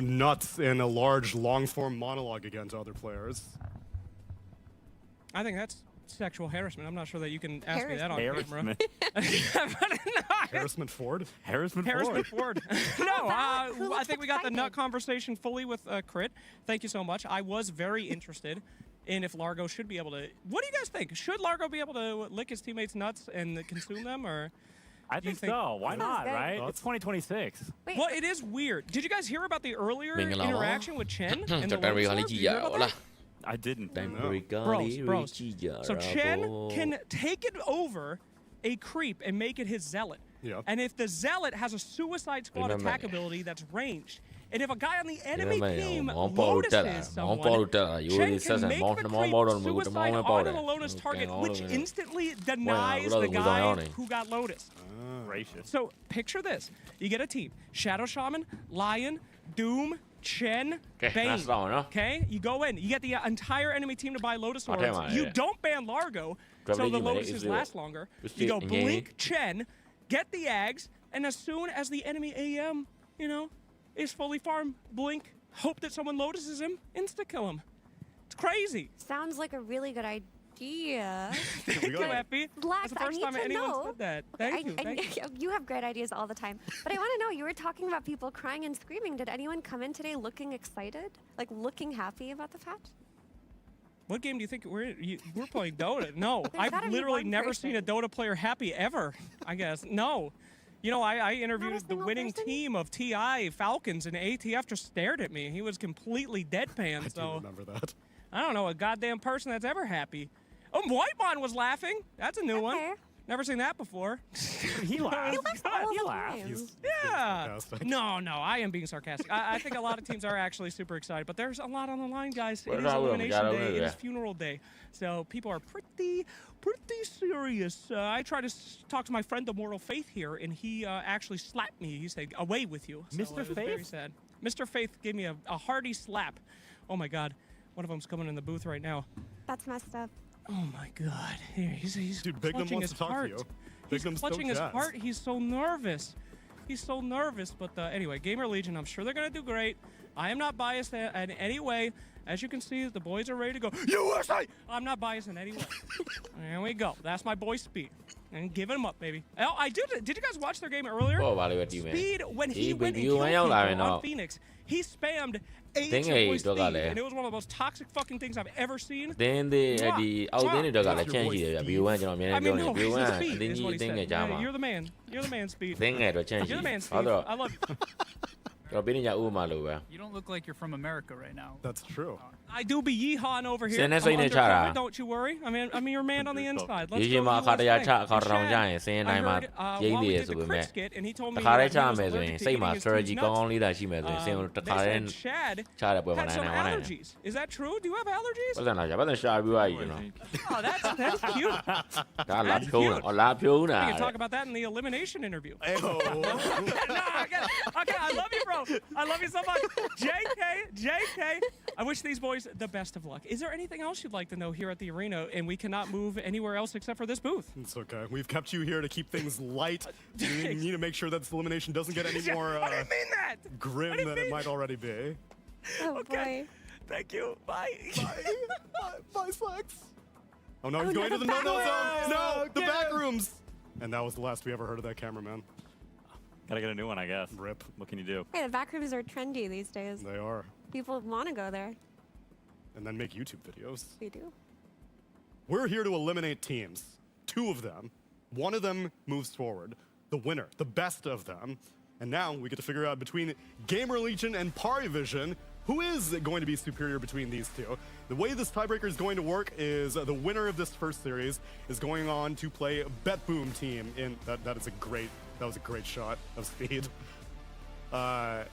nuts in a large, long-form monologue again to other players. I think that's sexual harassment. I'm not sure that you can ask me that on camera. Harassment Ford? Harassment Ford. No, I think we got the nut conversation fully with Crit. Thank you so much. I was very interested in if Largo should be able to. What do you guys think? Should Largo be able to lick his teammates' nuts and consume them, or? I think so. Why not, right? It's 2026. Wait. Well, it is weird. Did you guys hear about the earlier interaction with Chen? And the I didn't. Bros. So Chen can take it over a creep and make it his zealot. Yeah. And if the zealot has a suicide squad attack ability that's ranged, and if a guy on the enemy team lotuses someone, Chen can make the creep suicide onto the Lotus target, which instantly denies the guy who got Lotus. Gracious. So picture this. You get a team. Shadow Shaman, Lion, Doom, Chen, Bane. Okay? You go in. You get the entire enemy team to buy Lotus Orbs. You don't ban Largo, so the Lotuses last longer. You go Blink, Chen, get the Ags, and as soon as the enemy AM, is fully farmed, Blink, hope that someone Lotuses him, insta-kill him. It's crazy. Sounds like a really good idea. Thank you, Effie. That's the first time anyone said that. Thank you. You have great ideas all the time. But I want to know, you were talking about people crying and screaming. Did anyone come in today looking excited? Like looking happy about the patch? What game do you think we're playing Dota? No, I've literally never seen a Dota player happy ever, I guess. No. I interviewed the winning team of TI Falcons, and ATF just stared at me. He was completely deadpan. I do remember that. I don't know a goddamn person that's ever happy. Oh, Whitemon was laughing. That's a new one. Never seen that before. He laughed. He laughed. Yeah. No, I am being sarcastic. I think a lot of teams are actually super excited, but there's a lot on the line, guys. It is Elimination Day. It is Funeral Day. So people are pretty serious. I tried to talk to my friend, the Moral Faith here, and he actually slapped me. He said, away with you. So Mr. Faith? Very sad. Mr. Faith gave me a hearty slap. Oh, my God. One of them's coming in the booth right now. That's messed up. Oh my God! Here, he's Dude, Bignum wants to talk to you. He's clutching his heart. He's so nervous. He's so nervous. But anyway, Gamer Legion, I'm sure they're gonna do great. I am not biased in any way. As you can see, the boys are ready to go. USA! I'm not biased in any way. There we go. That's my boy Speed. And give him up, baby. Oh, I did. Did you guys watch their game earlier? Speed, when he went and killed people on Phoenix, he spammed 8 boys speed, and it was one of the most toxic fucking things I've ever seen. You're the man. You're the man, Speed. You're the man, Speed. I love you. You don't look like you're from America right now. That's true. I do be yeehawing over here. Don't you worry. I'm your man on the inside. Let's go. While we did the crit skit, and he told me that he was allergic to eating his team's nuts. They said Chad had some allergies. Is that true? Do you have allergies? Oh, that's cute. That's cute. We can talk about that in the elimination interview. No, okay, I love you, bro. I love you so much. JK. I wish these boys the best of luck. Is there anything else you'd like to know here at the arena, and we cannot move anywhere else except for this booth? It's okay. We've kept you here to keep things light. We need to make sure that this elimination doesn't get any more I didn't mean that. Grim than it might already be. Oh, okay. boy. Thank you. Bye. Bye, Flex. Oh, no, he's going to the no-no zone. No, the back rooms. And that was the last we ever heard of that cameraman. Gotta get a new one, I guess. Rip. What can you do? Hey, the back rooms are trendy these days. They are. People want to go there. And then make YouTube videos. We do. We're here to eliminate teams. 2 of them. 1 of them moves forward. The winner, the best of them. And now we get to figure out between Gamer Legion and PARI Vision, who is going to be superior between these 2. The way this tiebreaker is going to work is the winner of this first series is going on to play BetBoom team in that was a great shot of Speed. Wow.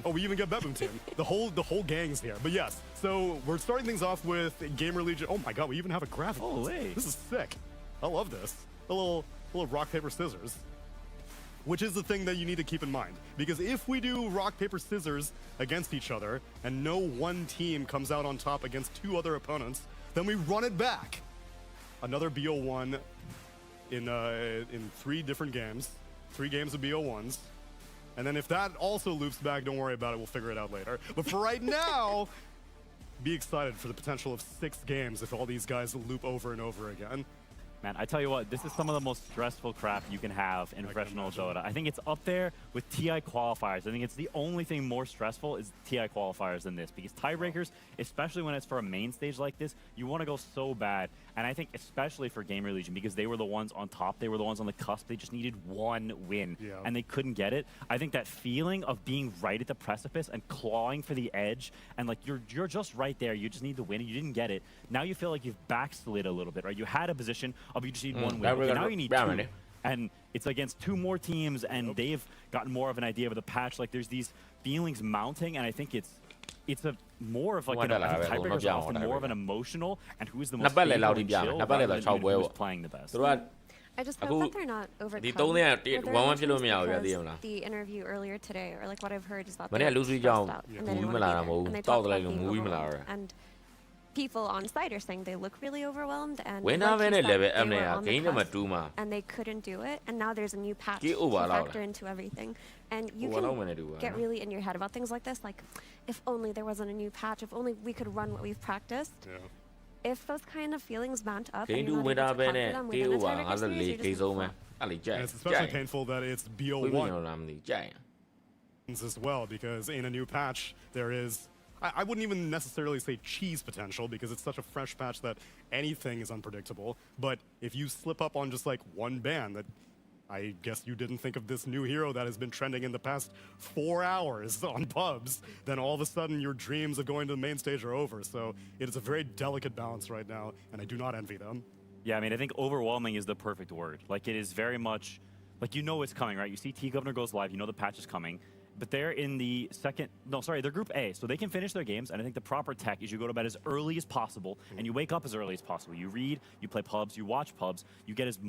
Oh, we even got BetBoom team. The whole gang's here. But yes, so we're starting things off with Gamer Legion. Oh my God, we even have a graphic. Holy. This is sick. I love this. A little rock, paper, scissors. Which is the thing that you need to keep in mind. Because if we do rock, paper, scissors against each other, and no one team comes out on top against 2 other opponents, then we run it back. Another BO1 in 3 different games. 3 games of BO1s. And then if that also loops back, don't worry about it. We'll figure it out later. But for right now, be excited for the potential of 6 games if all these guys loop over and over again. Man, I tell you what, this is some of the most stressful crap you can have in professional Dota. I think it's up there with TI qualifiers. I think it's the only thing more stressful is TI qualifiers than this, because tiebreakers, especially when it's for a main stage like this, you want to go so bad. And I think especially for Gamer Legion, because they were the ones on top, they were the ones on the cusp, they just needed one win, and they couldn't get it. I think that feeling of being right at the precipice and clawing for the edge, and like you're just right there, you just need the win, and you didn't get it. Now you feel like you've backslid a little bit, right? You had a position of you just need one win. Okay, now you need 2. And it's against 2 more teams, and they've gotten more of an idea of the patch. Like there's these feelings mounting, and I think it's a more of like tiebreakers are often more of an emotional, and who's the most chill rather than who's playing the best. I just hope that they're not overcome. The interview earlier today, or like what I've heard is that they're stressed out and they didn't want to be there. And they talk about being overwhelmed. And people on site are saying they look really overwhelmed, and like you said, they were on the cusp, and they couldn't do it, and now there's a new patch to factor into everything, and you can get really in your head about things like this, like if only there wasn't a new patch, if only we could run what we've practiced. If those kind of feelings mount up and you're not able to conquer them within a tiebreaker series, you're just And it's especially painful that it's BO1 as well, because in a new patch there is, I wouldn't even necessarily say cheese potential, because it's such a fresh patch that anything is unpredictable. But if you slip up on just like one ban, that I guess you didn't think of this new hero that has been trending in the past 4 hours on pubs, then all of a sudden your dreams of going to the main stage are over. So it is a very delicate balance right now, and I do not envy them. Yeah, I mean, I think overwhelming is the perfect word. Like, it is very much, like, you know it's coming, right? You see T-Governor goes live, you know the patch is coming. But they're in the they're Group A, so they can finish their games, and I think the proper tech is you go to bed as early as possible, and you wake up as early as possible. You read, you play pubs, you watch pubs, you get as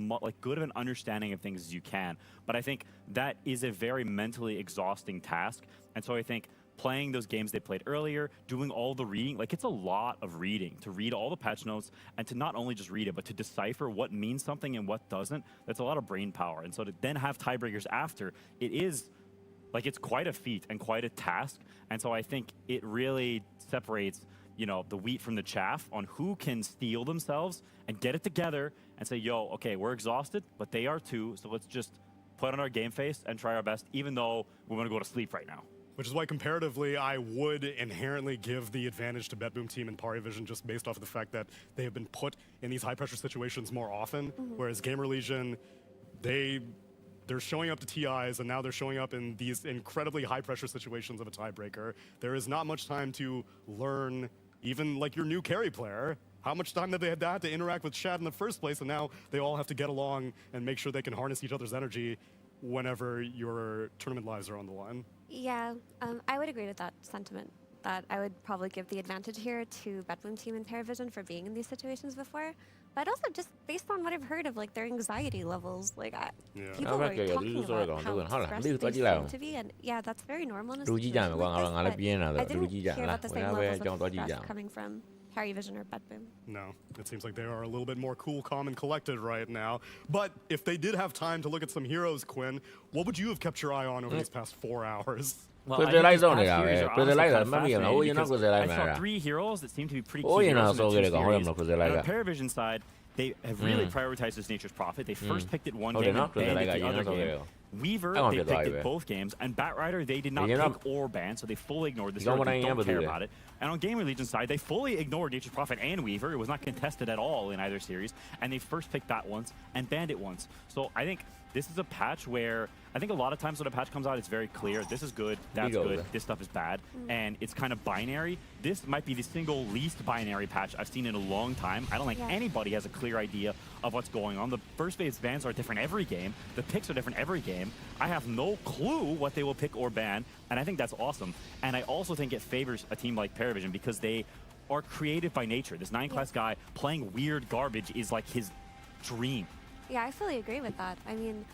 good of an understanding of things as you can. But I think that is a very mentally exhausting task, and so I think playing those games they played earlier, doing all the reading, like it's a lot of reading, to read all the patch notes, and to not only just read it, but to decipher what means something and what doesn't. That's a lot of brain power, and so to then have tiebreakers after, it is... like, it's quite a feat and quite a task. And so I think it really separates, you know, the wheat from the chaff on who can steel themselves and get it together and say, yo, okay, we're exhausted, but they are too. So let's just put on our game face and try our best, even though we want to go to sleep right now. Which is why, comparatively, I would inherently give the advantage to BetBoom team and PARI Vision, just based off of the fact that they have been put in these high-pressure situations more often, whereas Gamer Legion, they're showing up to TIs, and now they're showing up in these incredibly high-pressure situations of a tiebreaker. There is not much time to learn, even like your new carry player, how much time that they had to interact with Shad in the first place, and now they all have to get along and make sure they can harness each other's energy whenever your tournament lives are on the line. Yeah, I would agree with that sentiment, that I would probably give the advantage here to BetBoom team and PARI Vision for being in these situations before. But also, just based on what I've heard of like their anxiety levels, like people were talking about how stressed they seem to be, and yeah, that's very normal in a situation like this. But I didn't hear about the same levels of stress coming from PARI Vision or BetBoom. No, it seems like they are a little bit more cool, calm, and collected right now. But if they did have time to look at some heroes, Quinn, what would you have kept your eye on over these past 4 hours? Well, I saw 3 heroes that seem to be pretty key heroes in the 2 series. On the PARI Vision side, they have really prioritized this Nature's Prophet. They first picked it one game and banned it the other game. Weaver, they picked it both games, and Batrider, they did not pick or ban, so they fully ignored this. They don't care about it. And on Gamer Legion's side, they fully ignored Nature's Prophet and Weaver. It was not contested at all in either series, and they first picked that once and banned it once. So I think this is a patch where I think a lot of times when a patch comes out, it's very clear. This is good, that's good, this stuff is bad, and it's kind of binary. This might be the single least binary patch I've seen in a long time. I don't think anybody has a clear idea of what's going on. The first phase bans are different every game. The picks are different every game. I have no clue what they will pick or ban, and I think that's awesome. And I also think it favors a team like PARI Vision because they are creative by nature. This 9-class guy playing weird garbage is like his dream. Yeah, I fully agree with that. I mean,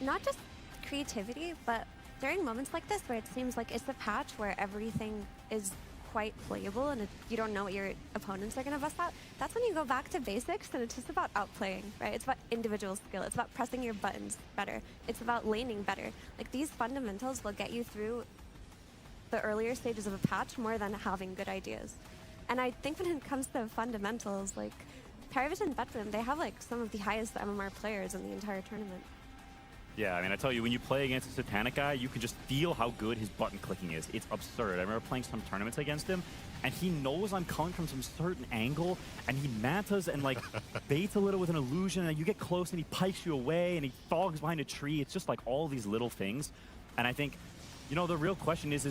not just creativity, but during moments like this where it seems like it's a patch where everything is quite playable and you don't know what your opponents are going to bust out, that's when you go back to basics and it's just about outplaying, right? It's about individual skill. It's about pressing your buttons better. It's about laning better. Like, these fundamentals will get you through the earlier stages of a patch more than having good ideas. And I think when it comes to fundamentals, like, PARI and BetBoom, they have like some of the highest MMR players in the entire tournament. Yeah, I mean, I tell you, when you play against a Satanic guy, you can just feel how good his button clicking is. It's absurd. I remember playing some tournaments against him, and he knows I'm coming from some certain angle, and he mantas and like baits a little with an illusion, and you get close, and he pikes you away, and he fogs behind a tree. It's just like all these little things. And I think, you know, the real question is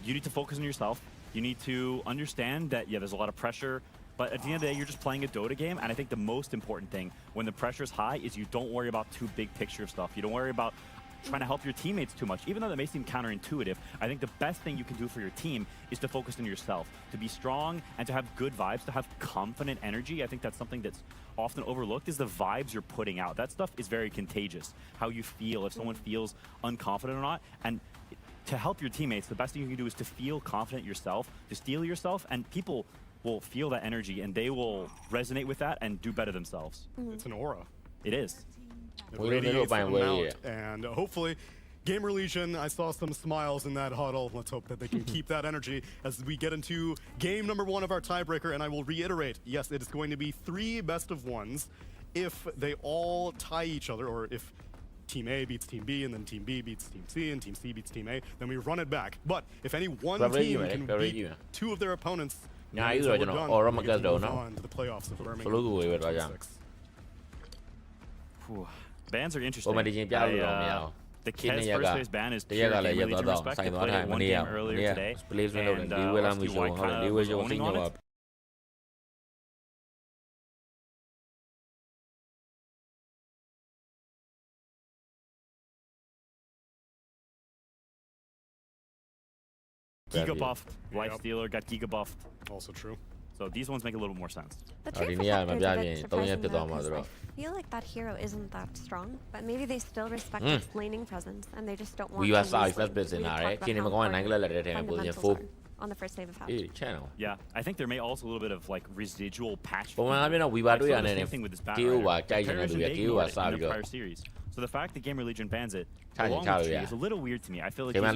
you need to focus on yourself. You need to understand that, yeah, there's a lot of pressure, but at the end of the day, you're just playing a Dota game, and I think the most important thing when the pressure is high is you don't worry about too big picture stuff. You don't worry about trying to help your teammates too much. Even though that may seem counterintuitive, I think the best thing you can do for your team is to focus on yourself, to be strong and to have good vibes, to have confident energy. I think that's something that's often overlooked, is the vibes you're putting out. That stuff is very contagious, how you feel, if someone feels unconfident or not. And to help your teammates, the best thing you can do is to feel confident yourself, to steel yourself, and people will feel that energy and they will resonate with that and do better themselves. It's an aura. It is. It radiates them out, and hopefully, Gamer Legion, I saw some smiles in that huddle. Let's hope that they can keep that energy as we get into game number 1 of our tiebreaker. And I will reiterate, yes, it is going to be 3 best of 1s. If they all tie each other, or if Team A beats Team B, and then Team B beats Team C, and Team C beats Team A, then we run it back. But if any one team can beat 2 of their opponents, Nah, you don't know. Or I'm gonna go on to the playoffs of Birmingham. Bans are interesting. The Kez first phase ban is pure Game Legion respect. They played it one game earlier today, and Rusty White kind of was owning on it. Giga buffed. Lifestealer got Giga buffed. Also true. So these ones make a little more sense. The trade for Factor is a bit surprising though, 'cause I feel like that hero isn't that strong, but maybe they still respect its laning presence, and they just don't want to lose lane. On the first wave of patch. Yeah, I think there may also a little bit of like residual patch. But when same thing with this battle. Prior series. So the fact that Gamer Legion bans it along with Tree is a little weird to me. I feel like these are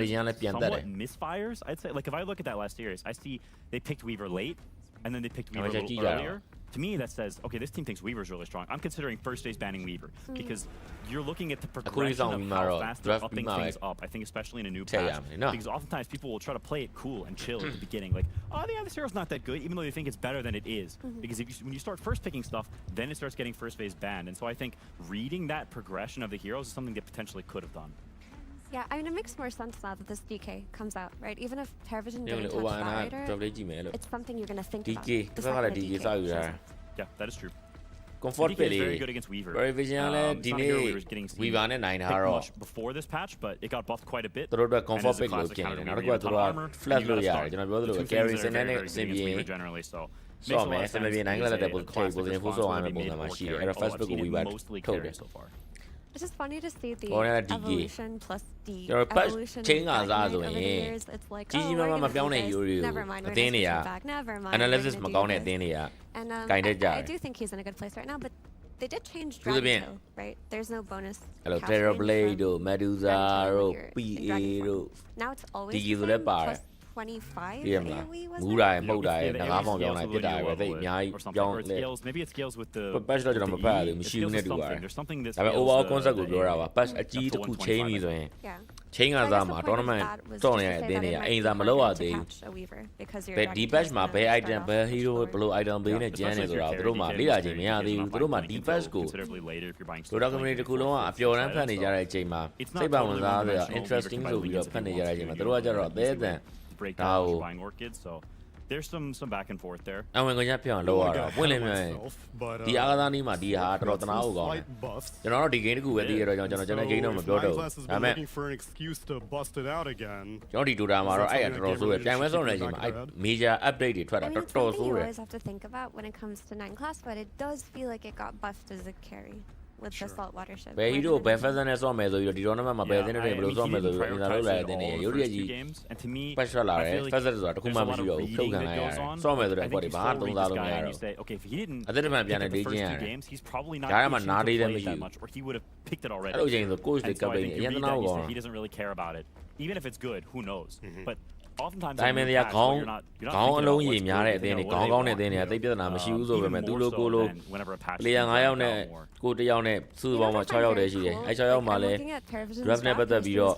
somewhat misfires. I'd say, like, if I look at that last series, I see they picked Weaver late, and then they picked Weaver a little earlier. To me, that says, okay, this team thinks Weaver's really strong. I'm considering first phase banning Weaver because you're looking at the progression of how fast they're upping things up. I think especially in a new patch, because oftentimes people will try to play it cool and chill at the beginning, like, oh yeah, this hero's not that good, even though they think it's better than it is. Because when you start first picking stuff, then it starts getting first phase banned. And so I think reading that progression of the heroes is something they potentially could have done. Yeah, I mean, it makes more sense now that this DK comes out, right? Even if Tervision didn't touch Rider, it's something you're going to think about. Yeah, that is true. Comfort DK is very good against Weaver. It's not a hero we were getting seen much before this patch, but it got buffed quite a bit. And as a classic counter Weaver, you have a ton of armor, and you have a stun. The two things that are very, very good against Weaver generally, so makes a lot of sense. It's a classic response they made more carry. All I've seen it mostly carry so far. It's just funny to see the evolution plus the evolution over the years. It's like, oh, we're gonna do this. Never mind, we're gonna back. Never mind, we're gonna do this. And I do think he's in a good place right now, but they did change Dragon Kill, right? There's no bonus. Terror Blade, Medusa, PA. Now it's always plus 25 AoE, wasn't it? Maybe it scales with the patch တော့ကျွန်တော်မဖတ်ရသေးဘူးမရှိဘူးနဲ့တူပါတယ် There's something this ဒါပေမဲ့ overall concept ကိုပြောတာပါ patch အကြီးတစ်ခု chain ပြီဆိုရင် chain ကစားမှာ tournament တော့နေတဲ့အတင်းတွေကအိမ်စာမလုပ်ရသေးဘူးဘယ်ဒီ patch မှာဘယ် item ဘယ် hero ဘယ်လို item ပေးနေကျန်းနေဆိုတာသူတို့မှလေ့လာခြင်းမရသေးဘူးသူတို့မှဒီ patch ကို Dota community တစ်ခုလုံးကအပျော်တမ်းဖတ်နေကြတဲ့အချိန်မှာစိတ်ပါဝင်စားတဲ့ interesting ဆိုပြီးတော့ဖတ်နေကြတဲ့အချိန်မှာသူတို့ကကြတော့အသေးအတန် breakdown for buying orchids, so there's some back and forth there. အဝင်ကညပြောင်းလောက်ရတာပွင့်လင်းမြန်ဒီအားကစားနည်းမှာဒီဟာတော်တော်တနာဖို့ကောင်းတယ်ကျွန်တော်တို့ဒီ game တစ်ခုပဲသိရတော့ကျွန်တော် game တော့မပြောတော့ဘူးဒါပေမဲ့ကျွန်တော်ဒီ Dota မှာတော့အဲ့အတော်ဆိုးရပြန်ဝဲဆုံးနေချိန်မှာအဲ့ major update တွေထွက်တာတော်တော်ဆိုးတယ် You always have to think about when it comes to 9 class, but it does feel like it got buffed as a carry. with the saltwater ship. ဘယ် hero ဘယ် faction နဲ့ဆော့မယ်ဆိုပြီးတော့ဒီ tournament မှာဘယ်အသင်းနဲ့ဘယ်လိုဆော့မယ်ဆိုပြီးတော့လုပ်လိုက်တဲ့အသင်းတွေရုပ်ရည်ကြီးပတ်ထွက်လာတယ် faction ဆိုတာတစ်ခုမှမရှိတော့ဘူးဖြုတ်ခံလိုက်ရတယ်ဆော့မယ်ဆိုတဲ့ quad တွေဘာသုံးစားလို့မရတော့အသင်းတစ်မှန်ပြန်နေဒေးချင်းရတယ်ဒါရမှာနားဒေးလည်းမရှိဘူးအဲ့လိုချိန်ဆို coach တွေကပ်ပိနေအရင်တနာကို even if it's good who knows but oftentimes တိုင်းမင်းတွေကခေါင်းအလုံးကြီးများတဲ့အသင်းတွေခေါင်းကောင်းတဲ့အသင်းတွေကသိပြဿနာမရှိဘူးဆိုပေမဲ့သူလိုကိုလို player 9ယောက်နဲ့ကို1ယောက်နဲ့စုစုပေါင်းမှာ6ယောက်တည်းရှိတယ်အဲ6ယောက်မှာလည်း draft နဲ့ပတ်သက်ပြီးတော့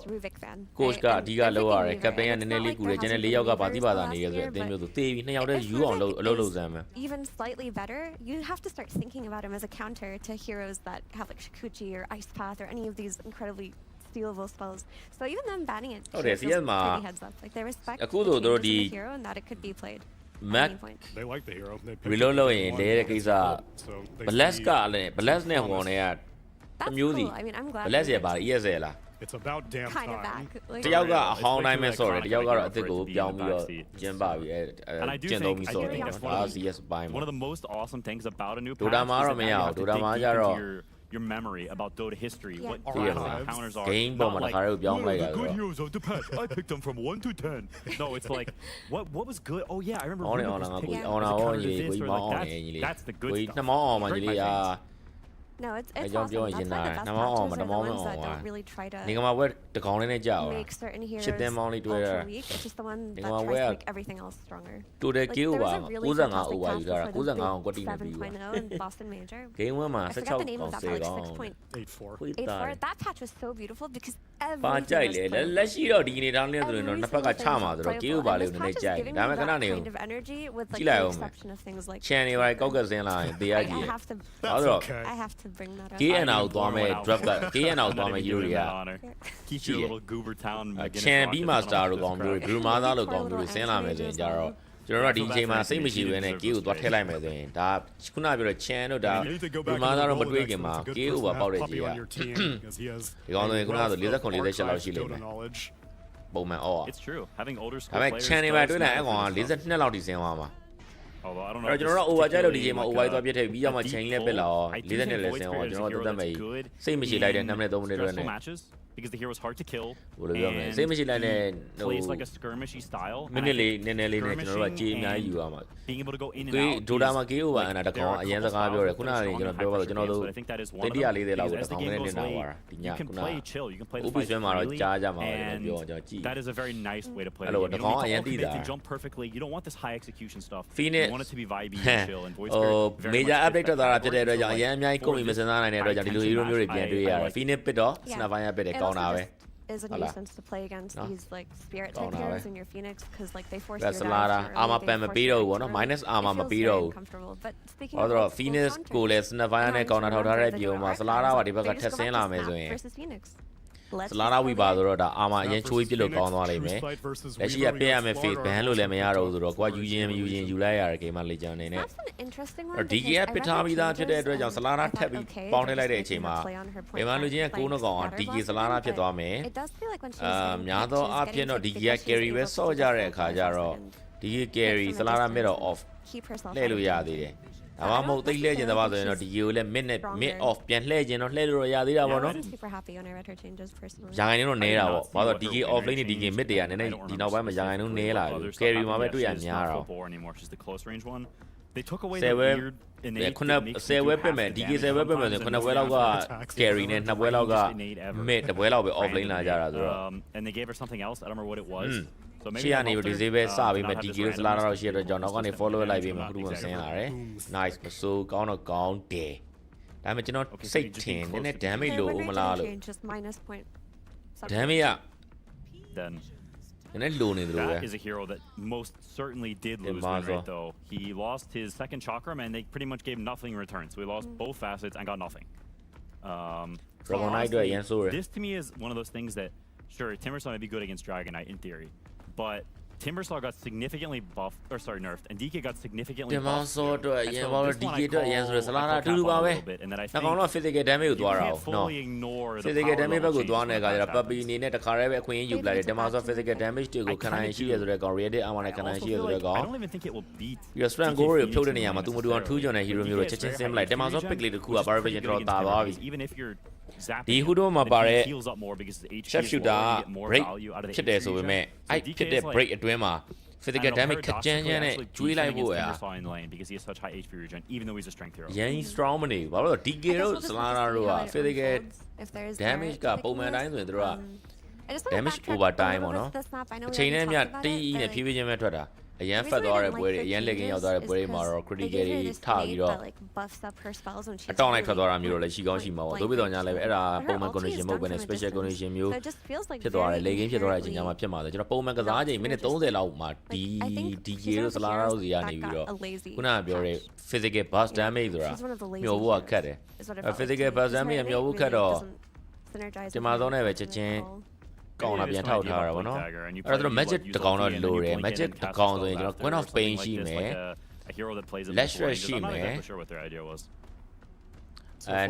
coach ကအဓိကလုပ်ရတယ် captain ကနည်းနည်းလေးကူတယ်ကျန်တဲ့4ယောက်ကဘာတိဘာသာနေရဆိုတဲ့အသင်းမျိုးဆိုတေးပြီး2ယောက်တည်းယူအောင်အလုပ်လုပ်စမ်းမယ် even slightly better you have to start thinking about him as a counter to heroes that have like Shikuchi or Ice Path or any of these incredibly stealable spells. So even them banning it pretty heads up. Like they respect the hero and that it could be played at any point. They like the hero. Reload လို့ရင်လဲတဲ့ကိစ္စ Bless ကလည်း Bless နဲ့ဟိုနဲ့ကတစ်မျိုးစီ I mean I'm glad. Bless ရပါ ESL လား It's about damn kind of time. back. တယောက်ကအဟောင်းတိုင်းပဲဆော့တယ်တယောက်ကတော့အစ်စ်ကိုပြောင်းပြီးတော့ကျင်းပပြီးအဲကျင်းသုံးပြီးဆော့တယ်ဒါ CS ပိုင်း one of the most awesome things about a new Dota မှာတော့မရဘူး Dota မှာကျတော့ your memory about Dota history, what counters are. Game ပေါ်မှာတစ်ခါတော့ပြောင်းလိုက်တာ good heroes of the past. I picked them from 1 to 10. No, it's like what was good? Oh yeah, I remember. That's the good stuff. နှစ်မောင်းအောင်မှာကြီးလေးအာ No, it's awesome. That's why the best patches are the ones that don't really try to နေကမှာဝက်တကောင်လေးနဲ့ကြောက် make certain heroes ရှစ်တင်မောင်းလေးတွေ့ရ ultra weak. It's just the one that tries to make everything else stronger. တူတယ် kill ပါ95 over ယူတာ95အောင်ကွက်တီနေပြီး 7.0 in Boston Major. Game 1မှာ I 16 forgot the name of that, but like 8-4. That patch was so beautiful because ပါ everything ကြိုက် was လေ playable. လက်ရှိတော့ဒီအနေထားလေးဆိုရင်တော့နှစ်ဖက်ကချမှာဆိုတော့ kill ပါလေးကိုနည်းနည်းကြိုက်ဒါပေမဲ့ခဏနေ Kind of energy with like ကြည့်လိုက် the အောင် exception of things like ချန်နေပါကောက်ကစင်းလာရင်တရားကြီး I have to ဘာလို့ I have to bring that up. KN ကိုသွားမယ် draft က KN ကိုသွားမယ် hero တွေက keep your little goober town ချန်ပြီး master လို့ကောင်းမျိုး blue master လို့ကောင်းမျိုးဆင်းလာမယ်ဆိုရင်ကြတော့ကျွန်တော်တို့ဒီအချိန်မှာစိတ်မရှိဘဲနဲ့ KO ကိုသွားထည့်လိုက်မယ်ဆိုရင်ဒါခုနပြောတဲ့ Chan တို့ဒါ blue master တော့မတွေးခင်မှာ KO ပါပေါက်တဲ့ကြီးကဒီကောင်ဆိုရင်ခုနကဆို49 48လောက်ရှိလိမ့်မယ်ပုံမှန်အော် It's true having older ဒါ school ပေမဲ့ players Chan တွေမှာတွေးလိုက်အဲ့ကောင်က42လောက်ထိဆင်းသွားမှာ although I don't know အဲ့တော့ကျွန်တော်တို့ over ကြိုက်လို့ဒီချိန်မှာ over သွားပြစ်ထည့်ပြီးတော့မှ Chan လည်းပစ်လာအောင်42လည်းဆင်းသွားကျွန်တော်တို့တက်မဲ့စိတ်မရှိလိုက်တဲ့2မိနစ်3မိနစ်လွှဲနေ because the hero is hard to kill ဘယ်လိုပြောမလဲစိတ်မရှိလိုက်တဲ့ဟို plays like a skirmishy style မိနစ်လေးနည်းနည်းလေးနဲ့ကျွန်တော်တို့ကကြေးအများကြီးယူရမှာ being able to go in and ကို out ဒိုတာမှာ KO ပါအနာတကောင်အရင်စကားပြောတယ်ခုနကကျွန်တော်ပြောပါတော့ကျွန်တော်တို့140လောက်ကိုတကောင်နဲ့နေတာပါဒီညခုနက UP ဆွဲမှာတော့ကြားကြမှာပဲပြောကျွန်တော်ကြည့် that is a very nice way to play အဲ့လိုတကောင်အရင်တည်တာ jump perfectly you don't want this high execution stuff Phoenix you want it to be vibey and chill and voice spirit major update ထွက်သွားတာဖြစ်တဲ့အတွက်ကြောင့်အရင်အများကြီးကုန်ပြီမစင်စားနိုင်တဲ့အတွက်ကြောင့်ဒီလို hero မျိုးတွေပြန်တွေ့ရတယ် Phoenix ပစ်တော့ Snapper ရပစ်တယ်ကောင်းတာပဲ is a nuisance to play against these like spirit type heroes in your Phoenix because like they force you to die armor ပန်မပြီးတော့ဘူးเนาะ minus armor မပြီးတော့ဘူး အဲ့တော့ Phoenix ကိုလည်း Snapper နဲ့ကောင်းတာထောက်ထားတဲ့ပြေမှာ Slara ကဒီဘက်ကထက်ဆင်းလာမယ်ဆိုရင် Slara ဝီပါဆိုတော့ဒါ armor အရင်ချိုးပြစ်လို့ကောင်းသွားလိမ့်မယ်လက်ရှိကပြရမယ် face ban လို့လည်းမရတော့ဘူးဆိုတော့ကိုကယူရင်မယူရင်ယူလိုက်ရတယ် game မှာ legend အနေနဲ့ဒီ game ပစ်ထားပြီးသားဖြစ်တဲ့အတွက်ကြောင့် Slara ထပ်ပြီးပေါင်းထည့်လိုက်တဲ့အချိန်မှာဘယ်မှာလူချင်းက9ကောင်အောင် DK Slara ဖြစ်သွားမယ်များသောအားဖြင့်တော့ DK က carry ပဲဆော့ကြတဲ့အခါကျတော့ DK carry Slara middle off လှည့်လို့ရသေးတယ်ဒါမှမဟုတ်သိလှည့်ခြင်းတပါဆိုရင်တော့ဒီ GO လည်း mid off ပြန်လှည့်ခြင်းတော့လှည့်လို့ရသေးတာပေါ့နော်ရာဂိုင်နှုန်းတော့နဲတာပေါ့ဘာလို့ DK off lane နဲ့ DK mid တွေကနည်းနည်းဒီနောက်ပိုင်းမှာရာဂိုင်နှုန်းနဲလာပြီ carry မှာပဲတွေ့ရများတော့10 ဝဲပြမယ် DK 10 ဝဲပြမယ်ဆိုရင်9 ဝဲလောက်က carry နဲ့2 ဝဲလောက်က mid 1 ဝဲလောက်ပဲ off lane လာကြတာဆိုတော့ and they gave her something else I don't remember what it wasရှေ့ကနေဒီဈေးပဲစပြီးမှ DK လို့စလာတော့ရှေ့တော့ကျွန်တော်ကနေ follow လိုက်ပြီးမှခုမှဆင်းလာတယ် nice မဆိုးကောင်းတော့ကောင်းတယ်ဒါပေမဲ့ကျွန်တော်စိတ်ထင်နည်းနည်း damage လို့မလားလို့ damage က then နည်းနည်းလိုနေသလိုပဲ that is a hero that most certainly did lose win rate though he lost his second chakram and they pretty much gave nothing in return so he lost both facets and got nothing Dragon Knight ด้วยยังสู้ this to me is one of those things that sure Timbersaw might be good against Dragon Knight in theory but Timbersaw got significantly buffed, or sorry, nerfed, and DK got significantly buffed. Timbersaw အတွက်အရင်ဘောလုံး DK အတွက်အရင်ဆိုတော့ Salada အတူတူပါပဲ။နောက်ကောင်တော့ physical damage ကိုသွားတာ။နော်။ physical damage ဘက်ကိုသွားနေတဲ့အခါကျတော့ Puppy အနေနဲ့တခါတည်းပဲအခွင့်အရေးယူပလိုက်တယ်။ Timbersaw physical damage တွေကိုခံနိုင်ရှိရဆိုတဲ့ကောင် reactive armor နဲ့ခံနိုင်ရှိရဆိုတဲ့ကောင် I don't even think it will beat ပြီးတော့ strength goal တွေကိုဖြုတ်တဲ့နေရာမှာသူမတူအောင်ထူးချွန်တဲ့ hero မျိုးတွေချက်ချင်းဆင်းပလိုက် Timbersaw pick လေးတစ်ခုက Power Vision တော်တော်တာသွားပြီ။ even if you're ဒီဟူတော့မှာပါတဲ့ heals up more because HP chef is shooter lower, you get more break value out of the ဖြစ်တယ်ဆိုပေမဲ့အဲ့ဖြစ်တဲ့ break အတွင်းမှာ physical damage ခက်ကြမ်းကြမ်းနဲ့ကျွေးလိုက်ဖို့ရ because he has such high HP regen even though he's a strength hero ရန် strong မနေဘူးဘာလို့လဲ DK တို့ Salada တို့က physical damage ကပုံမှန်တိုင်းဆိုရင်တို့က damage over time ပေါ့နော်အချိန်နဲ့မျှတီးနဲ့ဖြည်းဖြည်းချင်းပဲထွက်တာအရန်ဖတ်သွားတဲ့ပွဲတွေအရန်လက်ကင်းရောက်သွားတဲ့ပွဲတွေမှာတော့ critical တွေထပြီးတော့အတောင်းလိုက်ထွက်သွားတာမျိုးတော့လည်းရှိကောင်းရှိမှာပေါ့သို့ပြီးတော့ညာလည်းပဲအဲ့ဒါပုံမှန် condition မဟုတ်ဘဲနဲ့ special condition မျိုးဖြစ်သွားတယ်လက်ကင်းဖြစ်သွားတဲ့အချိန်ညမှာဖြစ်မှာဆိုကျွန်တော်ပုံမှန်ကစားချိန်မိနစ်30လောက်မှာဒီ DK တို့ Salada တို့စီကနေပြီးတော့ခုနကပြောတဲ့ physical burst damage ဆိုတာမျောဖို့ကခက်တယ် physical burst damage မျောဖို့ခက်တော့ဒီမှာဆုံးနဲ့ပဲချက်ချင်းကောင်းလာပြန်ထောက်ထားတာပေါ့နော်အဲ့တော့ magic တကောင်တော့လိုတယ် magic တကောင်ဆိုရင်ကျွန်တော် Queen of Pain ရှိမယ် Let's Rush ရှိမယ်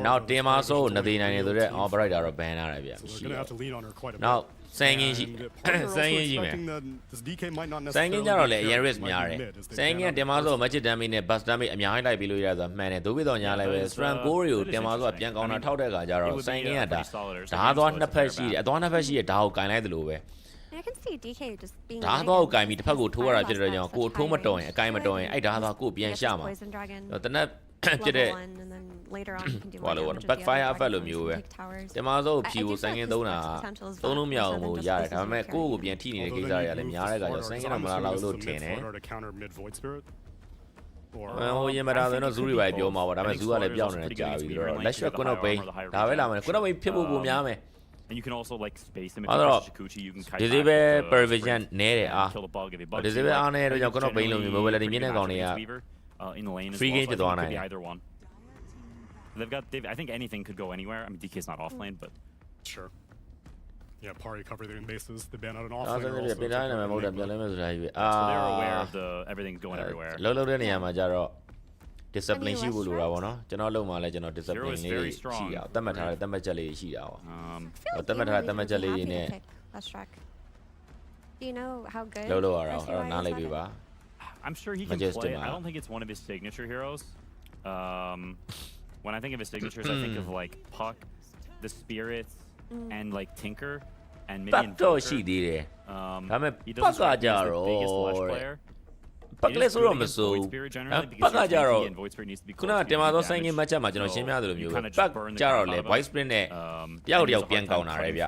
နောက်တင်မဆိုးနသေးနိုင်နေဆိုတော့ operator တော့ ban ထားတယ်ဗျမရှိဘူးနောက်စန်ကင်းရှိစန်ကင်းရှိမယ်စန်ကင်းကြတော့လေအရင် risk များတယ်စန်ကင်းကတင်မဆိုး magic damage နဲ့ burst damage အများကြီးလိုက်ပြီးလို့ရဆိုတာမှန်တယ်သို့ပြီးတော့ညာလည်းပဲ strength goal တွေကိုတင်မဆိုးကပြန်ကောင်းတာထောက်တဲ့အခါကျတော့စန်ကင်းကဒါဓာတ်သွားနှစ်ဖက်ရှိတယ်အသွားနှစ်ဖက်ရှိတဲ့ဓာတ်ကိုကင်လိုက်သလိုပဲ I can see DK just being ဓာတ်သွားကိုကင်ပြီးတစ်ဖက်ကိုထိုးရတာဖြစ်တဲ့ကြောင့်ကိုထိုးမတော်ရင်အကင်မတော်ရင်အဲ့ဓာတ်သွားကိုပြန်ရှာမှာတနက်ဖြစ်တဲ့ဟောလို့ backfire effect လိုမျိုးပဲတင်မဆိုးဖြီကိုစန်ကင်းသုံးတာသုံးလို့မရအောင်လို့ရတယ်ဒါပေမဲ့ကိုယ့်ကိုပြန်ထိနေတဲ့ကိစ္စတွေကလည်းများတဲ့အခါကျတော့စန်ကင်းတော့မလာတော့လို့ထင်တယ်ဟိုရင်မတာဆိုတော့ဇူးတွေပဲပြောမှာပါဒါပေမဲ့ဇူးကလည်းပြောင်းနေတယ်ကြာပြီဆိုတော့ let's shot ကွန်းတော့ပိန်းဒါပဲလာမယ်ကွန်းတော့ပိန်းဖြစ်ဖို့ပုံများမယ် and you can also like space him if you push Shikuchi you can kite disable provision နဲတယ်အား kill the bug if he bugs disable အားနဲတော့ကြောင့်ကွန်းတော့ပိန်းလိုမျိုး mobility မြင့်တဲ့ကောင်တွေက in the lane as free game ဖြစ်သွားနိုင် be either one I think anything could go anywhere I mean DK is not off lane but sure yeah Pari cover their bases they ban out an off lane also ပြန်တိုင်းမှာမဟုတ်တယ်ပြန်လဲမယ်ဆိုတာကြီးပဲ they're aware of the everything's going everywhere လုံးတဲ့နေရာမှာကြတော့ discipline ရှိဖို့လိုတာပေါ့နော်ကျွန်တော်လုံးမှာလဲကျွန်တော် discipline လေးရှိတာတတ်မှတ်ထားတဲ့တတ်မှတ်ချက်လေးရှိတာပေါ့တတ်မှတ်ထားတဲ့တတ်မှတ်ချက်လေးနဲ့ Do you know how good လုံးလို့ရအောင်အဲ့တော့နားလိုက်ပြီပါ I'm sure he can play it. I don't think it's one of his signature heroes when I think of his signatures I think of like Puck the Spirits and like Tinker and maybe Invoker ရှိသေးတယ်ဒါပေမဲ့ Puck ကကြတော့ပတ်ကလေးဆိုတော့မဆိုးပတ်ကကြတော့ခုနကတင်မသောဆိုင်ငင်းမတ်ချက်မှာကျွန်တော်ရှင်းပြသလိုမျိုးပဲပတ်ကြတော့လေ voice sprint နဲ့တယောက်ပြန်ကောင်းတာလေဗျ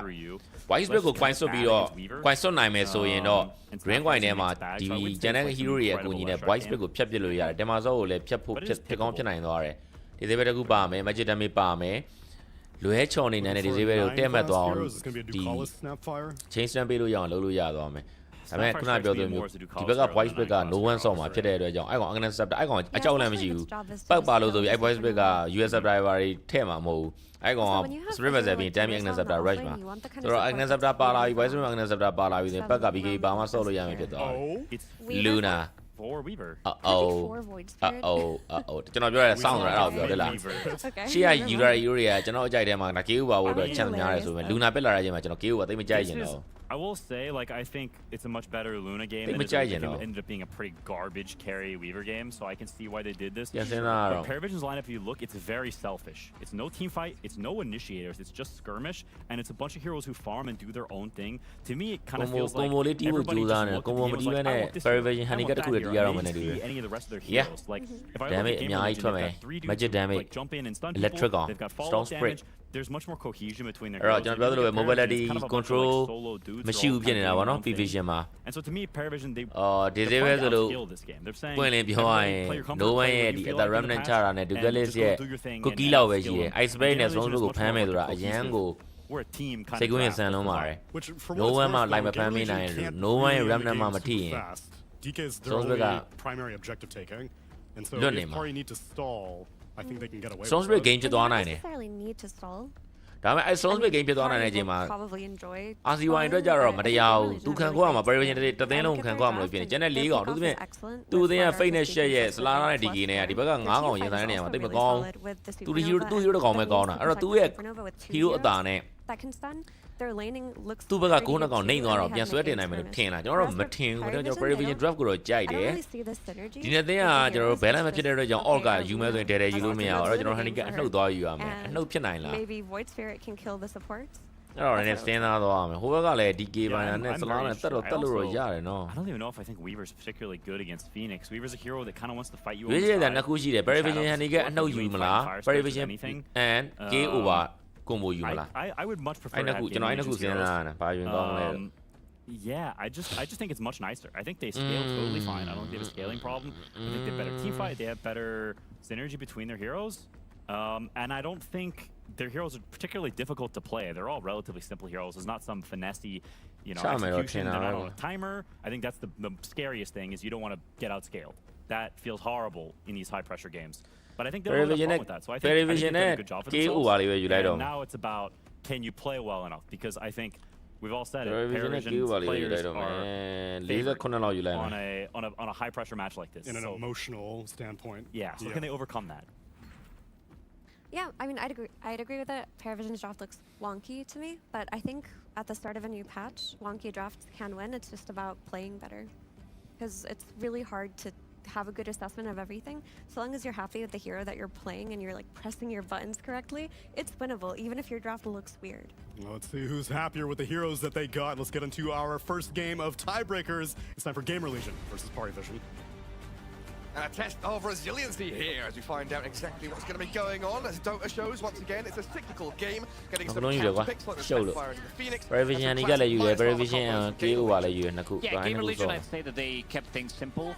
voice sprint ကို coin ဆွတ်ပြီးတော့ coin ဆွတ်နိုင်မယ်ဆိုရင်တော့ ring coin ထဲမှာဒီ channel hero တွေရဲ့အကူအညီနဲ့ voice sprint ကိုဖျက်ပစ်လို့ရတယ်တင်မသောကိုလည်းဖျက်ဖို့ဖြစ်ကောင်းဖြစ်နိုင်သွားတယ်ဒီသေးပဲတကူပါမယ် magic damage ပါမယ်လွဲချော်နေနေတဲ့ဒီသေးပဲကိုတဲမှတ်သွားအောင်ဒီ chain stun ပေးလို့ရအောင်လုပ်လို့ရသွားမယ်ဒါပေမဲ့ခုနပြောသလိုမျိုးဒီဘက်က voice break က no one ဆော့မှာဖြစ်တဲ့အတွက်ကြောင့်အဲ့ကောင် Agnes Scepter အဲ့ကောင်အကြောက်လည်းမရှိဘူးပတ်ပါလို့ဆိုပြီးအဲ့ voice break က US subscriber တွေထဲ့မှာမဟုတ်ဘူးအဲ့ကောင်က Spirit Vessel ပြီး Damn Agnes Scepter rush မှာဆိုတော့ Agnes Scepter ပါလာပြီ voice break Agnes Scepter ပါလာပြီဆိုရင်ပတ်က BK ပါမှဆော့လို့ရမယ်ဖြစ်သွားတယ် Luna for Weaver oh ကျွန်တော်ပြောရတဲ့ sound ဆိုတာအဲ့ဒါကိုပြောတယ်လားရှေ့က user တွေကကျွန်တော်အကြိုက်ထဲမှာဒါ KU ပါဖို့အတွက် chance များတယ်ဆိုပေမဲ့ Luna ပစ်လာတဲ့အချိန်မှာကျွန်တော် KU ကသိမကြိုက်ရင်တော့I will say, like, I think it's a much better Luna game. And it ended up being a pretty garbage carry Weaver game, so I can see why they did this. But ParaVision's lineup, if you look, it's very selfish. It's no team fight, it's no initiators, it's just skirmish, and it's a bunch of heroes who farm and do their own thing. To me, it kind of feels like everybody just looked at the game and was like, I want this hero, I want that hero, and they didn't see any of the rest of their heroes. Like, if I look at Game Legend, they've got 3 dudes who like, jump in and stun people, they've got follow-up damage. There's much more cohesion between their heroes. ကျွန်တော်ပြောသလိုပဲ mobility control မရှိဘူးဖြစ်နေတာပေါ့နော် PVision မှာ And so to me ParaVision they disable ဆိုလို့ပွင့်လင်းပြောရရင် no one ရဲ့ဒီ other remnant ချတာနဲ့ Dugalis ရဲ့ cookie လောက်ပဲရှိတယ် ice spray နဲ့ strong ကိုဖမ်းမယ်ဆိုတာအရန်ကို we're a team kind စိတ်ကူးရင်ဆန်လုံးပါတယ် no one မှာ like မဖမ်းမနိုင်ဘူး no one ရဲ့ remnant မှာမထိရင် DK is their only primary objective taking and so if Pari need to stall I think they can get away strong spray game ဖြစ်သွားနိုင်တယ် necessarily need to stall ဒါပေမဲ့အဲ Stones Split game ဖြစ်သွားတဲ့အချိန်မှာ RC1 အတွက်ကြတော့မတရားဘူးသူခံခွာမှာ Paravision တသိန်းလုံးခံခွာမှာလို့ဖြစ်နေကျန်တဲ့၄កောင်သူပြင်သူအသင်းက Fate နဲ့ Shed ရဲ့ Slana နဲ့ DK နဲ့ဒီဘက်က9កောင်ရင်ဆိုင်တဲ့နေရာမှာတိတ်မကောင်းသူဒီ hero တကောင်ပဲကောင်းတာအဲ့တော့သူရဲ့ hero အတာနဲ့ သူဘက်က9កောင်နှိမ့်သွားတော့ပြန်ဆွဲတင်နိုင်မယ်လို့ထင်လားကျွန်တော်တော့မထင်ဘူးကျွန်တော် Paravision draft ကိုတော့ကြိုက်တယ်ဒီနေ့အသင်းကကျွန်တော်တို့ balance မဖြစ်တဲ့အတွက်ကြောင့် alt ကယူမဲ့ဆိုရင်တဲယူလို့မရဘူးအဲ့တော့ကျွန်တော် handicap အနှုတ်သွားယူရမယ်အနှုတ်ဖြစ်နိုင်လားအဲ့တော့လည်းစင်းသားသွားမယ်ဟိုဘက်ကလည်း DK ဘိုင်နဲ့ Slana နဲ့တက်လို့ရတယ်နော် I don't even know if I think Weaver's particularly good against Phoenix. Weaver's a hero that kind of wants to fight you. ရွေးချယ်တဲ့နှစ်ခုရှိတယ် Paravision handicap အနှုတ်ယူမလား Paravision and K over combo ယူမလား I would much prefer အဲ့နှစ်ခုကျွန်တော်အဲ့နှစ်ခုစဉ်းစားတာဘာယူကောင်းလဲ Yeah, I just think it's much nicer. I think they scale totally fine. I don't think they have a scaling problem. I think they have better team fight. They have better synergy between their heroes. And I don't think their heroes are particularly difficult to play. They're all relatively simple heroes. There's not some finessey, execution. They're not on a timer. I think that's the scariest thing is you don't want to get outscaled. That feels horrible in these high-pressure games. But I think they're all with that. So I think they've done a good job for themselves. And now it's about can you play well enough? Because I think we've all said it. Paravision's players are on a high-pressure match like this. In an emotional standpoint. Yeah. So can they overcome that? Yeah, I mean, I'd agree with it. Paravision's draft looks wonky to me, but I think at the start of a new patch, wonky drafts can win. It's just about playing better. Because it's really hard to have a good assessment of everything. So long as you're happy with the hero that you're playing and you're like pressing your buttons correctly, it's winnable, even if your draft looks weird. Well, let's see who's happier with the heroes that they got. Let's get into our first game of tiebreakers. It's time for Gamer Legion versus Parivision. And a test of resiliency here as we find out exactly what's going to be going on. As Dota shows, once again, it's a cyclical game. Getting some counter picks like the Spitfire and the Phoenix. Paravision ကလည်းယူတယ် Paravision KO ပါလည်းယူတယ်နှစ်ခု Yeah, Gamer Legion, I'd say that they kept things simple.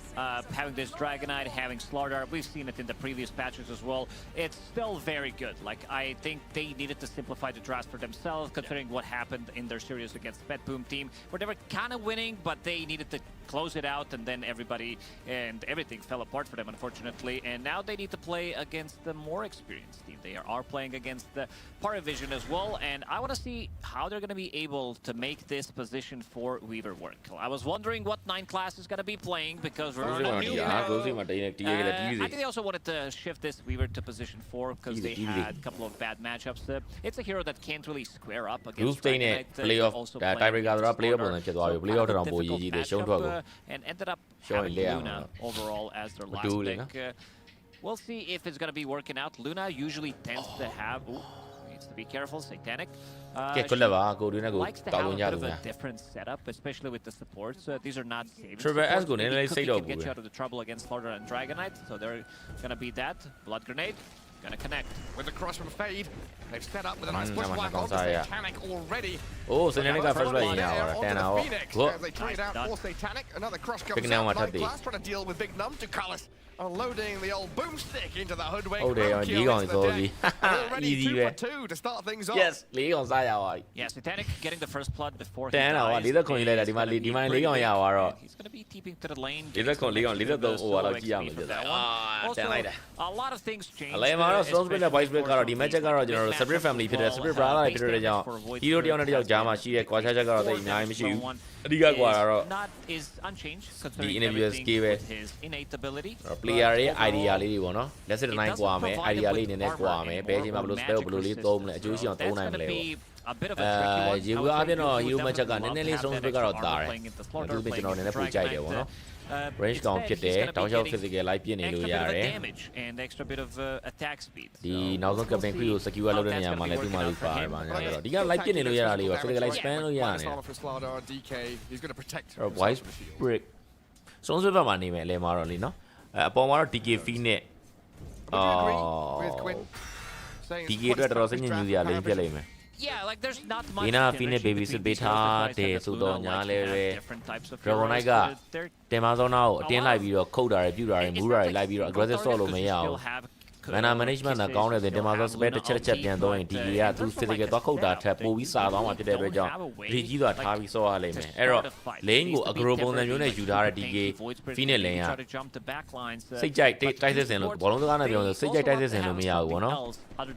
Having this Dragonite, having Slaughter, we've seen it in the previous patches as well. It's still very good. Like, I think they needed to simplify the draft for themselves, considering what happened in their series against BetBoom team, where they were kind of winning, but they needed to close it out, and then everything fell apart for them, unfortunately. And now they need to play against the more experienced team. They are playing against the Parivision as well, and I want to see how they're going to be able to make this position for Weaver work. I was wondering what 9 class is going to be playing because we're on a new I think they also wanted to shift this Weaver to position 4 because they had a couple of bad matchups. It's a hero that can't really square up against Dragonite. Playoff Tiebreaker တော့ playoff ပုံစံဖြစ်သွားပြီ playoff တော့ပိုရေးကြီးတယ်ရှုံးထွက်ကို and ended up having Luna overall as their last pick. We'll see if it's going to be working out. Luna usually tends to have... needs to be careful. Satanic. Likes to have a bit of a different setup, especially with the supports. These are not saving supports. Maybe Cookie can get you out of the trouble against Slaughter and Dragonite. So they're going to be that. Blood Grenade. Gonna connect. With the cross from Fade. They've set up with a nice bushwhack onto Satanic already. Oh, Satanic got first blood now. As they trade out for Satanic. Another cross comes out. 9 class trying to deal with Big Num to Callus. Unloading the old boomstick into the hoodwink. Oh, they are already 2 for 2 to start things off. Yes, 4កောင်စားရပါ Yeah, Satanic getting the first blood before he တန်းတော့40ခွန်ကြီးလိုက်တာဒီမှာ4កောင်ရသွားတော့ He's going to be TPing to the lane. 40ခွန်4កောင်43 over လောက်ကြည့်ရမှာဖြစ်တယ်တန်းလိုက်တာ A lot of things change. အလဲမှာတော့ Strong Split နဲ့ Vice Split ကတော့ဒီ match ကတော့ကျွန်တော်တို့ separate family ဖြစ်တယ် separate brother တွေဖြစ်တဲ့ကြောင့် hero တယောက်နဲ့တယောက်ကြားမှာရှိတဲ့ကွာခြားချက်ကတော့တိတ်အများကြီးမရှိဘူးအဓိကကွာတာတော့ is unchanged ဒီ interview skill ပဲ his innate ability. player ရဲ့ idea လေးတွေပေါ့နော် lesson တိုင်းကွာမယ် idea လေးအနေနဲ့ကွာမယ်ဘယ်အချိန်မှာဘယ်လို spell ဘယ်လိုလေးသုံးမလဲအကျိုးရှိအောင်သုံးနိုင်မလဲပေါ့ရေဘူးအပြင်တော့ hero match ကနည်းနည်းလေး Strong Split ကတော့တာတယ်သူပဲကျွန်တော်နည်းနည်းပိုကြိုက်တယ်ပေါ့နော် range ကောင်ဖြစ်တယ်တောက်လျှောက် physical လိုက်ပြစ်နေလို့ရတယ်ဒီနောက်ဆုံး captain crew ကို secure လုပ်တဲ့နေရာမှာလည်းသူ့မှာလို့ပါတယ်ပါညာတော့ဒီက live ပြစ်နေလို့ရတာလေးရော physical လိုက် span လို့ရတယ် voice break Strong Split မှာနေမယ်အလဲမှာတော့လीနော်အပေါ်မှာတော့ DK Fee နဲ့DK အတွက်တော်တော်စိတ်ညစ်ညူစရာလေးဖြစ်လိမ့်မယ် Yeah, like there's not much. Ina Fine baby sit beta de so do nya le re. Dragonite ကတင်မသောနာကိုအတင်းလိုက်ပြီးတော့ခုတ်တာတွေပြုတ်တာတွေမူးတာတွေလိုက်ပြီးတော့ aggressive ဆော့လို့မရအောင် Mana management ကကောင်းတဲ့တင်မှာဆို spec တစ်ချက်ပြန်တော့ရင် DK ကသူ physical သွားခုတ်တာထပ်ပို့ပြီးစာသွားမှာဖြစ်တဲ့အတွက်ကြောင့်ဒီကြီးသွားထားပြီးစောရလိမ့်မယ်အဲ့တော့ lane ကို aggro ပုံစံမျိုးနဲ့ယူထားတဲ့ DK Phoenix lane ကစိတ်ကြိုက်တိုက်စစ်စင်လို့ဘောလုံးစကားနဲ့ပြောဆိုစိတ်ကြိုက်တိုက်စစ်စင်လို့မရဘူးပေါ့နော်အဲ့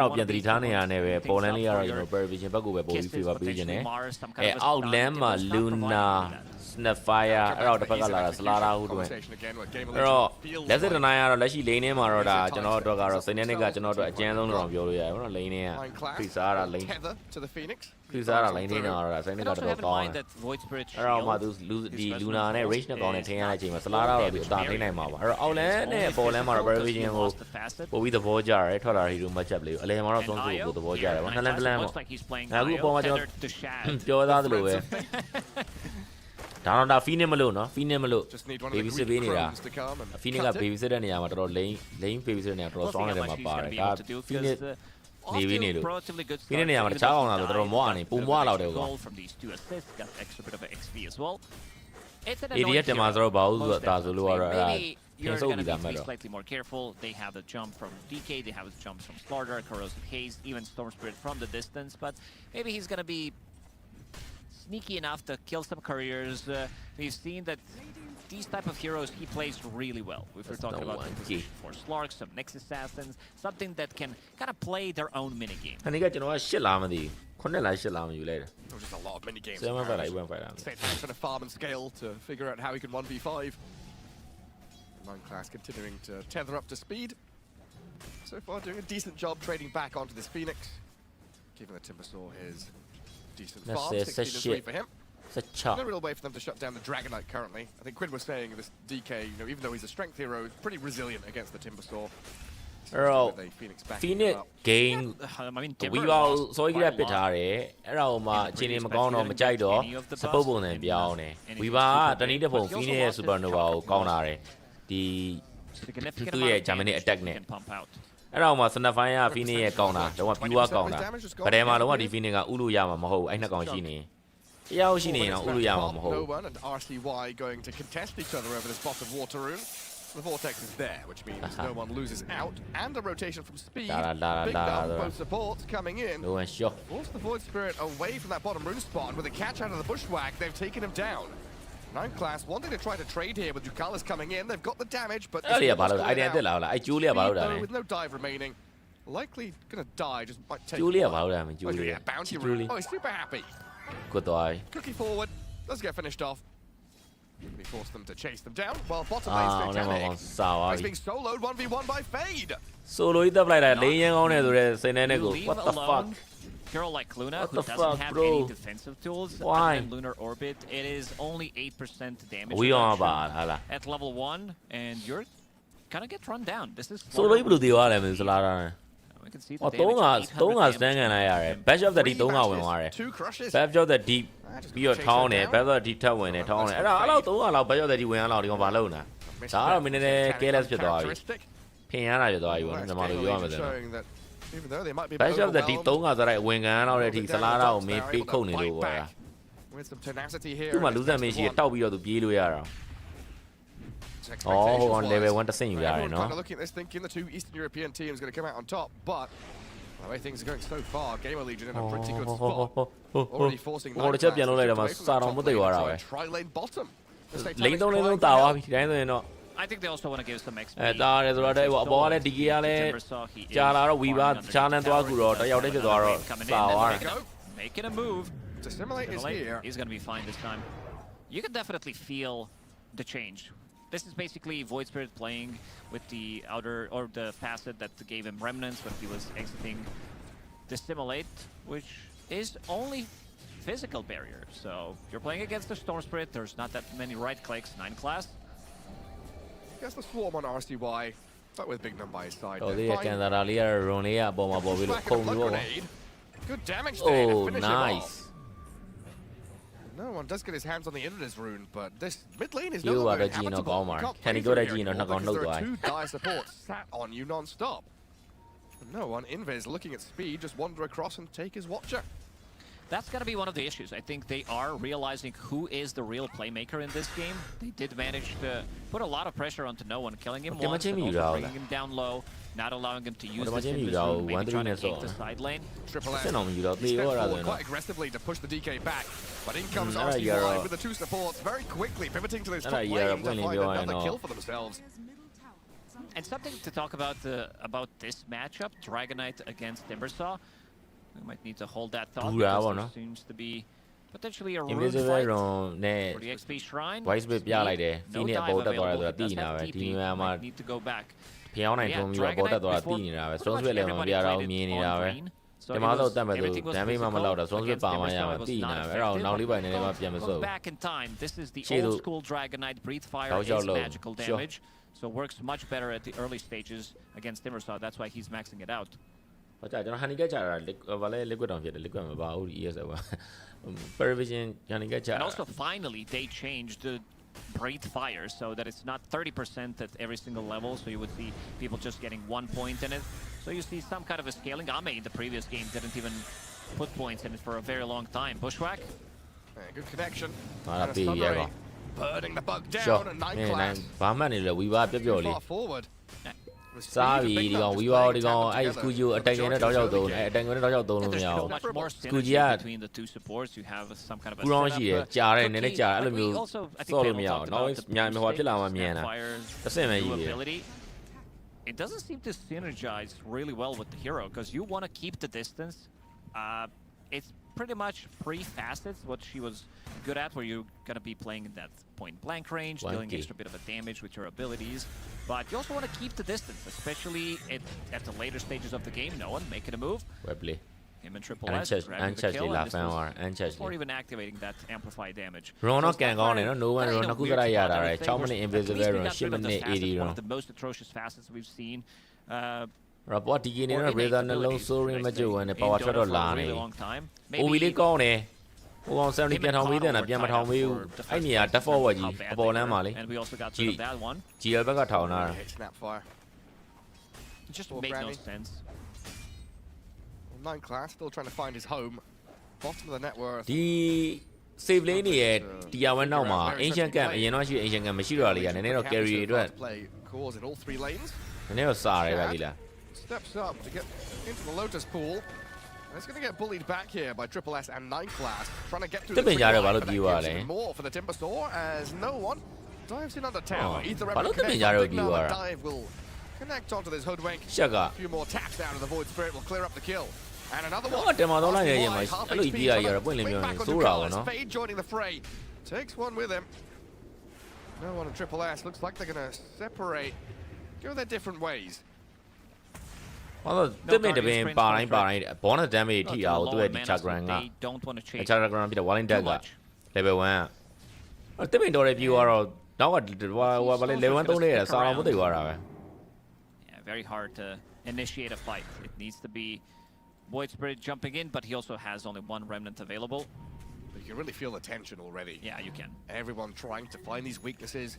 တော့ပြန်တတိထားနေရတဲ့ပဲပေါ်လန်လေးကတော့ကျွန်တော် Paravision ဘက်ကိုပဲပို့ပြီး favor ပေးခြင်းနဲ့အောက် lane မှာ Luna Snapfire အဲ့တော့တစ်ဖက်ကလာတာ Slada ဟုတ်တယ်အဲ့တော့လက်စစ်တနိုင်ကတော့လက်ရှိ lane ထဲမှာတော့ဒါကျွန်တော်တို့ကတော့စိတ်နဲ့ကကျွန်တော်တို့အကျန်းဆုံးလို့ပြောလို့ရတယ်ပေါ့နော် lane ထဲကဖိစားတာ lane ဖိစားတာ lane ထဲကတော့ဒါစိတ်နဲ့ကတော့ကောင်းတယ်အဲ့တော့မှသူဒီ Luna နဲ့ Rage နဲ့ကောင်းနေထင်ရတဲ့အချိန်မှာ Slada တော့ဒီအသာထိနိုင်မှာပါအဲ့တော့အောက် lane နဲ့ပေါ် lane မှာတော့ Paravision ကိုပို့ပြီးသဘောကျတယ်ထွက်လာတဲ့ hero matchup လေးကိုအလဲမှာတော့သုံးစုကိုသဘောကျတယ်ပေါ့နှစ်လမ်းတစ်လမ်းပေါ့အခုအပေါ်မှာကျွန်တော်ပြောသားသလိုပဲဒါတော့ဒါ Phoenix မလို့နော် Phoenix မလို့ baby sit ပေးနေတာ Phoenix က baby sit တဲ့နေရာမှာတော်တော် lane baby sit တဲ့နေရာတော်တော် strong တဲ့မှာပါတယ်ဒါ Phoenix နေပြီးနေလို့ Phoenix နေရာမှာတခြားအောင်လာဆိုတော်တော်မွားနေပုံမွားလောက်တယ်ကွာ ADF တင်မှာဆိုတော့ဘာလို့ဆိုတော့ဒါဆိုလို့ကတော့အဲ့ဒါပြန်ဆုပ်ပြီးသားမှတ်တော့ slightly more careful. They have the jump from DK, they have the jumps from Slaughter, Corrosive Haze, even Storm Spirit from the distance, but maybe he's gonna be sneaky enough to kill some couriers. We've seen that these type of heroes he plays really well. If we're talking about for Slark, some Nexus Assassins, something that can kind of play their own minigame. ခဏကကျွန်တော်က8လာမသိခုနှစ်လား8လာမယူလိုက်တယ် Just a lot of mini games. So I'm like one fight. Trying to farm and scale to figure out how he can 1v5. Class continuing to tether up to speed. So far doing a decent job trading back onto this Phoenix. Giving the Timbersaw his decent farm. 16-3 for him. No real way for them to shut down the Dragonite currently. I think Quinn was saying this DK, you know, even though he's a strength hero, is pretty resilient against the Timbersaw. Phoenix game ဝီပါစောကြီးကပစ်ထားတယ်အဲ့ဒါဟိုမှာအချိန်မကောင်းတော့မကြိုက်တော့ support ပုံစံပြောင်းတယ်ဝီပါကတနည်းတစ်ပုံ Phoenix ရဲ့ Supernova ကိုကောင်းလာတယ်ဒီသူ့ရဲ့ Germany attack နဲ့အဲ့တော့မှ Snapfire က Phoenix ရဲ့ကောင်းတာတော့ pure ကောင်းတာဗဒဲမှာတော့ဒီ Phoenix ကဥလို့ရမှာမဟုတ်ဘူးအဲ့နှစ်ကောင်ရှိနေတယောက်ရှိနေတော့ဥလို့ရမှာမဟုတ်ဘူး and RCY going to contest each other over this bottom water rune. The vortex is there, which means no one loses out, and a rotation from speed. Big down, both supports coming in. Force the Void Spirit away from that bottom rune spot. With a catch out of the bushwhack, they've taken him down. 9 class wanting to try to trade here with Ducalis coming in. They've got the damage, but with no dive remaining. Likely gonna die, just might take Julia. Bounty rune. Oh, he's super happy. Good eye. Cookie forward. Does get finished off. We force them to chase them down. Well, bottom lane's Titanic. He's being soloed 1v1 by Fade. Solo တက်လိုက်တာလင်းရင်ကောင်းနေဆိုတဲ့စိတ်နဲ့ကို What the fuck? Hero like Luna who doesn't have any defensive tools. Why? And Lunar Orbit, it is only 8% damage. We on about hala. At level 1, and you're gonna get run down. This is Solo ဘယ်လိုဒီသွားလဲမစလားတာ။ we can see 3 စတန်ကန်လိုက်ရတယ် Batch of the Deep 3 ဝင်သွားတယ် Batch of the Deep ပြီးတော့ထောင်းတယ် Batch of the Deep ထပ်ဝင်တယ်ထောင်းတယ်အဲ့ဒါအဲ့လောက်3လောက် Batch of the Deep ဝင်ရလောက်ဒီကောင်ဘာလုပ်နေတာဒါကတော့မင်းနဲ့ careless ဖြစ်သွားပြီဖင်ရတာဖြစ်သွားပြီပေါ့ကျွန်တော်တို့ပြောရမယ်ဆိုတော့ Batch of the Deep 3ကစလိုက်ဝင်ကန်လောက်တဲ့အထိစလားတော့မင်းပေးခုတ်နေလို့ပေါ့သူ့မှာလူသက်မင်းရှိတောက်ပြီးတော့သူပြေးလို့ရတာ Oh, on level 1 to sing you are, no? Looking at this, thinking the two Eastern European teams going to come out on top, but the way things are going so far, Gamer Legion in a pretty good spot. Already forcing the champion later must start on what they were. Tri-lane bottom. Lane don't tower, I think they also want to give some XP. That is what I bought at Digiale. Jara, we bought Chan and Dwaguro, making a move. To simulate is here. He's going to be fine this time. You can definitely feel the change. This is basically Void Spirit playing with the outer or the facet that gave him remnants when he was exiting Dissimulate, which is only physical barrier. So you're playing against the Storm Spirit, there's not that many right clicks, 9 class. Gets the swarm on RCY, but with Big Num by his side. Oh, good damage there to finish him nice. Off. No one does get his hands on the Invis rune, but this mid lane is no longer habitable. Can he go to Gino? Not going to there are 2 dire supports sat on you non-stop. No one, Invis looking at speed, just wander across and take his Watcher. that's going to be one of the issues. I think they are realizing who is the real playmaker in this game. They did manage to put a lot of pressure onto No One, killing him once, and also bringing him down low, not allowing him to use this in this room, maybe trying to take the side lane. Triple S forward quite aggressively to push the DK back, but in comes RC1 with the 2 supports, very quickly pivoting to this top lane to find another kill for themselves. And something to talk about this matchup, Dragonite against Timbersaw. We might need to hold that thought because there seems to be potentially a rune fight for the XP Shrine. No dive available. He does have TP. Might need to go back. Yeah, Dragonite before pretty much everybody played it on green. So everything was physical against Timbersaw. It was not effective. Going back in time, this is the old school Dragonite. Breathe Fire is magical damage. So works much better at the early stages against Timbersaw. That's why he's maxing it out. And also finally they changed the Breathe Fire so that it's not 30% at every single level, so you would see people just getting 1 point in it. So you see some kind of a scaling. Ame in the previous game didn't even put points in it for a very long time. Bushwhack. Good connection. Burning the bug down and 9 class. Far forward. Sorry, we I school you attacking the dog. Much more synergy between the 2 supports. You have some kind of a setup. We also, I think people talked about the ability. It doesn't seem to synergize really well with the hero because you want to keep the distance. It's pretty much 3 facets what she was good at, where you're going to be playing in that point blank range, dealing extra bit of a damage with your abilities. But you also want to keep the distance, especially at the later stages of the game. No One making a move. Him and Triple S grabbing the kill, and this was before even activating that amplify damage. So one of the most atrocious facets we've seen. Report the no sorry major and a power shot or long time. Maybe who on 70 get home with a Piamat home with I need a forward upon Emily. And we also got rid of that one. Giabagatona. Snapfire. It just made no sense. 9 class still trying to find his home. Bottom of the net worth. The save lane yet. Diawan Noma. Ancient camp, you know, she ancient camp machinery and they don't carry it. Play cores in all 3 lanes. And they were sorry, Radila. Steps up to get into the Lotus pool. And it's going to get bullied back here by Triple S and 9 class. Trying to get through the line, more for the Timbersaw as No One dives in under tower. Either dive will connect onto this hoodwink. A few more taps down and the Void Spirit will clear up the kill. And another one. Fade joining the fray. Takes one with him. No One and Triple S. Looks like they're going to separate. Go their different ways. Well, they made the main barring. Born a damage tea out to a Chagranga. Don't want to change. Chagranga be the one in dagger. Level 1. They made the review are now what they went to there. So what they were. Yeah, very hard to initiate a fight. It needs to be Void Spirit jumping in, but he also has only 1 remnant available. But you can really feel the tension already. Yeah, you can. Everyone trying to find these weaknesses.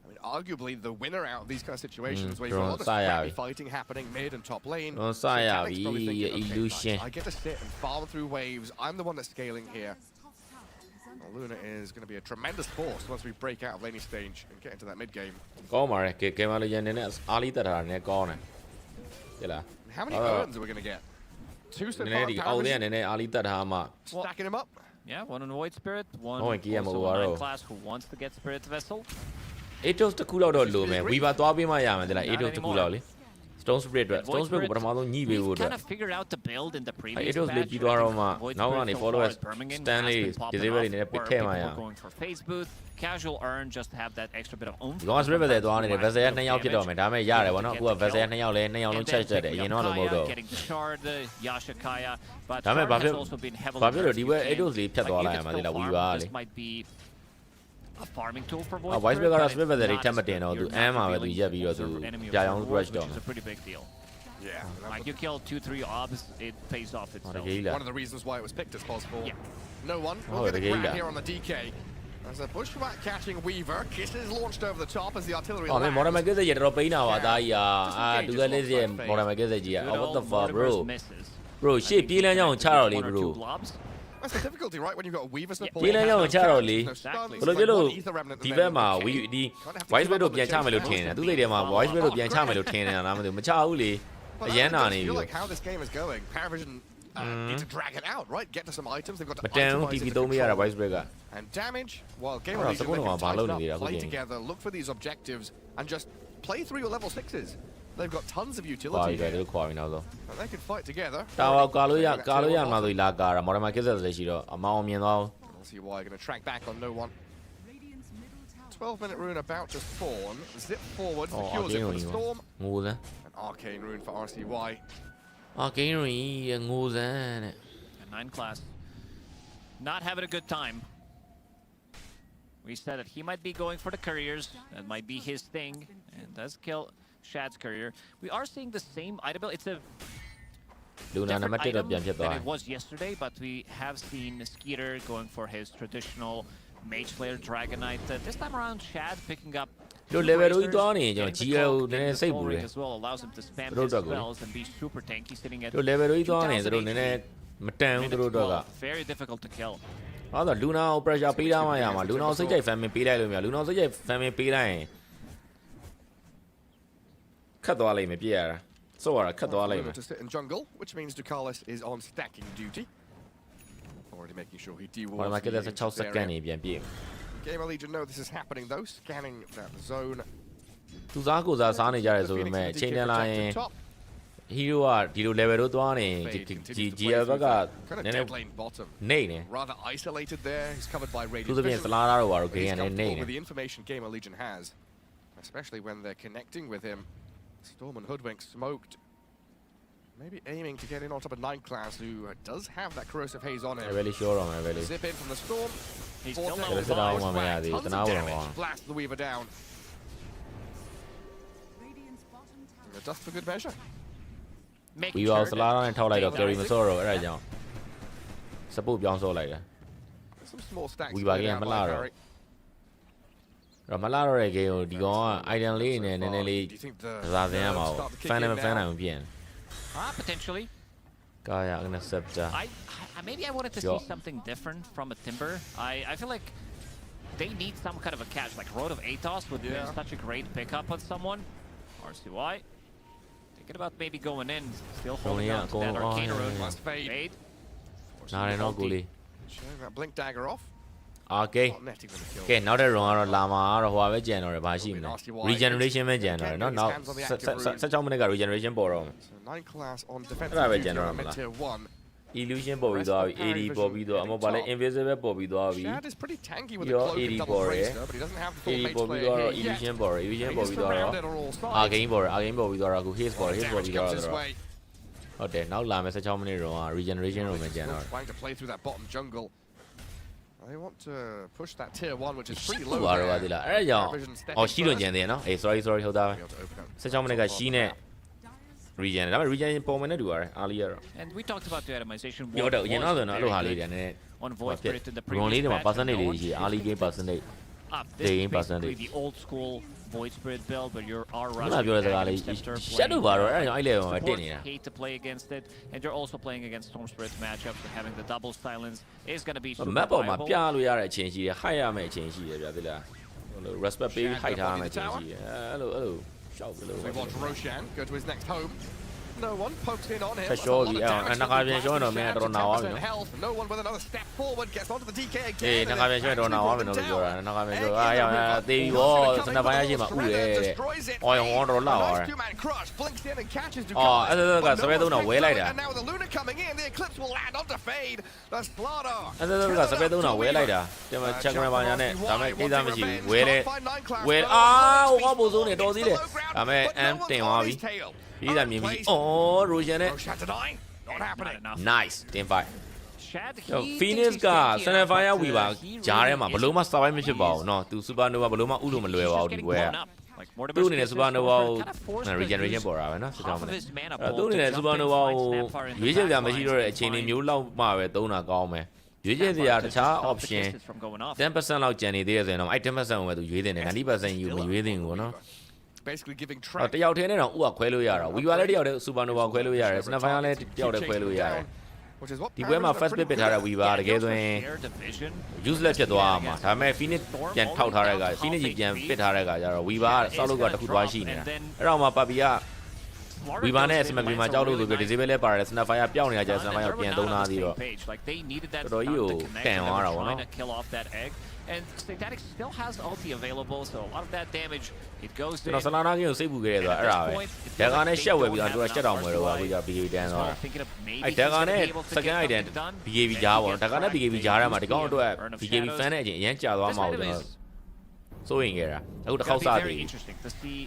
I mean, arguably the winner out of these kind of situations where you've got a lot of scrappy fighting happening mid and top lane. Illusion. I get to sit and farm through waves. I'm the one that's scaling here. Well, Luna is going to be a tremendous force once we break out of laning stage and get into that mid game. How many urns are we going to get? 2 so far. Stacking him up. Yeah, 1 on Void Spirit, 1 on 9 class who wants to get Spirit Vessel. It was the cool out of Lume. We were talking my yam and like 8 of the cool alley. Stone Spirit, Stone Spirit, but I'm on Nibi would kind of figured out the build in the previous. It was Lady Aroma. Now on the followers, Stanley delivered in a Picamaya. Going for phase booth, casual earn just to have that extra bit of oomph. Lost River that one in the Vazia Nayal Kidome. Dame Yara, one of who are Vazia Nayal Church, you know, Modo. Getting the shard, Yashakaya, but Dame has also been heavily. It was the Piatola. This might be a farming tool for Void Spirit, but it's not to Emma with the Javi or to Giant Rush Dome. It's a pretty big deal. Yeah. Like you kill 2-3 obs, it pays off itself. One of the reasons why it was picked as possible. Yeah. No One. We'll get the grab here on the DK. As a Bushwhack catching Weaver. Kisses launched over the top as the artillery lands. I mean, what am I going to get? What the fuck, bro? Bro, shit, Charlie, bro. That's the difficulty, right? When you've got a Weaver support. ပြေးလမ်းရောက်ချတော့လေ no stuns, ဘယ်လိုဖြစ်လို့ one Ether Remnant ဒီ and ဘ then က်မှာ okay. ဒီ Can't have to voice give bet up တို့ on ပြန် the ချမယ်လို့ထင်တယ်သူသိတယ်မှာ voice bet တို့ပြန်ချမယ်လို့ထင်နေတာလားမသိဘူးမချဘူးလေ But အရန်နာနေ I ပြီ feel like how this game is going. Paravision need to drag it out, right? Get to some items. They've got to မတန်ဘူး itemize TB it သုံး to မရတာ control. voice bet က And damage, well, Game Alright, Legion, so they what can about tighten Ballo up, play again? together, look for these objectives, and just play through your level 6s. They've got tons of ခွာ utility ပြီးပဲ here, တို့ခွာပြီးနောက်တော့ and they can fight together. တာဝါကာလို့ရမှာဆိုလာကာတာမော်ဒယ်မှာကစ်ဆက်လည်းရှိတော့အမောင်မြင်သွားဘူး We'll see why going to track back on no one. 12-minute rune about to spawn. Zip forward, secures it for the storm. ငိုစမ်း An arcane rune for RCY. အာဂိမ်းရင်ငိုစမ်းတဲ့ 9 class. Not having a good time. We said that he might be going for the couriers. That might be his thing. And does kill Shad's courier. We are seeing the same item build. It's a လူနာနံပါတ် different 1တော့ item ပြန်ဖြစ်သွား than တယ် it was yesterday, but we have seen Skeeter going for his traditional Mage Slayer Dragon Knight. This time around, Shad picking up တို့ level 2သွားနေကျွန်တော် GL ကိုနည်းနည်းစိတ်ပူတယ် as well allows him to spam Throw his dog, spells and be super tanky, sitting at တို့ level 2သွားနေသူတို့နည်းနည်းမတန်ဘူးသူတို့တော့က very difficult to kill. ဘာလို့လူနာကို pressure ပေးထားမှရမှာလူနာကိုစိတ်ကြိုက် family ပေးလိုက်လို့မရလူနာကိုစိတ်ကြိုက် family ပေးလိုက်ရင်ခတ်သွားလိမ့်မယ်ပြည့်ရတာစောရတာခတ်သွားလိမ့်မယ် To sit in jungle, which means Ducalis is on stacking duty. Already making sure he ဘာ dewards မှက the တဲ့ ancient 6 second နေ area. ပြန်ပြည့် Gamer Legion know this is happening though, scanning that zone. သူစားကိုစားစားနေကြတယ်ဆိုပေမဲ့ချိန်ပြန်လာရင် hero ကဒီလို level 2သွားနေဒီ GL ဘက်က kind of နည်းနည်း dead lane bottom. နေနေ Rather isolated there. He's covered by သူ radiant တို့ပြင် vision. စလားသားတော့ဘာလို့ But game he's နဲ့နေ comfortable နေ with the information Gamer Legion has, especially when they're connecting with him. Storm and Hoodwink smoked. Maybe aiming to get in on top of 9 class, who does have that corrosive haze on him. really sure တော့မယ် really Zip in from the storm. He's Vortex still Let's get out fires one, back, yeah, the- tons the of now damage, one. blast the Weaver down. And a dust for good measure. Making ပြီးတော့ sure စလားနဲ့ထောက်လိုက်တော့ carry မ that စော့တော့အဲ့ဒါကြောင့် support ပြောင်းစော့လိုက်တာ Some small stacks. Weaver laid game out by မလာတော့ Parry. တော့မလာတော့တဲ့ game ကိုဒီကောင်က item လေးနဲ့နည်းနည်းလေး Do you think the ကစားစင်းရမှာ start to kick fan in နဲ့ fan now? နိုင်မပြင် potentially. ကာယ acceptor Maybe I wanted to Sure. see something different from a Timber. I feel like they need some kind of a catch, like Road of Atos would be Yeah. such a great pickup on someone. RCY thinking about maybe going in, still holding on to that arcane road. Must fade. Fade. နားရတော့ကိုလေး Showing that blink dagger off. okay Not netting with the kill. ကဲနောက်တဲ့ run ကတော့လာမှာကတော့ဟိုပါပဲကြံတော့တယ်ဘာရှိမလဲ regeneration ပဲကြံတော့တယ်เนาะနောက်16မိနစ်က regeneration ပေါ်တော့မယ် So 9 class on defensive Right, duty general, on mid mala. tier 1. illusion ပေါ်ပြီးသွားပြီ AD ပေါ်ပြီးသွားအမပါလဲ invisible ပေါ်ပြီးသွားပြီ Shad is pretty tanky with the Your cloak and AD double ball, bracer, yeah. but he doesn't have the full AD mage ပေါ်ပြီး player တော့ here yet. illusion ပေါ်တယ် illusion ပေါ် He's ပြီးသွားတော့ surrounded on all sides. arcane ပေါ်တယ် arcane ပေါ်ပြီးသွားတော့အခု haze ပေါ်တယ် haze ပေါ် Damage ပြီးသွား comes တော့ his way. ဟုတ်တယ်နောက်လာမယ်16မိနစ် run က regeneration run ပဲကြံတော့တယ် Trying to play through that bottom jungle. They want to push that tier 1, which is pretty low ဘာတော့ပါ there. သေးလားအဲ့ဒါကြောင့် အော်ရှိလို့ကြံသေးရနော်အေး sorry ဟုတ်သားပဲ Be able to open up 16မိနစ်ကရှိနဲ့ regen ဒါပေမဲ့ regen ပုံမှန်နဲ့တူရတယ်အားလေးရတော့ And we talked about the itemization.ပြောတော့ was ရင်တော့ဆိုတော့အဲ့လို very ဟာလေး good တွေနည်းနည်း on Void Spirit in the ဘုံလေး previous တွေမှာ patch, and percentage no တွေ one ရှိအားလေး game percentage This game is basically percentage the old school Void Spirit build, but you're I'm rushing notပြောတဲ့စကား Dragon လေး Scepter, shadow playing, ဘာတော့အဲ့ဒါကြောင့်အဲ့ level မှာတက် support နေတာ hate to play against it, and you're also playing against Storm Spirit's matchups, and having the double silence is going to be super map ပေါ်မှာ viable. ပြလို့ရတဲ့အချိန်ရှိတယ် high ရမယ့်အချိန်ရှိတယ်ဗျာသိလားဟိုလို respect ပေး high ထားရမယ့်အချိန်ရှိတယ်အဲ့လိုရှောက်လို့ So we watch Roshan go to his next home. No one pokes in on him. For sure, yeah, and Nakabian showing on me, I don't know, you know. Health. No one with another step forward gets onto the DK again. အေးနဂါပြန်ရွှေ့တော့နာဝါမယ်လို့ပြောတာနဂါပြန်ပြောအားရသေးပြီဗောစနပိုင်းရရှိမှာဥရဲတဲ့အော်ရောတော့လာပါတယ် Two-man crush blinks in and catches Ducalis. အော်အဲ့ဒါကစပယ်သုံးတော့ဝဲလိုက်တာ And now with the Luna coming in, the Eclipse will land onto Fade. The Slaughter. အဲ့ဒါကစပယ်သုံးတော့ဝဲလိုက်တာဒီမှာချက်ရပါညာနဲ့ဒါမဲ့ကိစ္စမရှိဘူးဝဲလဲဝဲအာဟိုကပို့ဆုံးနေတော်သေးတယ်ဒါမဲ့အမ်တင်သွားပြီပြီးတာမြင်ပြီအော်ရိုဂျန်နဲ့ Roshan to die. Not happening. nice တင်5 Shad, he Phoenix thinks က he's Sunny TP Fire enough, Weaver but he ဂျားထဲ really မှာဘ isn't. လို့မှ survive မဖြစ်ပါဘူးเนาะသူ Supernova ဘလို့မှဥလို့မလွယ်ပါဘူးဒီ He's ကွဲ just getting blown up. Like, Mortimer's သူ့အနေနဲ့ kisses Supernova were ကို kind of forced to regeneration use ပေါ်တာပဲเนาะစစ်ကြောင်း half မ of နဲ့ his mana အဲ့ pool သူ့အနေနဲ့ to jump in, Supernova find ကို Snapfire in the ရွေးချယ်စရာ back မရှိ line, တော့တဲ့အချိန်တွေ find မျိုးလောက်မှပဲသုံးတာကောင်းမယ်ရွေးချယ်စရာတခြား Snapfire to stop the option kisses from going off. 10% လောက်ကျန်နေသေးတယ်ဆိုရင်တော့အဲ့ 10% ကိုပဲသူရွေးတင်တယ် 90% ယူမရွေးတင်ဘူးเนาะ Basically giving အဲ့ track. တယောက်ထဲနဲ့တော့ဥကခွဲလို့ရတာ Weaver လည်းတယောက်တည်း Supernova ခွဲလို့ရတယ် Snapfire လည်းတယောက်တည်းခွဲလို့ရတယ် which is what ဒီပွဲမှာ first pick ပစ်ထားတဲ့ Weaver တကယ်ဆိုရင် useless ဖြစ်သွားမှာဒါပေမဲ့ Phoenix ပြန်ထောက်ထားတဲ့က Phoenix ကြီးပြန်ပစ်ထားတဲ့ကကျတော့ Weaver ကစောက်လို့ကတစ်ခုသွားရှိနေတာအဲ့တော့မှ Papi က Weaver နဲ့ Smackly မှာကြောက်လို့ဆိုပြီး disable လဲပါတယ် Snapfire ပျောက်နေတာကျ Snapfire ပြန်သုံးသားသေးတော့တော်တော်ကြီးကိုကန်သွားတာပေါ့နော် And Static still has ulti available, so a lot of that damage it goes in. ကျွန်တော်ဆလာနာကင်းကိုစိတ်ပူခဲ့တယ်ဆိုတာအဲ့ဒါပဲဒါကနဲ့ရှက်ဝယ်ပြီးတော့သူကရှက်တောင်မွယ်တော့အခုကျ BKB တန်းသွားအဲ့ဒါကနဲ့ second item BKB ကြားပေါ့ဒါကနဲ့ BKB ကြားထဲမှာဒီကောင်အတွက် BKB fan နဲ့အရင်အရန်ကြာသွားမှာကိုကျွန်တော်စိုးရင်ခဲ့တာအခုတစ်ခေါက်စသည်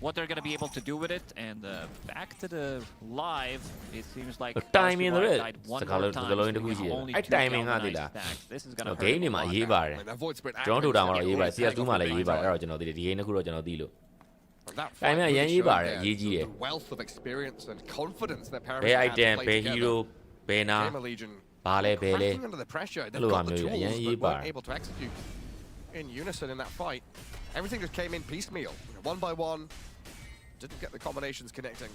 what they're going to be able to do with it, and back to the live, it seems like timing ဆိုတဲ့စကားလုံးတစ်ခုရှိတယ်အဲ့ timing ကသိလား game တွေမှာရေးပါတယ်ကျွန်တော်တို့တာမှာတော့ရေးပါတယ် CS2 မှာလည်းရေးပါတယ်အဲ့တော့ကျွန်တော်သိတယ်ဒီ game တစ်ခုတော့ကျွန်တော်သိလို့ time ကရန်ရေးပါတယ်အရေးကြီးတယ် ဘယ် item ဘယ် hero ဘယ်နာဘာလဲဘယ်လဲအဲ့လိုမျိုးအရန်ရေးပါတယ် in unison in that fight. Everything just came in piecemeal, one by one. Didn't get the combinations connecting.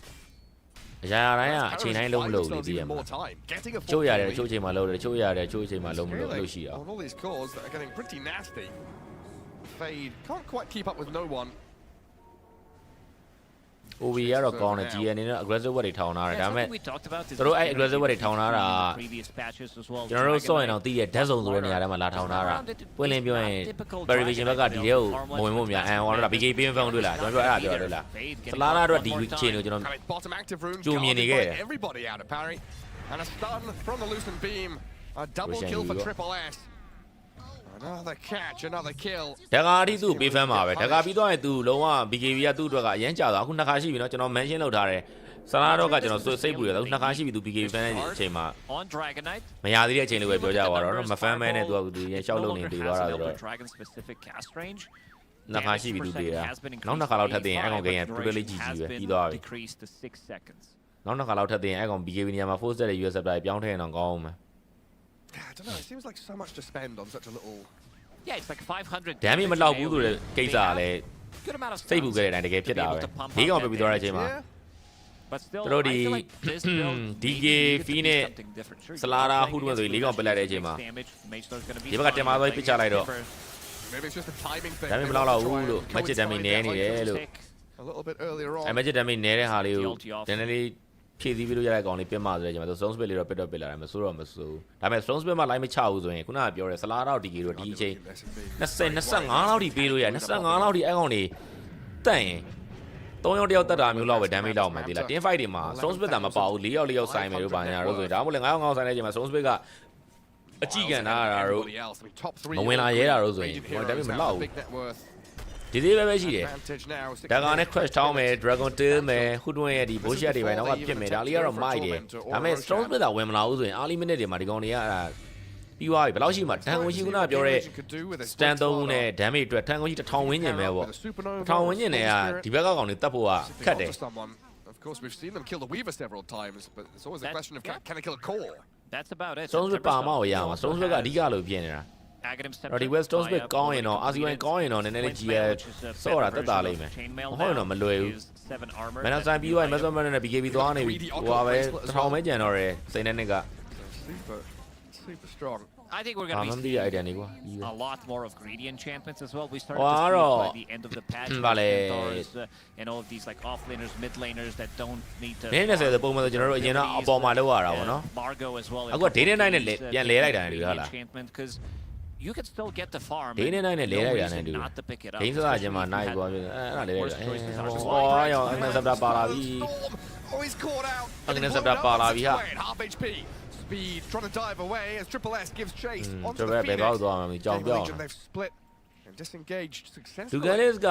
အရာတိုင်းကအချိန်တိုင်းလုံးမလို့လေဒီရမှာချိုးရတယ်ချိုးချိန်မှာလုံးတယ်ချိုးရတယ်ချိုးချိန်မှာလုံးမလို့လို့ရှိအောင် all these cores that are getting pretty nasty. Fade can't quite keep up with no one. OB ကတော့ကောင်းတယ် GN အနေနဲ့ aggressive ဝက်တွေထောင်ထားတယ်ဒါပေမဲ့သူတို့အဲ့ aggressive ဝက်တွေထောင်ထားတာကျွန်တော်တို့စော့ရင်တော့သိရ dead zone ဆိုတဲ့နေရာထဲမှာလာထောင်ထားတာပွင့်လင်းပြောရင် Perivation ဘက်ကဒီထဲကိုမဝင်ဖို့များအန်ဟောတော့ BK ပေးမဖောင်းတွေ့လားကျွန်တော်ပြောအဲ့ဒါပြောတွေ့လားစလာလာတော့ဒီ chain ကိုကျွန်တော်ကြိုမြင်နေခဲ့တယ် everybody out of PARI and a stun from the Lucent Beam, a double kill for Triple S. Another catch, another kill. ဒါကအထိသူ့ပေးဖမ်းမှာပဲဒါကပြီးတော့ရင်သူလုံးဝ BKB ကသူ့အတွက်ကအရန်ကြာသွားအခုနှစ်ခါရှိပြီเนาะကျွန်တော် mention လုပ်ထားတယ်ဆလာတော့ကကျွန်တော်စိတ်ပူတယ်အခုနှစ်ခါရှိပြီသူ BKB ဖမ်းတဲ့အချိန်မှာမရသေးတဲ့အချိန်လေးပဲပြောကြပါတော့မဖမ်းမဲနဲ့သူကသူရန်ရှောက်လုံနေတည်သွားတာဆိုတော့နှစ်ခါရှိပြီသူတည်တာနောက်နှစ်ခါလောက်ထပ်တင်အဲ့ကောင် game က totally GG ပဲပြီးသွားပြီနောက်နှစ်ခါလောက်ထပ်တင်အဲ့ကောင် BKB နေရာမှာ force တဲ့ US supply ပြောင်းထည့်ရင်တော့ကောင်းအောင်မယ်I don't know. It seems like so much to spend on such a little. Yeah, it's like 500. ဒမ်းမီမလောက်ဘူးဆိုတဲ့ကိစ္စကလည်းစိတ်ပူခဲ့တဲ့အတိုင်းတကယ်ဖြစ်တာပဲဒီကောင်ပြပြီးသွားတဲ့အချိန်မှာတို့ဒီ DK Phoenix စလာရာဟူတို့ဆိုပြီး၄ကောင်ပစ်လိုက်တဲ့အချိန်မှာဒီဘက်ကတင်မာသွားပြစ်ချလိုက်တော့ဒမ်းမီမလောက်တော့ဘူးလို့မချစ်ဒမ်းမီနဲနေတယ်လို့ A little bit earlier on. အမချစ်ဒမ်းမီနဲတဲ့ဟာလေးကိုနည်းနည်းလေးဖြည့်ဆည်းပြီးလို့ရတဲ့ကောင်လေးပြတ်မှဆိုတဲ့ချိန်မှာသူ Stone Spit လေးတော့ပစ်တော့ပစ်လာတယ်မဆိုးတော့မဆိုးဒါပေမဲ့ Stone Spit မှာ line မချဘူးဆိုရင်ခုနကပြောရဲစလာတော့ဒီကေတော့ဒီအချိန်25လောက်ထိပေးလို့ရ25လောက်ထိအဲ့ကောင်လေးတက်ရင်3ယောက်တယောက်တက်တာမျိုးလောက်ပဲ damage လောက်မှသိလား team fight တွေမှာ Stone Spit တာမပါဘူး4ယောက်4ယောက်ဆိုင်မယ်လို့ပါညာတော့ဆိုရင်ဒါမှမဟုတ်လေ9ယောက်9ယောက်ဆိုင်တဲ့ချိန်မှာ Stone Spit ကအကြည့်ကန်ထားတာတော့မဝင်လာရဲတာတော့ဆိုရင် damage မလောက်ဘူးဒီသေးပဲရှိတယ်ဒါကနဲ့ crash ထောင်းမယ် dragon tail မယ်ဟူတွင်းရဲ့ဒီ bullshit တွေပဲတော့ပြစ်မယ်ဒါလေးကတော့မိုက်တယ်ဒါပေမဲ့ strong split ဝင်မလာဘူးဆိုရင် early minute တွေမှာဒီကောင်တွေကအဲ့ဒါပြီးသွားပြီဘယ်လောက်ရှိမှတန်ကုန်ရှိခုနကပြောတဲ့ stand 3နဲ့ damage အတွက်တန်ကုန်ရှိ1000ဝန်းကျင်ပဲပေါ့1000ဝန်းကျင်တွေကဒီဘက်ကကောင်တွေတတ်ဖို့ကခက်တယ် Of course we've seen them kill the Weaver several times but it's always a question of can they kill a core. That's about it. strong split ပါမအောင်ရအောင် strong split ကအဓိကလို့ပြင်နေတာဒီ West Stone Spit ကောင်းရင်တော့ RC1 ကောင်းရင်တော့နည်းနည်းလေး GL ဆော့တာတက်တာလိမ့်မယ်မဟုတ်ရင်တော့မလွယ်ဘူးမန်နာဆိုင်ပြီးသွားရင် Master Man နဲ့ BKB သွားနေပြီဟိုပါပဲ1000ပဲကြံတော့တယ်စိန်တဲ့နှစ်က super strong. I think we're going to be seeing a lot more of greedy enchantments as well. We started to see by the end of the patch and all of these like off laners, mid laners that don't need to. နည်းနည်းဆိုပုံမှန်ဆိုကျွန်တော်တို့အရင်တော့အပေါ်မှာလောက်ရတာပေါ့နော် Margo as well. အခု Day 9နဲ့ပြန်လဲလိုက်တာလေဟုတ်လား You can still get the farm. Day 9နဲ့လဲလိုက်တာနဲ့တူ Not to pick it up. ဒိန်းစားချင်းမှာနိုင်သွားပြီအဲ့ဒါလဲလိုက်တာအော်ရောအငန်းစပ်တာပါလာပြီ Oh he's caught out. အငန်းစပ်တာပါလာပြီဟာ half HP. Speed trying to dive away as Triple S gives chase onto the Phoenix. ကြောင်ပြောင်း They've split and disengaged successfully. Dugalis က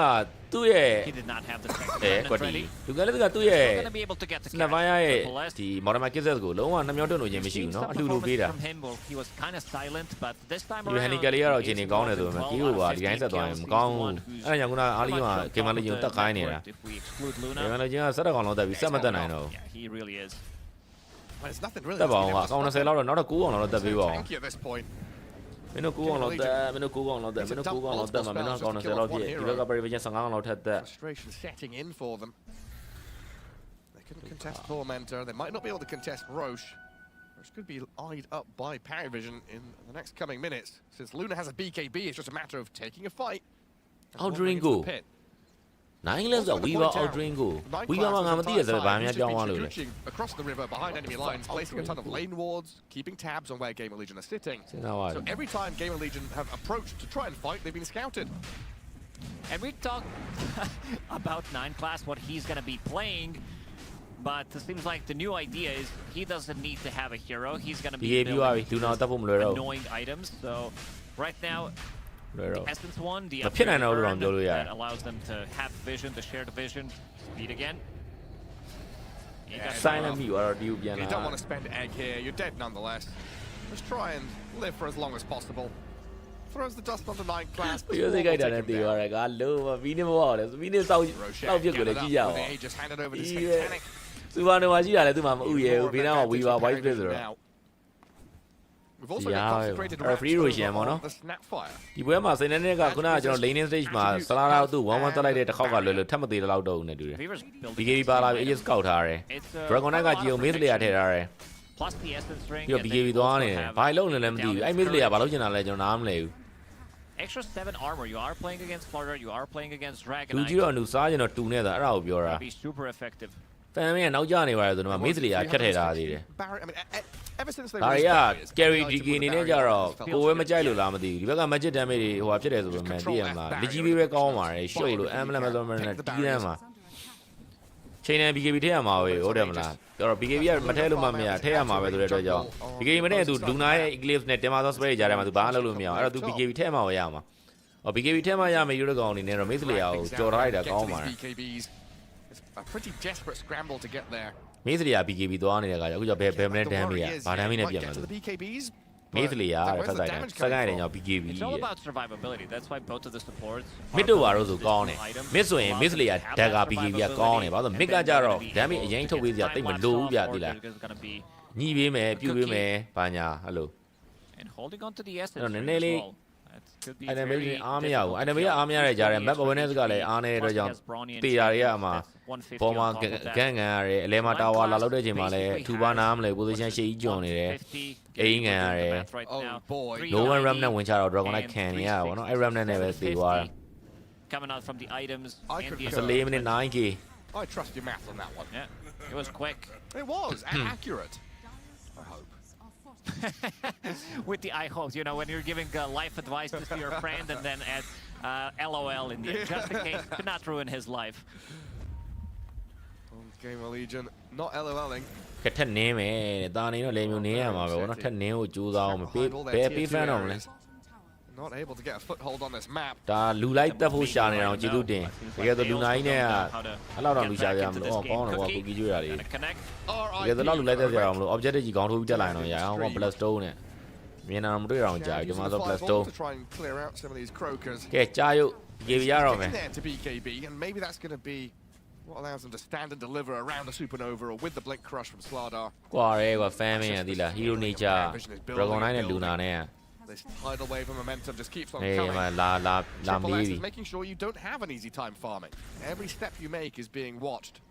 သူ့ရဲ့ He did not have the technical ready. Dugalis ကသူ့ရဲ့ Going to be able to get the Snapfire ရဲ့ဒီ Modern Market ကိုလုံးဝနှမြောက်တွန်းလို့ခြင်းမရှိဘူးเนาะအလှူလို့ပေးတာ From him, well, he was kind of silent, but this time ဒီ around. Hanical လေးကတော့အချိန်ကြီးကောင်းတယ်ဆိုပေမဲ့ကြီးကိုပါဒီတိုင်းဆက်သွားရင်မကောင်းဘူးအဲ့ဒါကြောင့်ခုနအားလေးမှာ Gamer Legend တက်ခိုင်းနေတာ If we exclude Luna. Gamer Legend ကဆက်တော့ကောင်လောက်တက်ပြီးဆက်မတက်နိုင်တော့ Yeah, he really is. There's nothing really. တက်ပါအောင်ကကောင်း20လောက်တော့နောက်တော့9အောင်လောက်တက်ပေးပါအောင် Thank you at this point. မင်းတို့9အောင်လောက်တက်မင်းတို့9အောင်လောက်တက်မင်းတို့9အောင်လောက်တက်မှာမင်းတို့ကောင်း20လောက်ပြည့်ဒီဘက်က Perivation 15အောင်လောက်ထက်တက် Frustration setting in for them. They couldn't contest Tormentor. They might not be able to contest Roche. which could be eyed up by PARI Vision in the next coming minutes. Since Luna has a BKB, it's just a matter of taking a fight. Outdrain go. 9 less we were outdrain go. We were on the across the river behind enemy lines, placing a ton of lane wards, keeping tabs on where Gamer Legion are sitting. So every time Gamer Legion have approached to try and fight, they've been scouted. And we talked about 9 class, what he's going to be playing. But it seems like the new idea is he doesn't need to have a hero. He's going to be building annoying items. So right now, the Essence one, the upgrade that allows them to have vision, to share the vision, speed again. Silent you don't want to spend egg here. You're dead nonetheless. Just try and live for as long as possible. Throws the dust on the 9 class. You think I done it? You are like, I love we never want we need to just handed over to Satanic. Suano was here to Mam Uye, we now we are white visitor. We've also concentrated on the Snapfire. You were must in any lane stage mass, Salah do one like the Hogger, Tamati allowed on the do. We gave Bala is scout Harry. Dragonaga Geo immediately at Harry. Plus the essence ring. You'll be giving one. By loan and MD. I immediately have a Logian legend arm lay. Extra 7 armor. You are playing against Flutter. You are playing against Dragon. Do you know Sergeant or 2 near the Arab? You're be super effective. Family and now Johnny were the immediately I cut it out here. Ever since they Gary Digin in Ejaro, who am a Jalo Lamadi, you got Magic Damage, who have said with Mediama, Ligibi Comar, show you Emblem and Diama. Chain and BKB Teama, or Demla, or BKB Matelu Mamia, Teama with the Red Job. BKB to Dunai, Glyphs Netema's way, Jarama to Banalumia, or to BKB Tema Yama. Or BKB Tema Yama, you're going in Neromithlia, Joe Rider, Comar. A pretty desperate scramble to get there. Maybe I BKB the one in a permanent damage, but I mean, Maybe I BKB. It's all about survivability. That's why both of the supports. Middle arrows gone. Miss Missley at Daga BKB gone. About the Mega Jaro, damage ain't with your thing with low Yadilla. Nibi, Pume, Panya, hello. And holding on to the essence. I never army out. I never army at Jarem, but when it's got an area, Tiarama, Poma Ganga, Lematawa, Laloda Jimale, Tubanam, position she joined it. Oh boy. No one remnant when Charo Dragon like can, yeah. I remnant never see why. Coming out from the items. It's a lemon in 90. I trust your math on that one. Yeah, it was quick. It was, and accurate. I hope. With the I hope, you know, when you're giving life advice to your friend and then add LOL in the just in case to not ruin his life. Gamer Legion, not LOLing. Cái thân name ấy, ta này nó lên nhiều nè mà nó thân name của chú giàu mà bé fan không này. Not able to get a foothold on this map. Ta lưu lại ta phụ sản này nào chỉ đủ tiền. Cái đó lưu này nè, lâu rồi lưu sản thì làm lo con nó cũng kỹ chưa rồi. Cái đó lưu lại ta làm lo object chỉ còn thôi trả lại nó vậy không có plus two nè. Miền Nam đối rồi chạy cái mà plus two. Cái chạy yêu give ra rồi mày. What allows them to stand and deliver around the supernova or with the blink crush from Slardar. Qua đây qua family này đi là hero nature. Dragon này Luna này. This tidal wave of momentum just keeps on coming. Triple Làm is making sure you don't have an easy time farming. Every step you make is being watched.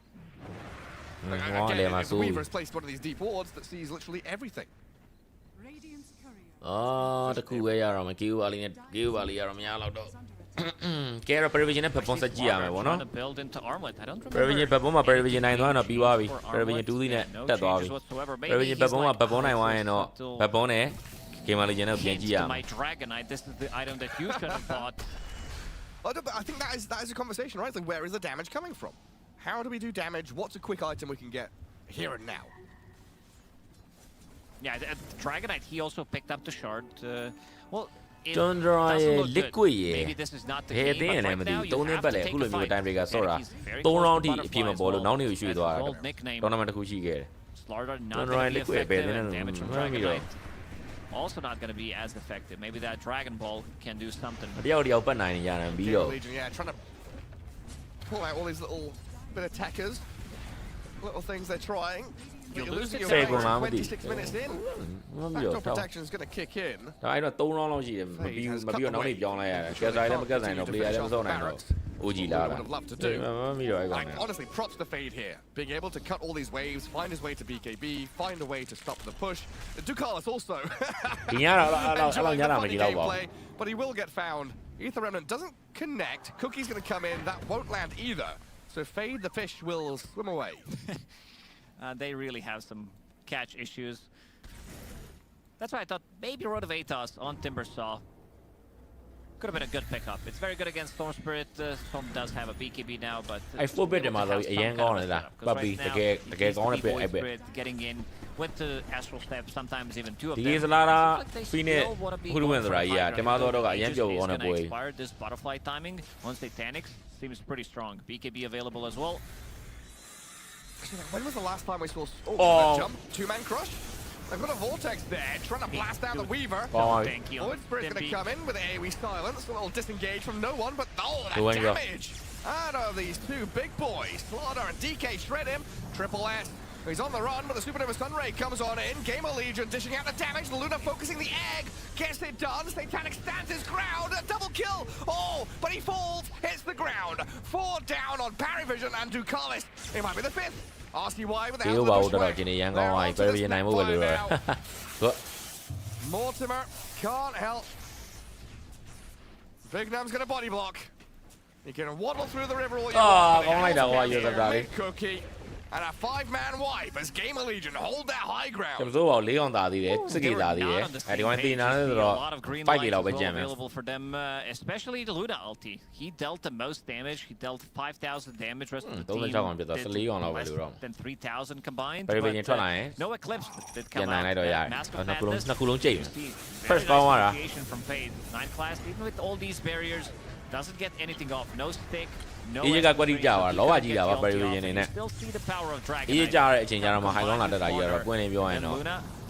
Again, if Weaver has placed one of these deep wards that sees literally everything. Oh, the cool way around. Give Ali around yellow dog. Cái là Prevision này perform sao chia mà nó? Prevision perform mà Prevision này nó bị quá bị. Prevision 2 đi nè, tất cả bị. Prevision perform mà perform này ngoài nó, perform này. Cái mà Legion nó biến chia mà. I think that is a conversation, right? Like, where is the damage coming from? How do we do damage? What's a quick item we can get here and now? Yeah, Dragonite, he also picked up the shard. Well. Don't dry liquid. Hey, then I'm the don't never let who you Tiebreaker Sora. Don't round the Pima ball, no new issue. Tournament who she get. Don't dry liquid, also not going to be as effective. Maybe that Dragon Ball can do something. The already open 9 and below. Yeah, trying to pull out all these little bit attackers. Little things they're trying. You're losing your way 26 minutes in. Backdoor protection is going to kick in. I don't know gì mà biết nó đi chọn này cái này nó bây giờ nó play episode này rồi. OG would la. have loved to do. Honestly, props to Fade here. Being able to cut all these waves, find his way to BKB, find a way to stop the push. Ducalis also enjoying the funny gameplay, but he will get found. Ether Remnant doesn't connect. Cookie's going to come in. That won't land either. So Fade the fish will swim away. They really have some catch issues. That's why I thought maybe Road of Atos on Timbersaw could have been a good pickup. It's very good against Storm Spirit. Storm does have a BKB now, but I full bit him out. Puppy, the Spirit getting in, went to Astral Step, sometimes even two of them. He's a lot of who wins right? Yeah, expired this butterfly timing on Satanics seems pretty strong. BKB available as well. When was the last time we saw jump? Two-man crush? They've got a Vortex there, trying to blast out the Weaver. Void Spirit's going to come in with AoE silence. A little disengage from no one, but that damage out of these two big boys. Slaughter and DK shred him. Triple S. He's on the run, but the Supernova Sunray comes on in. Gamer Legion dishing out the damage. Luna focusing the egg. Gets it done. Satanic stands his ground. A double kill. Oh, but he falls. Hits the ground. 4 down on PARI Vision and Ducalis. It might be the 5th. RCY with the help of the swing. Mortimer can't help. Vignam's going to body block. He can waddle through the river all you want. Cookie. And a 5-man wipe as Gamer Legion hold that high ground. Available for them, especially the Luna ulti. He dealt the most damage. He dealt 5,000 damage. Rest of the team did less than 3,000 combined. No Eclipse did come out. Mask of Madness. First appreciation from Fade. 9 class, even with all these barriers, doesn't get anything off. No stick. No still see the power of Dragon.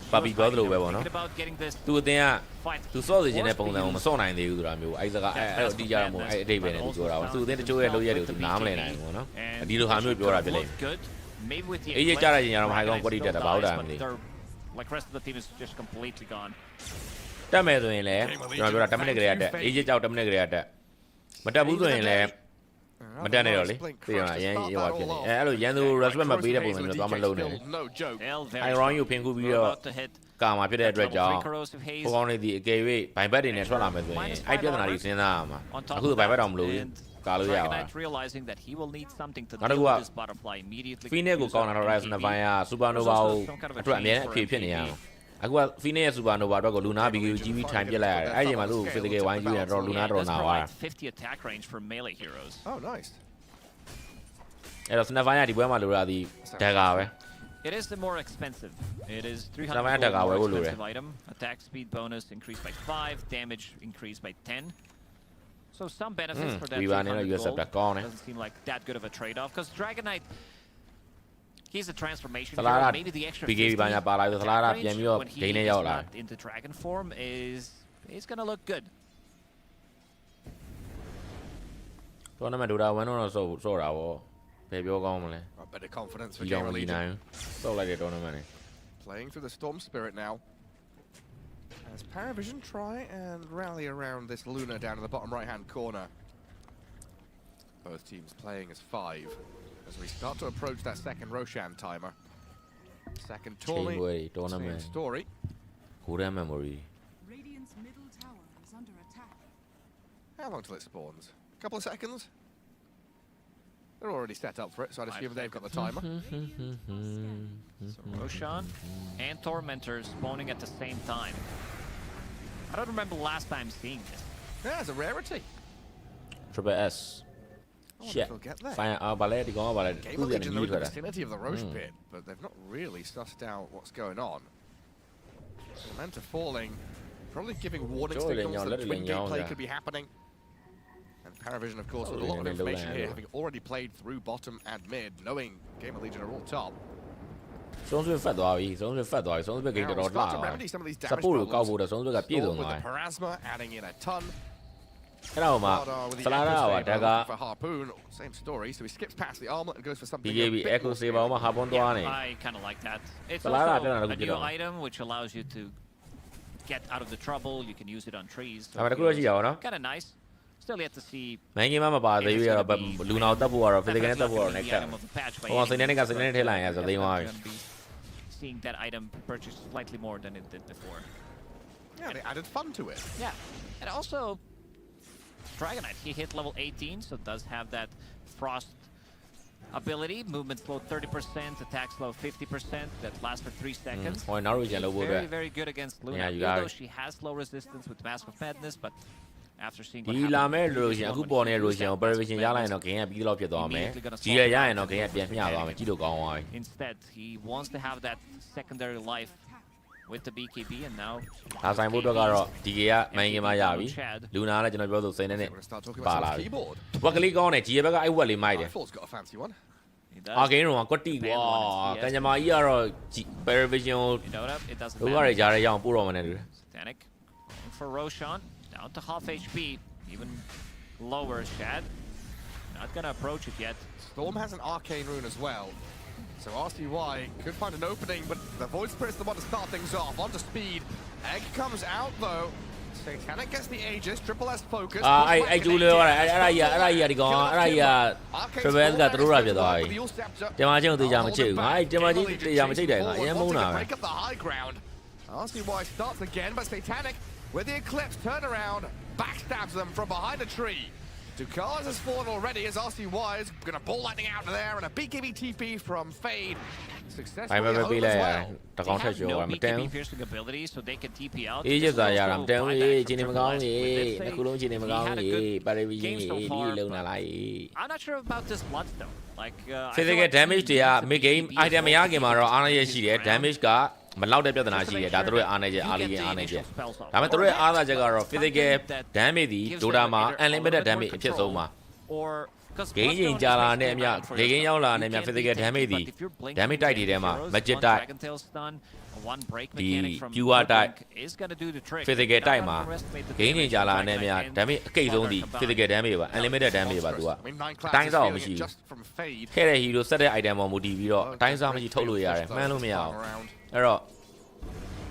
Puppy about getting this fight. Tu saw the Genep on the Son and the Udra. I said, David and Udra. So then the two and the Namlin, and you have your ability. Good. Maybe with the I don't what he did about them. Like rest of the team is just completely gone. Damn it, you're a Tamanagata. Egypt out of Negrata. But I was doing that. But then you Yanu Rasma beatable in the common loan. I run you Pingu video. Come up with a red job. For only the gay by betting as well. I didn't in Arma. Who by Madame Blue. Realizing that he will need something to do this butterfly immediately. Finago on horizon via Supernova. I got Fine Supernova Luna GV time. I am a look for the game 1 year or Luna now. 50 attack range for melee heroes. Oh, nice. It's never had the Dagave. It is the more expensive. It is 300 more expensive item. Attack speed bonus increased by 5, damage increased by 10. So some benefits for that. Doesn't seem like that good of a trade-off because Dragon Knight. He's a transformation hero. Maybe the extra 50 when he's not into dragon form is gonna look good. Tournament do that when on so baby a bit of confidence for Gamer Legion. So like the tournament. Playing through the Storm Spirit now. As PARI Vision try and rally around this Luna down in the bottom right-hand corner. Both teams playing as 5. As we start to approach that second Roshan timer. Second Torley, same story. Good memory. Radiant's middle tower is under attack. How long till it spawns? A couple of seconds? They're already set up for it, so I'd assume they've got the timer. So Roshan and Tormentor spawning at the same time. I don't remember last time seeing this. Yeah, it's a rarity. Triple S. Shit. Fine, ballet, the Gamer Legion are in the vicinity of the Roche pit, but they've not really sussed out what's going on. Tormentor falling, probably giving warning signals that twin gameplay could be happening. And PARI Vision, of course, with a lot of information here, having already played through bottom and mid, knowing Gamer Legion are all top. Sounds like fat dog, sounds like fat dog, sounds like getting the road to remedy some of these damage problems. With the Parasma adding in a ton. Hello, Ma. Salara, Daga. For Harpoon, same story. So he skips past the armlet and goes for something. He gave Echo Saber, Harpoon. I kind of like that. It's also a new item which allows you to get out of the trouble. You can use it on trees. So kind of nice. still yet to see. Many mama ba the year but Luna tapu or physical tapu or next. Oh, Seneca line as they want. Seeing that item purchased slightly more than it did before. Yeah, they added fun to it. Yeah, and also Dragonite, he hit level 18, so does have that frost ability. Movement slow 30%, attack slow 50%. That lasts for 3 seconds. Very, very good against Luna. Yeah, even though she has low resistance with Mask of Madness, but after seeing what happened, instead, he wants to have that secondary life with the BKB, and now Luna legend of brother saying it. Luckily gone it, you ever I will in my got a fancy one. Again, one got the can you my ear or Perivision? It doesn't Who are a jar young poor woman? Titanic for Roshan, down to half HP, even lower Shad. Not gonna approach it yet. Storm has an arcane rune as well. So RCY could find an opening, but the Void Spirit's the one to start things off. Onto speed. Egg comes out though. Satanic gets the Aegis, triple S focus. I do know. I got through rabbit. Damaging the Yamachi. I damaging the Yamachi. Break up the high ground. RCY starts again, but Satanic with the Eclipse turnaround backstabs them from behind a tree. Ducars has fallen already as RCY is going to ball lightning out of there, and a BKB TP from Fade. Successfully home as well. They have no BKB piercing ability, so they can TP out. I'm not sure about this Blood though. Like, physical damage to mid game item damage got. But loud up the Nazi, that through Anaja, Ali, Anaja. I'm through other Jagar, physical damage, Dodama, and limited damage, Chesoma. Or Gaging Jala, Nemia, Gaging Yola, Nemia, physical damage, damage Dema, Magenta, one break mechanic from is going to do the trick. Physical timer, Gaging Jala, Nemia, damage, case only, physical damage, and limited damage. Times off, she. Here he will set the item on Motivio, times off, he totally are, Manumia. Error.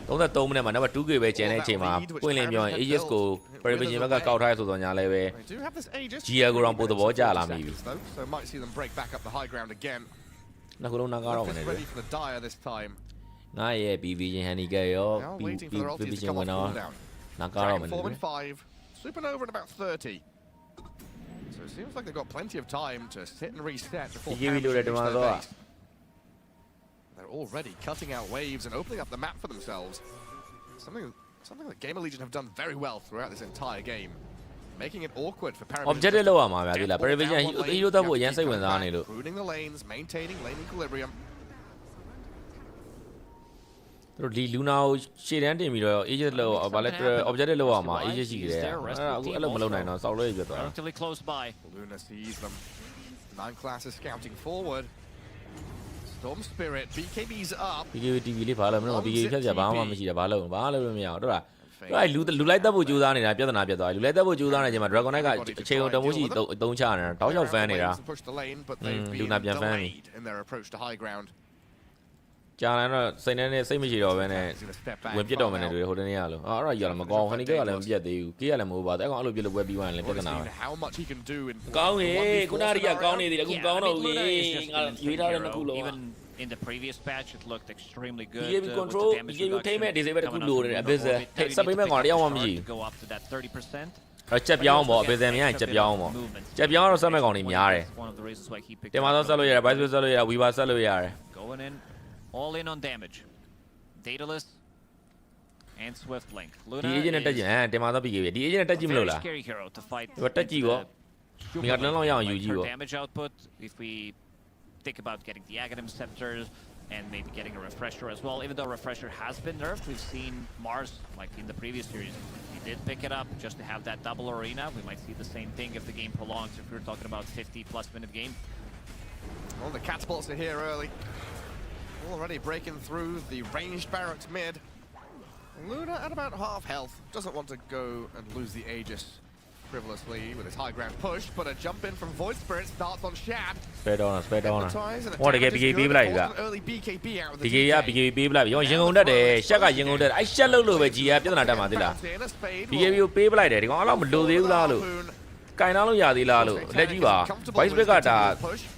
Don't that tome them another 2 give a channel chima. William, your ages go. Perivision got out on your levy. Gia go around both the Voja, maybe. So might see them break back up the high ground again. Nagarona ready for the dire this time. Nah, yeah, BV Henny Gayo. Waiting for their ulti to come off down. Nakaro. 4 and 5. Supernova at about 30. So it seems like they've got plenty of time to sit and reset before they're already cutting out waves and opening up the map for themselves. Something that Gamer Legion have done very well throughout this entire game. Making it awkward for Paramount. Pruning the lanes, maintaining lane equilibrium. Luna, she ended me, Aegis low, objective low, Aegis there. Relatively close by. Luna sees them. 9 classes scouting forward. Storm Spirit, BKB's up. BKB TV Parliament, BKB Jabama, Machida, Balo, right, Lulai double Judan in a Piazana, Lulai double Judan and Dragon, I got Cheo Damushi, don't channel, Dojo Fanny, push the lane, but they've been delayed in their approach to high ground. Jana, saying same Machida when you dominate holding yellow. All right, you're a McGall, honey girl, and yet you kill him over. They're going to be the webby one. How much he can do in even in the previous patch, it looked extremely good. He gave control, he gave you payment, he's able to take something on the arm. Go up to that 30%. A chap Yamo, Bezemia, Chap Yamo. Chap Yamo or something on him, Yare. One of the reasons why he picked up. Saluya, Vice Saluya, we were Saluya. Going in, all in on damage. Dataless and Swift Link. Luna is a very scary hero to fight. Her damage output, if we think about getting the Aghanim Scepters and maybe getting a Refresher as well. Even though Refresher has been nerfed, we've seen Mars, like in the previous series, he did pick it up just to have that double arena. We might see the same thing if the game prolongs, if we're talking about 50+ minute game. Well, the catapults are here early. Already breaking through the ranged barracks mid. Luna at about half health. Doesn't want to go and lose the Aegis frivolously with his high ground push, but a jump in from Void Spirit starts on Shad. Spade on. What to get BKB like that? Early BKB out of the BKB like you young that Shaka young that I shall look over GF. You're not a BKB pay like that. You all do the ကိုင်နာလို့ရသေးလားလို့လက်ကြီးပါ Vice Bet ကဒါ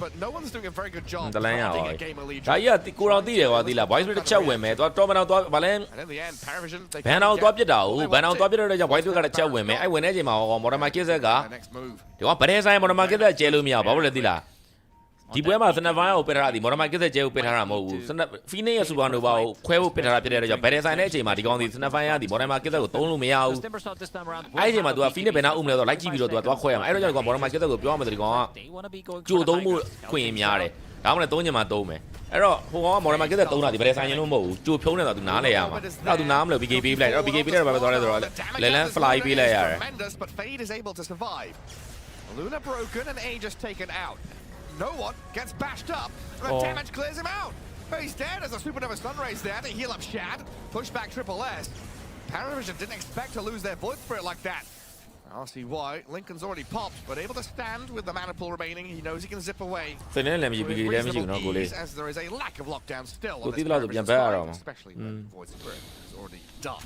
but no one's doing a very good job တလန်းရပါ guarding ဘူး a Gamer Legion. ဒါကြီးကကိုတော်သိတယ်ကွာသိလား Vice Bet တစ်ချက်ဝင်မယ်သွားတော်မတော်သွားဗာလဲ And in the end, Paravision, they ဘန်အောင်သွားပြစ်တာဟုတ်ဘန်အောင်သွားပြစ်တဲ့ကြောင့် Vice Bet ကတစ်ချက်ဝင်မယ်အဲ့ဝင်တဲ့အချိန်မှာမော်ဒမာကစ်ဆက်က next move. ဒီကဗရဲဆိုင်မော်ဒမာကစ်ဆက်ကျဲလို့မရဘာလို့လဲသိလားဒီပွဲမှာစနက်ဖိုင်းကိုပစ်ထားတာဒီမော်ဒမာကစ်ဆက်ကျဲကိုပစ်ထားတာမဟုတ်ဘူးစနက်ဖီနစ်ရဲ့စူပါနိုဗာကိုခွဲဖို့ပစ်ထားတာဖြစ်တဲ့ကြောင့်ဗရဲဆိုင်တဲ့အချိန်မှာဒီကောင်ဒီစနက်ဖိုင်းကဒီမော်ဒမာကစ်ဆက်ကိုသုံးလို့မရဘူးအဲ့ဒီအချိန်မှာ तू ကဖီနစ်ဘယ်နာဦးမလဲတော့လိုက်ကြည့်ပြီးတော့ तू ကသွားခွဲရမှာအဲ့တော့ကြောင့်ဒီကောင်မော်ဒမာကစ်ဆက်ကိုပြောရမယ်ဆိုဒီကောင်ကကြိုသုံးမှုခွင့်များတယ်ဒါမှမဟုတ်သုံးချင်မှသုံးမယ်အဲ့တော့ဟိုကောင်ကမော်ဒမာကစ်ဆက်သုံးတာဒီဗရဲဆိုင်ရင်လို့မဟုတ်ဘူးကြိုဖြုံးနေတာ तू နားလဲရမှာအဲ့တော့ तू နားမလို့ BK ပေးလိုက်အဲ့တော့ BK ပေးတဲ့ဘာပဲသွားလဲဆိုတော့လဲလန် fly ပေးလိုက်ရတယ် But Fade is able to survive. Luna broken and A just taken out. No one gets bashed up. The damage clears him out. But he's dead as a Supernova Sunrays there to heal up Shad. Push back Triple S. Paravision didn't expect to lose their Void Spirit like that. I'll see why. Lincoln's already popped, but able to stand with the mana pool remaining. He knows he can zip away. စနေလည်းမရှိ BK လည်းမရှိဘူးနော်ကိုလေး As there is a lack of lockdown still on ကို this တိတော့ပြန် Paravision ဘက်ရ side, တော့မှာ especially when Void Spirit is already done.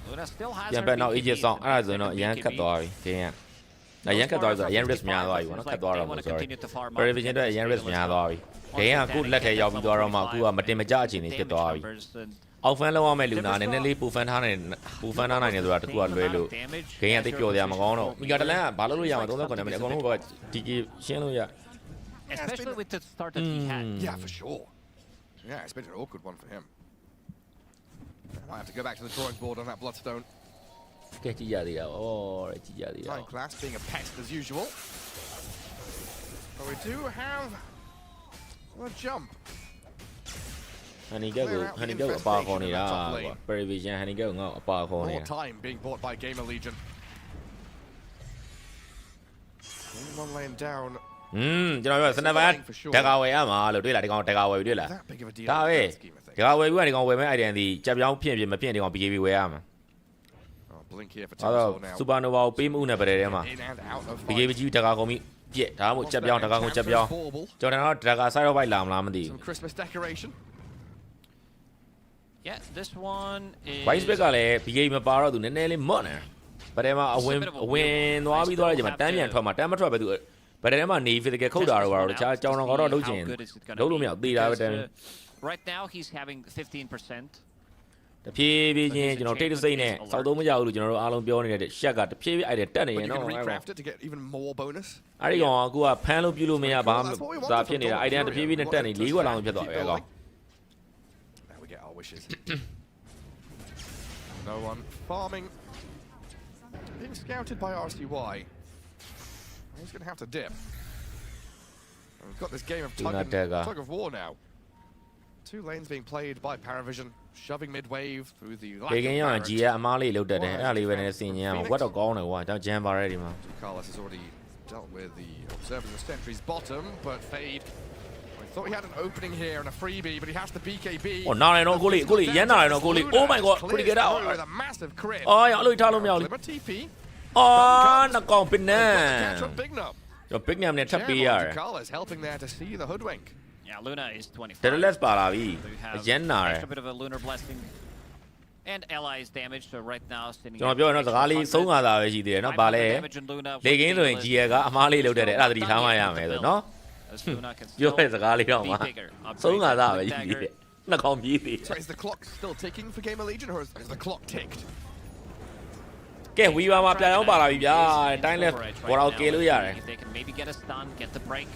Luna still has ပြန်ဘက်နောက် Egypt ဆောင်အဲ့ဒါဆိုရင်တော့အရန်ခတ်သွားပြီခင်းရအရန်ခတ်သွားပြီဆိုတော့အရန် risk များသွားပြီပေါ့နော်ခတ်သွားတော့မဟုတ် sorry Paravision အတွက်အရန် risk များသွားပြီဂိမ်းကခုလက်ထဲရောက်ပြီးသွားတော့မှအခုကမတင်မကြအခြေအနေဖြစ်သွားပြီအောက်ဖန်လောက်ရမယ့်လူနာနည်းနည်းလေးပူဖန်ထားနိုင်တယ်ဆိုတာတခုကလွဲလို့ဂိမ်းကတိတ်ပျော်စရာမကောင်းတော့မီဂါတလန်ကဘာလို့လို့ရမှာ39မိနစ်အကုန်လုံးကဒီရှင်းလို့ရ especially with the start that he had. Yeah, for sure. Yeah, it's been an awkward one for him. Might have to go back to the drawing board on that Bloodstone. ကဲကြည့်ရသေးတာဩကြည့်ရသေးတာ Flying Class being a pest as usual. But we do have a jump. Handicap အပါခေါ်နေတာကွာ Paravision Handicap ကိုငါ့အပါခေါ်နေတာ More time being bought by Gamer Legion. One laying down. ကျွန်တော်ပြောစနက်ပိုင်းတကာဝယ်ရမှာလို့တွေ့လားဒီကောင်တကာဝယ်တွေ့လား That big of a deal. ဒါပဲတကာဝယ်ပြီးကဒီကောင်ဝယ်မဲ့ idea ဒီကြက်ပြောင်းဖြစ်မဖြစ်ဒီကောင် BKB ဝယ်ရမှာ Blink here for အဲ့တော့ now. Supernova ကိုပေးမှုနဲ့ပရဲထဲမှာ In and out of BKB ကြီးတကာကုန်ပြီးပြက်ဒါမှမဟုတ်ကြက်ပြောင်းတကာကုန်ကြက်ပြောင်းကျွန်တော်တော့တကာ side of bite လာမလားမသိဘူး some Christmas decoration. Yeah, this one is Vice Bet ကလည်း BKB မပါတော့သူနည်းနည်းလေးမော့နေပရဲမှာအဝင်သွားပြီးသွားတဲ့ချိန်မှာတန်းပြန်ထွက်မှာတန်းမထွက်ပဲသူပရဲထဲမှာနေ physical ခုတ်တာတော့တခြားကြောင်တော်ကတော့လုပ်ချင်လုပ်လို့မရသေးတာပဲတန်း Right now he's having 15%. တဖြည်းဖြည်းချင်းကျွန်တော်တိတ်တဆိတ်နဲ့စောက်သုံးမကြဘူးလို့ကျွန်တော်တို့အားလုံးပြောနေတဲ့ရှက်ကတဖြည်းဖြည်းအဲ့ဒါတက်နေရ But you နော် can အဲ့ recraft it to get even more bonus. ဒီကောင်ကအခုကဖမ်းလို့ပြုလို့မရဘာသာဖြစ်နေတာအဲ့ဒါတဖြည်းဖြည်းနဲ့တက်နေ၄ခွက်လောက်ဖြစ်သွားတယ်ကောင် Now we get our wishes. No one farming. Being scouted by RCY. He's going to have to dip. And we've got this game of tug of war now. Two lanes being played by Paravision, shoving mid-wave through the... ဒီကင်းရအောင်ကြီးကအမားလေးလုတ်တက်တယ်အဲ့ဒါလေးပဲနဲ့ဆင်ញင်ရအောင်ဝတ်တော့ကောင်းတယ်ကွာကျွန်တော်ဂျမ်ပါရဲဒီမှာ Carlos has already dealt with the observers of Sentry's bottom, but Fade... I thought he had an opening here and a freebie, but he has the BKB. ဟိုနားရတော့ကိုလေးရမ်းနာရတော့ကိုလေး Oh my god ကိုလေးget out with a massive crit. အော်ရအလို့ထားလို့မရဘူး TP. အော်နှကောင်ပင်နန် Catch up Big Nub. ကျွန်တော် big name နဲ့ထပ်ပေးရတယ် Carlos helping there to see the hoodwink. Yeah, Luna is 25. Deadless ပါလာပြီအရမ်းနာတယ် Extra bit of a lunar blessing and allies damage. So right now sitting. ကျွန်တော်ပြောရတော့စကားလေးဆုံးခါတာပဲရှိသေးတယ်နော်ဗာလဲလေကင်းဆိုရင် GL ကအမားလေးလုတ်တက်တယ်အဲ့ဒါသတိထားမှရမယ်ဆိုနော်ပြောတဲ့စကားလေးတော့မှဆုံးခါတာပဲရှိသေးတယ်နှကောင်ပြေးသေး So is the clock still ticking for Gamer Legion or is the clock ticked? ကဲဝီပါမှာပြန်အောင်ပါလာပြီဗျာတိုင်းလက်ဘောတော့ကေလို့ရတယ် If they can maybe get a stun, get the break.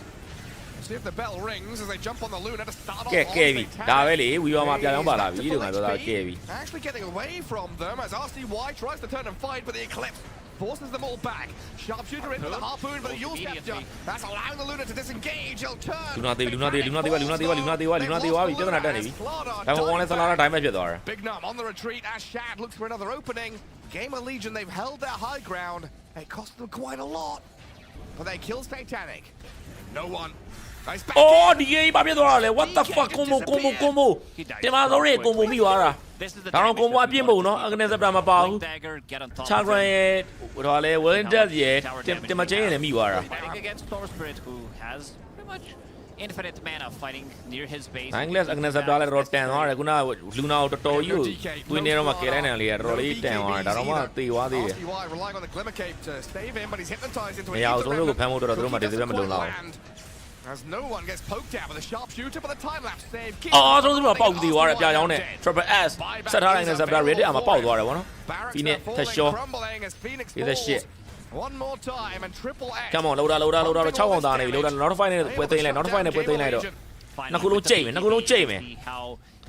See if the bell rings as they jump on the Luna to start off. ကဲပြီဒါပဲလေဝီပါမှာပြန်အောင်ပါလာပြီလို့ငါပြောတာကဲပြီ Actually getting away from them as RCY tries to turn and fight, but the Eclipse forces them all back. Sharpshooter in with the harpoon, but the Yule Scepter. That's allowing the Luna to disengage. He'll turn. လူနာသေးပြီပြဿနာတက်နေပြီဒါမှမဟုတ်လဲဆလာတာတိုင်းပဲဖြစ်သွားတယ် Big Num on the retreat as Shad looks for another opening. Gamer Legion, they've held their high ground. It cost them quite a lot, but they kill Satanic. No one. Nice back. အော်ဒီကြီးဘာဖြစ်သွားတာလဲ what the fuck ကွန်ဘိုတင်မသောရဲ့ကွန်ဘိုမိသွားတာဒါတော့ကွန်ဘိုအပြင်းပုံနော်အကနက်စပတာမပါဘူး Dagger, get on top. ချာဂရန်ရဲ့ဟိုတော့လေ Willing Death ရဲ့တင်မချင်းရဲ့လည်းမိသွားတာ Fighting against Storm Spirit, who has pretty much infinite mana fighting near his base. Anglers Agnes Abdallah wrote 10 or Luna out to you. We near Makiran and Lia, Rolly 10 or Darama, the Wadi. Relying on the Glimmer Cape to stave him, but he's hypnotized into Yeah, I was only Pamo to the room at the as no one gets poked out with a sharpshooter, but the time lapse save. Oh, so the Pog the war on it. Triple S. Set her Agnes Abdallah. I'm a Pog war. Phoenix, Phoenix. He's a shit. One more time and triple X. Come on, load out, chow on down, load out, not find it with the not find it with the night. Nakulu Jamie,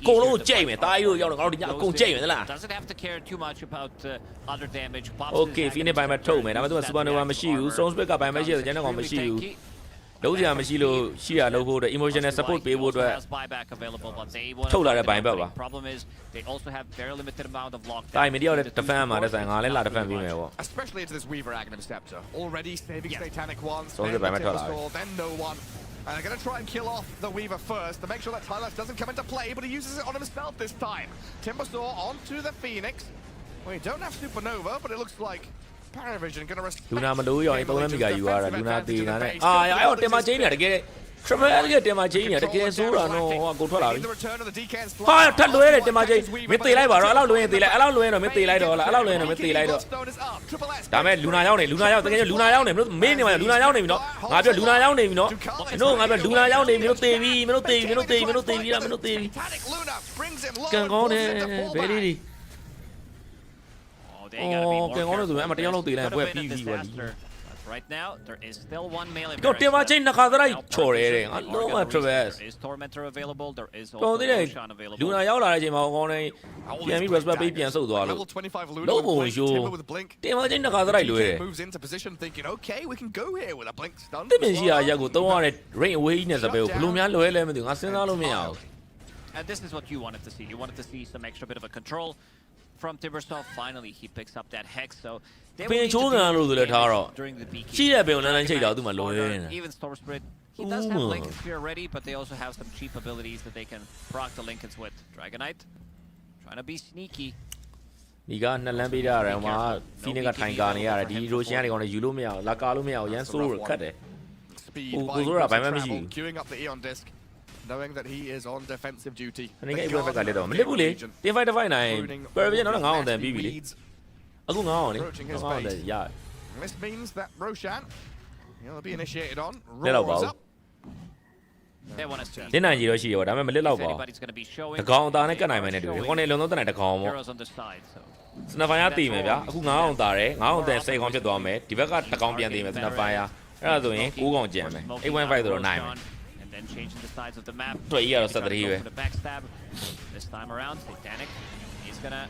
Colo Jamie, doesn't have to care too much about other damage. Okay, Phoenix by my toe, man. I'm doing one machine, so pick up by my shit, general machine. Those are machine, she are no the emotional support people buyback available, but they want to problem is they also have very limited amount of lockdown. I'm idiot the family, that's a lot of family. Especially into this Weaver Agnum Scepter. Already saving Satanic once, then no one. And they're going to try and kill off the Weaver first to make sure that Tyler doesn't come into play, but he uses it on himself this time. Timbersaw onto the Phoenix. We don't have Supernova, but it looks like PARI Vision going to respect. Luna Madu, you are Luna the I ought to imagine it again. Triple get my genius again, so no go to allow. Hi, tell the way to my Mitty Live, allow Luin, Mitty Light, allow Mitty Light. Damn it, Luna Yawning, Luna Yawning, Luna Yawning, many Luna Yawning, no, I have Luna Yawning, no, no, I have Luna Yawning, Minute TV. Can go there, very. Oh, can go to the Material Dealer, where PV. Right now, there is still one melee. Go to my chain, Nakadra, Chore. I know my Traverse. There is Tormentor available, there is also Roshan available. Luna Yala, Jim, yeah, he was baby and so do I. Level 25 Luna. No, you. With a blink. Imagine Nakadra moves into position thinking, okay, we can go here with a blink stun. The Mesia Yago, don't want it. Rain weakness about Lumia Loel, I send all of me out. And this is what you wanted to see. You wanted to see some extra bit of a control from Timbersaw. Finally, he picks up that Hex, so they will need to do during the BK. Even Storm Spirit, he does have Lincoln Sphere ready, but they also have some cheap abilities that they can proc the Lincolns with. Dragonite, trying to be sneaky. You got Nalambida and Phoenix Tangania, the Rosian on the Ulumia, Lacalumia, Yansur, cut it. Queuing up the Eon disc. Knowing that he is on defensive duty. And they get a little. They fight a fine nine. But not on them, BB. Approaching his base. Yeah. This means that Roshan will be initiated on. Roars up. They want to see. Then I hear she would. I'm a little ball. Anybody's going to be showing. The call down again, I'm going to do it. One alone than at the call. Heroes on the side, so. It's not fire team, maybe. Who now on Dare? Now they say on the dome. Develop the Colombian team is not fire. They're doing who won't jam it. It went by the 9. Then changing the sides of the map. So yeah, so that he the backstab. This time around, Satanic. He's gonna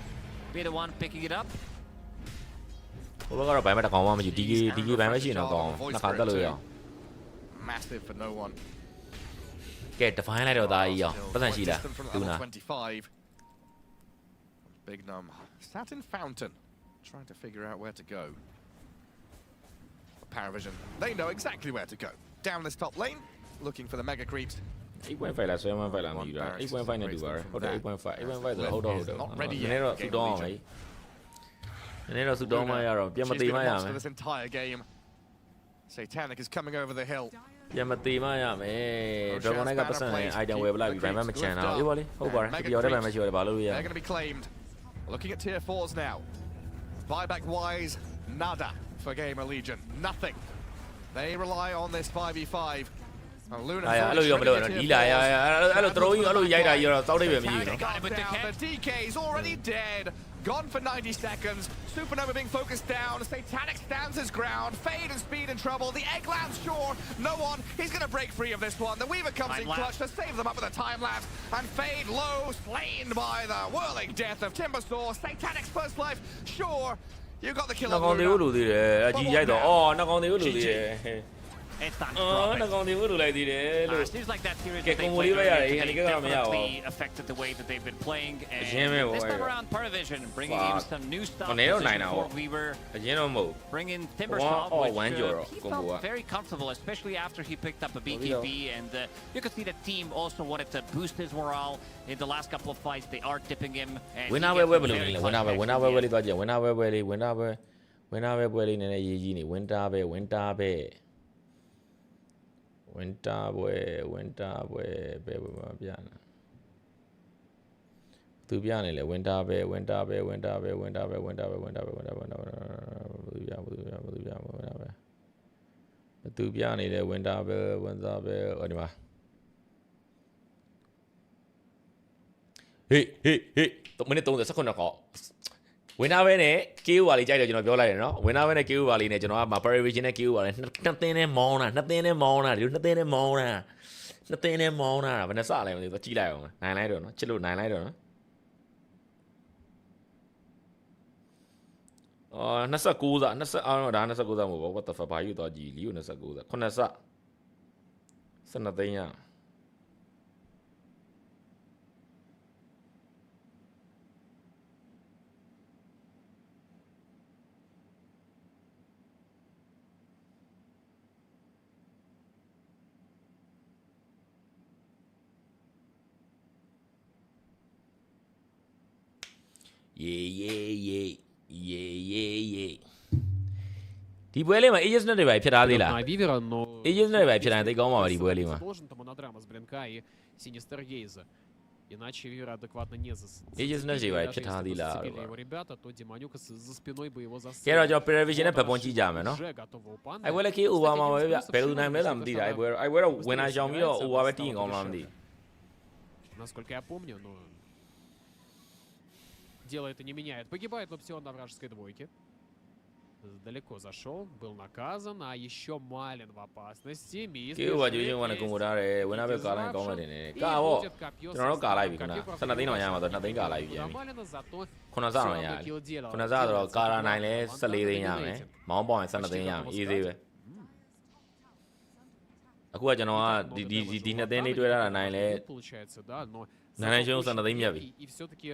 be the one picking it up. We're gonna buy the call. You dig by machine or gone. Massive for no one. Get the final of the but she that. 25. Big num. Satin Fountain. Trying to figure out where to go. PARI Vision. They know exactly where to go. Down this top lane. Looking for the mega creeps. 8.5 last 8.5 8.5 na duar. Hold on 8.5. 8.5 hold on. Not ready yet. နည်းတော့ဆူတောင်းအောင်နည်းတော့ဆူတောင်းမှရတော့ပြန်မသေးမှရမယ် This entire game. Satanic is coming over the hill. ပြန်မသေးမှရမယ် Dragon Knight ကပတ်စံ item ဝယ်ပလိုက်ပြီးဘယ်မှမချန်တော့အေးပါလေဟုတ်ပါတယ်ပြောတယ်ဘယ်မှရှိရတယ်ဘာလို့ရ They're going to be claimed. Looking at tier 4s now. Buyback wise, nada for Gamer Legion. Nothing. They rely on this 5v5. Luna the DK is already dead. Gone for 90 seconds. Supernova being focused down. Satanic stands his ground. Fade and Speed in trouble. The egg lands sure. No one. He's going to break free of this one. The Weaver comes in clutch to save them up with a time lapse. And Fade low, slain by the whirling death of Timbersaw. Satanic's first life. Sure, you got the kill on Luna. It's time to drop it. Seems like that series affected the way that they've been playing. And this time around, PARI Vision bringing in some new stuff. For Weaver, bringing Timbersaw, which he felt very comfortable, especially after he picked up a BKB. And you could see the team also wanted to boost his morale in the last couple of fights. They are tipping him. winter boy bear with piano. To be honest, winter bear. To be honest, winter bear. Anyway. Hey. 3 minute 30 second တော့ဝင်နာပဲနဲ့ KO ပါလေးကြိုက်တယ်ကျွန်တော်ပြောလိုက်တယ်နော်ဝင်နာပဲနဲ့ KO ပါလေးနဲ့ကျွန်တော်က PARI Vision နဲ့ KO ပါလေးနှစ်သင်းနဲ့မောင်းတာဒီလိုနှစ်သင်းနဲ့မောင်းတာဘယ်နဲ့စလဲမသိဘူးကြည့်လိုက်အောင်နိုင်လိုက်တော့နော်ချစ်လို့နိုင်လိုက်တော့နော်29စား20အော်ဒါ29စားမဟုတ်ဘူး what the fuck ဘာယူတော့ကြည့်လီကို29စား9စား12သိန်းရYeah. ဒီပွဲလေးမှာ Aegis နဲ့တွေပဲဖြစ်ထားသေးလား Aegis နဲ့တွေပဲဖြစ်တိုင်းသိကောင်းပါပါဒီပွဲလေးမှာ Иначе Вивер адекватно не Aegis နဲ့တွေပဲဖြစ်ထားသေးလား его ребята, то Демонюка за спиной бы его застрелил. ကဲတော့ကျွန်တော် PARI Vision နဲ့ဘက်ပွန်ကြည့်ကြမယ်နော် Уже готова у панды. အဲ့ပွဲလေး KO ပါမှာပဲဗျဘယ်လိုနိုင်မလဲတော့မသိတာအဲ့ပွဲတော့ဝင်လာရှောင်ပြီးတော့ over ပဲတီးရင်ကောင်းလားမသိ Насколько я помню, но дело это не меняет. Погибает Лапсион на вражеской двойке. Далеко зашел, был наказан, а еще Малин в опасности. KO ကကြွေးချင်းဝင်ကုံကိုထားတယ်ဝင်လာပဲကာလိုက်ကောင်းမှတင်တယ်ကာပေါ့ကျွန်တော်တို့ကာလိုက်ပြီခဏ12သိန်းတော့ရမှာဆို2သိန်းကာလိုက်ပြီပြန်ပြီ9စားတော့ရတယ်9စားဆိုတော့ကာရာနိုင်လဲ14သိန်းရမယ်မောင်းပေါင်ရင်12သိန်းရမယ် easy ပဲအခုကကျွန်တော်ကဒီ2သိန်းလေးတွဲထားတာနိုင်လဲနိုင်ရှုံး12သိန်းမြတ်ပြီ И все-таки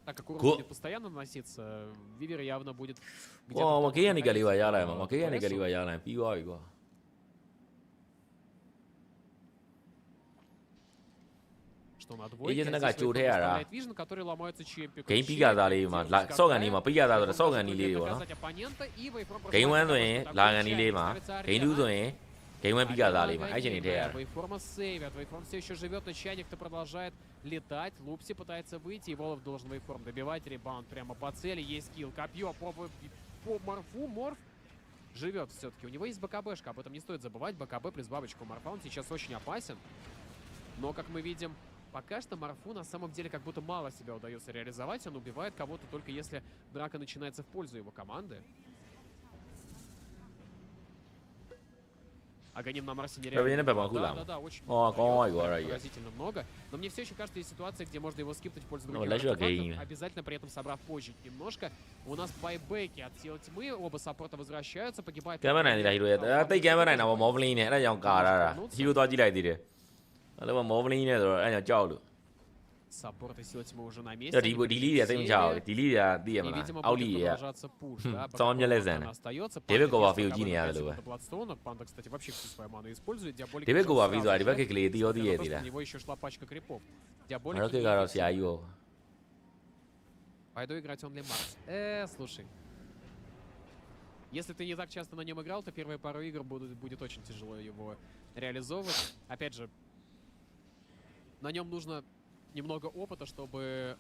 так как урон будет постоянно наноситься, Вивер явно будет где-то... О, မကေးရနေကလေးပါရလိုက်မှာမကေးရနေကလေးပါရလိုက်ပြီးသွားပြီကွာ Что на двойке Aegis နဲ့ကကြိုထဲရတာ Vision, который ломается чемпион. ဂိမ်းပြီးကစားလေးမှာစော့ကန်လေးမှာပြီးကစားဆိုတော့စော့ကန်လေးလေးပေါ့နော် ဂိမ်း1ဆိုရင်လာကန်လေးလေးမှာဂိမ်း2ဆိုရင်ဂိမ်း1ပြီးကစားလေးမှာအဲ့ချိန်နေထဲရတာ Вейформа сейвят, Вейформ все еще живет, но Чайник-то продолжает летать. Лупси пытается выйти, и Волов должен Вейформ добивать. Ребаунд прямо по цели, есть скилл, копье по Морфу. Морф живет все-таки. У него есть БКБшка, об этом не стоит забывать. БКБ плюс бабочка у Морфа, он сейчас очень опасен. Но, как мы видим, пока что Морфу на самом деле как будто мало себя удается реализовать. Он убивает кого-то только если драка начинается в пользу его команды. Аганим на Марсе нереально. Да, очень поразительно много. Но мне все еще кажется, есть ситуация, где можно его скиптать в пользу других артефактов, обязательно при этом собрав позже немножко. У нас байбеки от силы тьмы, оба саппорта возвращаются, погибает... ကမ်းမနိုင်သေးလားဟီရိုရဲ့တိတ်ကမ်းမနိုင်တာပေါ့မော်ဗလင်းနဲ့အဲ့ဒါကြောင့်ကာရတာဟီရိုသွားကြည့်လိုက်သေးတယ်အဲ့လိုမော်ဗလင်းနဲ့ဆိုတော့အဲ့ကြောင့်ကြောက်လို့ Саппорты силы тьмы уже на месте. ဒီလီတွေကသိမချအောင်ဒီလီတွေကသိရမလားအောက်လီတွေကစောင်းမြက်လက်စံဒေးဗစ်ကိုဘာဖီကိုကြည့်နေရတယ်လို့ပဲ Панда, кстати, вообще всю свою ману использует. ဒေးဗစ်ကိုဘာဖီဆိုတာဒီဘက်ကကလေးတီးရောတီးရသေးလား У него еще шла пачка крипов. အဲ့တော့ကတော့ဆရာကြီးရော Пойду играть он ли Марс. Слушай. Если ты не так часто на нем играл, то первые пару игр будет очень тяжело его реализовывать. Опять же, на нем нужно немного опыта, чтобы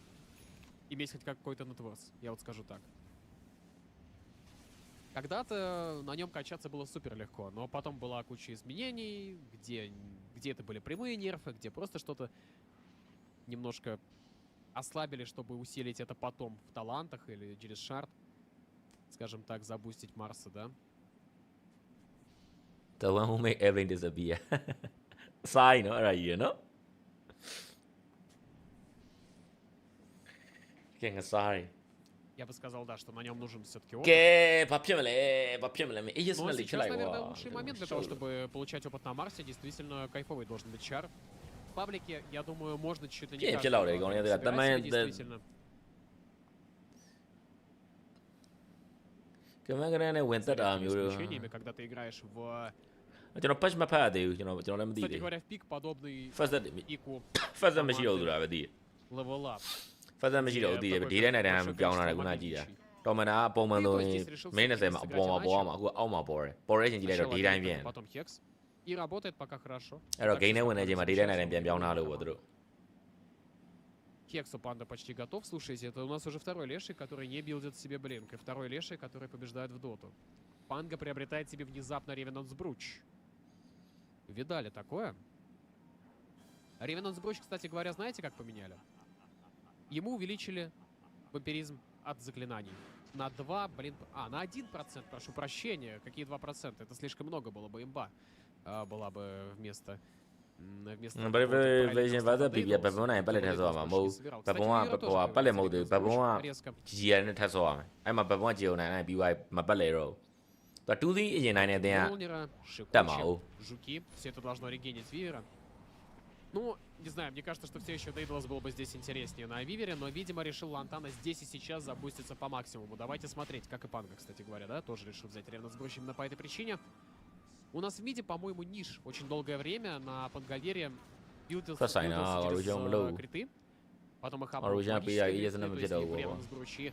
иметь хоть какой-то нетворс, я вот скажу так. Когда-то на нем качаться было супер легко, но потом была куча изменений, где это были прямые нерфы, где просто что-то немножко ослабили, чтобы усилить это потом в талантах или через шарт, скажем так, забустить Марса, да? The one who make everything disappear. Sign, no? Right, you know? Я бы сказал, да, что на нем нужен все-таки опыт. Но сейчас, наверное, лучший момент для того, чтобы получать опыт на Марсе. Действительно, кайфовый должен быть чар. В паблике, я думаю, можно чуть-чуть не действительно. Исключениями, когда ты играешь в... Кстати говоря, в пик подобный ику Level Up. ဖက်စက်မရှိတော့ဘူးတည်တယ်ဒီထဲနဲ့တန်းပြောင်းလာတယ်ခုနကြည့်တာတော်မနာအပုံမှန်ဆိုရင်မင်း20မှာအပေါ်မှာပေါ်ရမှာအခုအောက်မှာပေါ်တယ်ပေါ်ရဲချင်းကြည့်လိုက်တော့ဒီတိုင်းပြန် И работает пока хорошо. Гейне вынэ джейма дэй дэ найдэн пян пяон таа лоу па. Хексу панда почти готов. Слушайте, это у нас уже второй леший, который не билдит себе блинк. И второй леший, который побеждает в доту. Панга приобретает себе внезапно Ревенанс Бруч. Видали такое? Ревенанс Бруч, кстати говоря, знаете, как поменяли? Ему увеличили вампиризм от заклинаний. На 2, на 1%, прошу прощения. Какие 2%? Это слишком много было бы имба. Была бы вместо... version ဘာသက်ပြပြဘဘုံနိုင်ပတ်လက်ထက်ဆောမှာမဟုတ်ဘဘုံကပတ်လက်မဟုတ်သေးဘဘုံကကြီးရနဲ့ထက်ဆောရမယ်အဲ့မှာဘဘုံကကြီးုံနိုင်ပြီးသွားမပတ်လဲတော့သူ2 3အရင်နိုင်တဲ့အတင်းကတက်မှာဟုတ် Жуки, все это должно регенить Вивера. Ну, не знаю, мне кажется, что все еще Дейдлас было бы здесь интереснее на Вивере, но, видимо, решил Лантана здесь и сейчас забуститься по максимуму. Давайте смотреть, как и Панга, кстати говоря, да, тоже решил взять Ревенанс Бруч именно по этой причине. У нас в миде, по-моему, ниш очень долгое время на Пангалере билдился через криты. Потом их Ревенанс Бручи.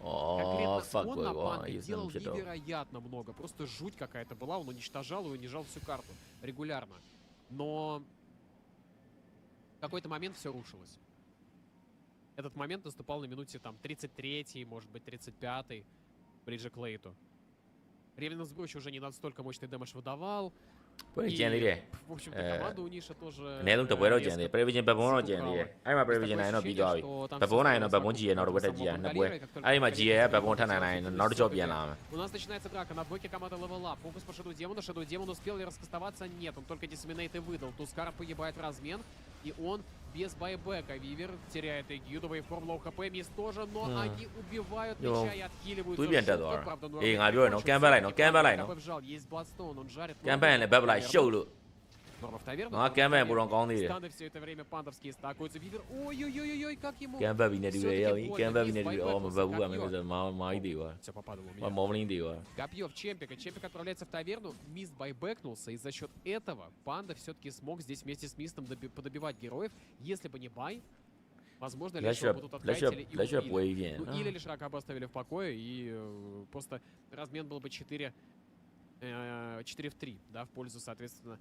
Конкретно он на Панге делал невероятно много. Просто жуть какая-то была. Он уничтожал и унижал всю карту регулярно. Но в какой-то момент все рушилось. Этот момент наступал на минуте там 33-й, может быть 35-й, ближе к лейту. Ревенанс Бруч уже не настолько мощный дэмэдж выдавал. И, в общем-то, команда у Ниша тоже... အနည်းဆုံးတပွဲတော့ကျန်တယ် Prevision ဘဘုံတော့ကျန်သေးတယ်အဲ့မှာ Prevision နိုင်တော့ပြီးသွားပြီဘဘုံနိုင်တော့ဘဘုံကြီးရနောက်တစ်ပွဲတက်ကြည့်ရနှစ်ပွဲအဲ့ဒီမှာ GA ကဘဘုံထပ်နိုင်နောက်တစ်ကြော့ပြန်လာမယ် У нас начинается драка на двойке команды Level Up. Фокус по Shadow Demon. Shadow Demon успел ли раскастоваться? Нет, он только Disseminate и выдал. Тускар погибает в размен. И он без байбека. Вивер теряет эгиду. Вейформ лоу хп. Мисс тоже, но они убивают мяча и отхиливаются. Правда, есть Бладстоун, он жарит. Норма в таверну. Станы все это время пандовские стакуются. Вивер, ой-ой-ой-ой, как ему... Все попадало у меня. Копье в Чемпика. Чемпик отправляется в таверну. Мист байбэкнулся. И за счет этого Панда все-таки смог здесь вместе с Мистом подобивать героев. Если бы не бай, возможно, Лешего будут откатили и убили. Ну, или Лешрака бы оставили в покое. И просто размен был бы 4 в 3, да, в пользу, соответственно,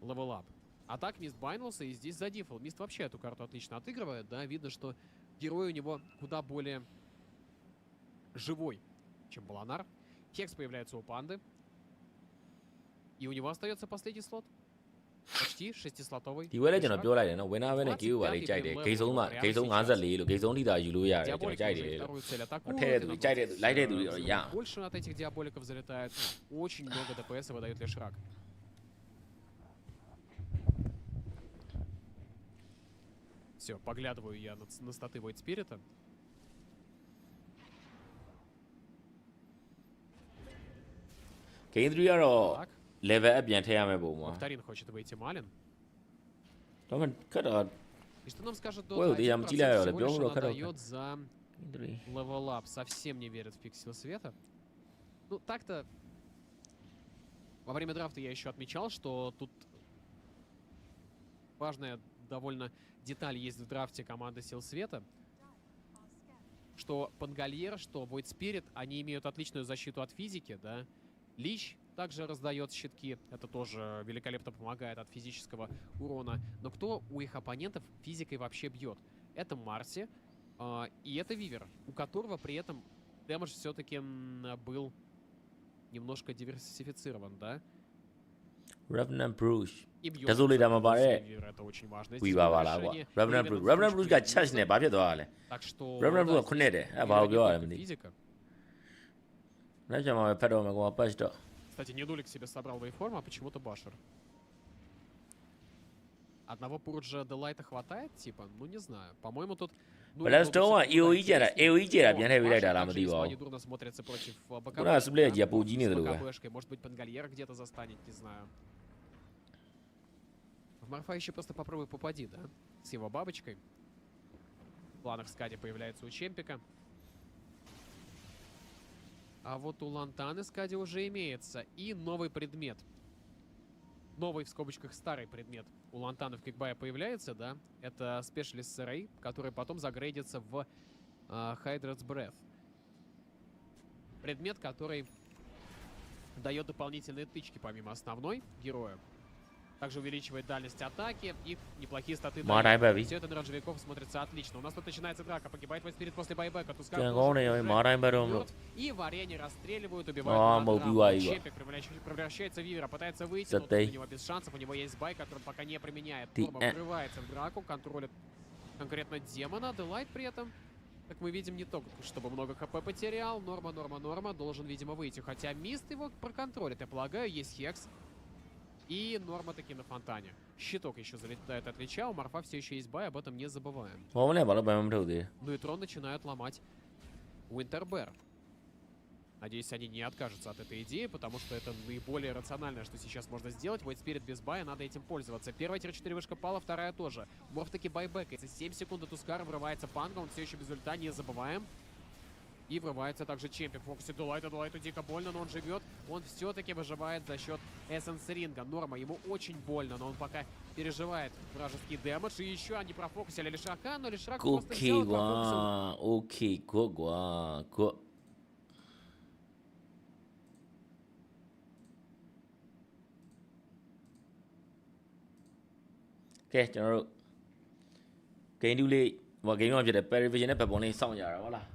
Level Up. А так Мист байнулся и здесь задифал. Мист вообще эту карту отлично отыгрывает, да. Видно, что герой у него куда более живой, чем Баланар. Хекс появляется у Панды. И у него остается последний слот. Почти 6-слотовый. ဒီဝဲလဲကျွန်တော်ပြောလိုက်တယ်နော် winner ပဲနဲ့ KO ပါလေးကြိုက်တယ် Gate zone မှာ Gate zone 54လို့ Gate zone ထိတာယူလို့ရတယ်ကျွန်တော်ကြိုက်တယ်လို့ထည့်တဲ့သူကြိုက်တဲ့သူလိုက်တဲ့သူတွေတော့ရ Больше от этих диаболиков залетает. Очень много ДПС выдает Лешрак. Все, поглядываю я на статы Void Spirit. Game 3 ကတော့ level up ပြန်ထည့်ရမယ့်ပုံမှာ Викторин хочет выйти Малин. တော့ခက်တော့ И что нам скажет Ой, вот я Dota? 1% мтиляю, всего лишь бёрну, она коробка. дает за Level Up. Совсем не верит в пиксель света. Ну, так-то... Во время драфта я еще отмечал, что тут важная довольно деталь есть в драфте команды Сил Света. Что Пангальер, что Void Spirit, они имеют отличную защиту от физики, да. Лич также раздает щитки. Это тоже великолепно помогает от физического урона. Но кто у их оппонентов физикой вообще бьет? Это Марси и это Вивер, у которого при этом дэмэдж все-таки был немножко диверсифицирован, да? Revenant Bruce တစိုးလေးတာမှာပါတဲ့ это очень важно. ဝီပါပါလားကွာ Revenant Bruce က charge နဲ့ဘာဖြစ်သွားတာလဲ Так что Revenant Bruce က9တဲ့အဲ့ဘာကိုပြောရလဲမသိ နောက်ကျမှပဲဖတ်တော့မှာကွာ patch တော့ Кстати, Недулик себе собрал вейформ, а почему-то Башер. Одного Пурджа Делайта хватает, типа? Ну, не знаю. По-моему, тут... Блэстоунက AOE ကျတာ AOE ကျတာပြန်ထည့်ပေးလိုက်တာလားမသိပါဘူး Недурно смотрится против БКБ. ခုနက split ကြီးကပူကြီးနေတယ်လို့ပဲ Может быть, Пангальер где-то застанет, не знаю. В Марфа еще просто попробуй попади, да? С его бабочкой. В планах Скади появляется у Чемпика. А вот у Лантаны Скади уже имеется. И новый предмет. Новый, в скобочках, старый предмет. У Лантаны в Кикбае появляется, да? Это Specialist Array, который потом загрейдится в Hydra's Breath. Предмет, который дает дополнительные тычки помимо основной героя. Также увеличивает дальность атаки и неплохие статы. Все это на ранжевиков смотрится отлично. У нас тут начинается драка. Погибает Вайспирит после байбека. Тускар и в арене расстреливают, убивают. Чемпик превращается в Вивера. Пытается выйти, но у него без шансов. У него есть бай, который он пока не применяет. Норма врывается в драку, контролит конкретно демона. Делайт при этом, как мы видим, не только чтобы много хп потерял. Норма должен, видимо, выйти. Хотя Мист его проконтролит, я полагаю. Есть Хекс. И Норма таки на фонтане. Щиток еще залетает от Лича. У Марфа все еще есть бай, об этом не забываем. Ну и Трон начинают ломать Уинтербер. Надеюсь, они не откажутся от этой идеи, потому что это наиболее рациональное, что сейчас можно сделать. Void Spirit без бая, надо этим пользоваться. Первая тир-4 вышка пала, вторая тоже. Морф таки байбекается. 7 секунд до Тускара, врывается Панга, он все еще без ульта, не забываем. И врывается также Чемпик. В фокусе Делайту дико больно, но он живет. Он все-таки выживает за счет эссенс ринга. Норма, ему очень больно, но он пока переживает вражеский дэмэдж. И еще они профокусили Лишрака, но Лишрак просто взял и профокусил. Окей, Okay, ကျွန်တော်တို့ game 2လေးဟို game 1ဖြစ်တဲ့ PARI Vision နဲ့ BetBoom လေးစောင့်ကြတာဟုတ်လား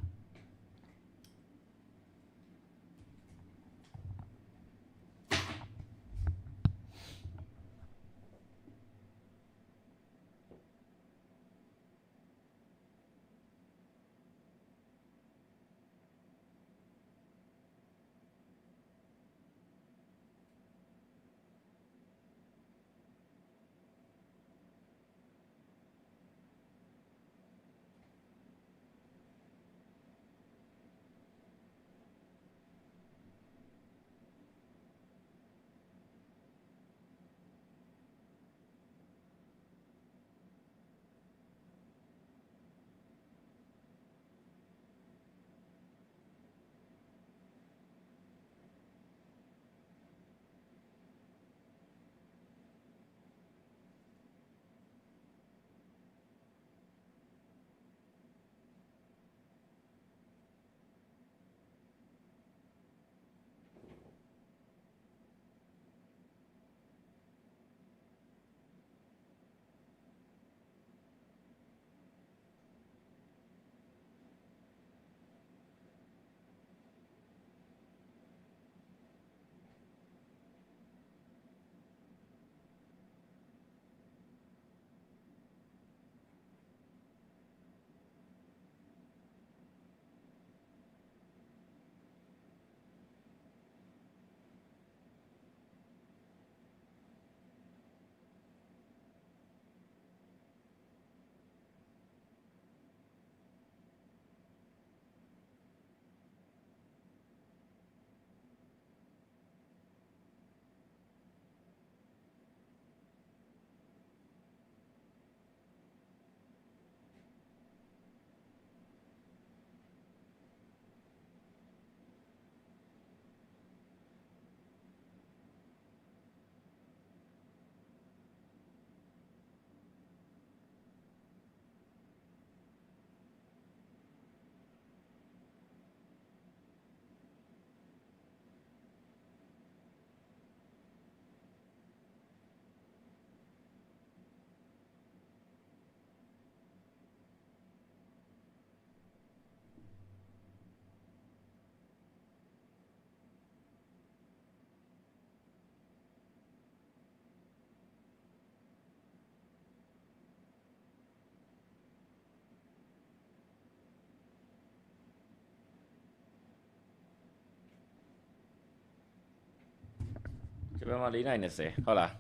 这边嘛4:20ဟုတ်လား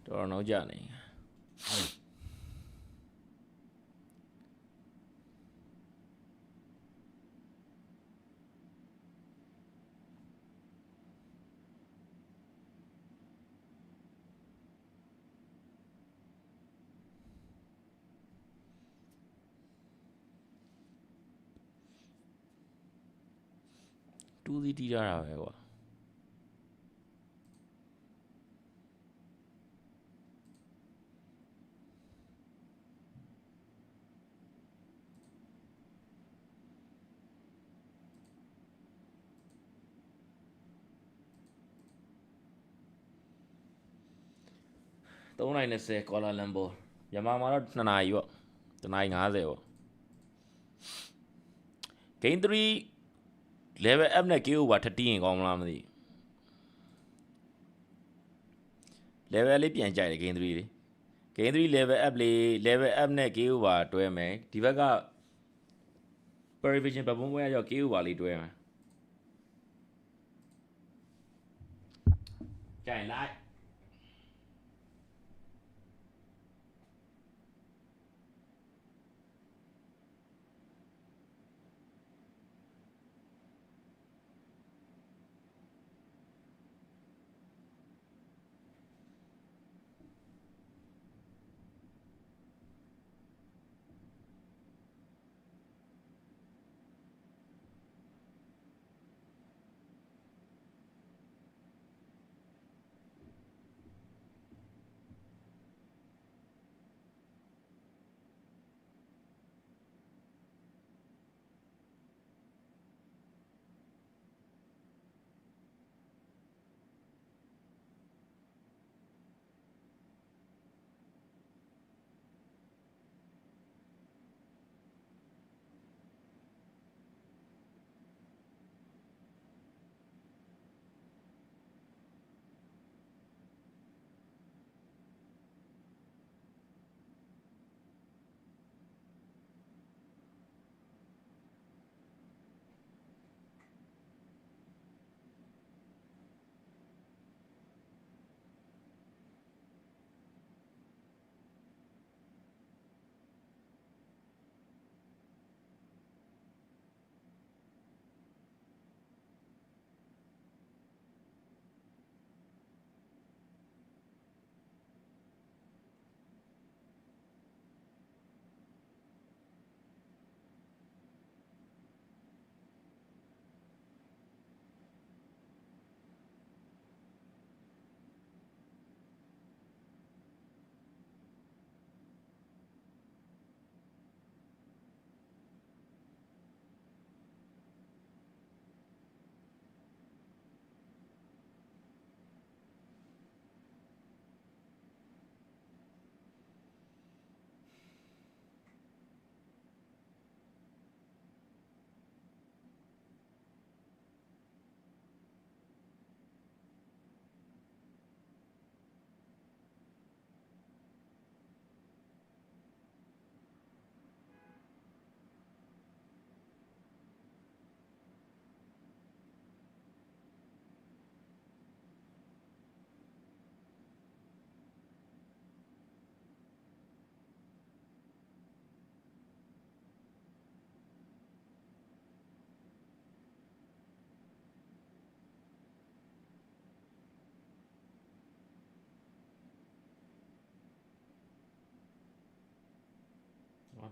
တော်တော်နောက်ကျနေတူးစီတီးကြတာပဲကွာ 3:20 Kuala Lumpur မြန်မာမှာတော့2 နာရီပေါ့2 နာရီ 50ပေါ့ Game 3 level up နဲ့ KO ပါထပ်တီးရင်ကောင်းမလားမသိ level လေးပြန်ကြိုက်တယ် Game 3 လေး Game 3 level up လေး level up နဲ့ KO ပါတွဲမယ်ဒီဘက်က PARI Vision BetBoom ပွဲရောက် KO ပါလေးတွဲမယ်ကြိုင်လိုက်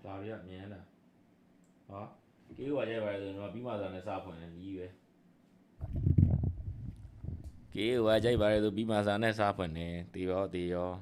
လာပြမြင်လားဟာ KO ပါကြိုက်ပါတယ်ဆိုတော့ပြီးမှသာနဲ့စဖွင့်တယ်ကြီးပဲ KO ပါကြိုက်ပါတယ်ဆိုပြီးမှသာနဲ့စဖွင့်တယ်တေရော က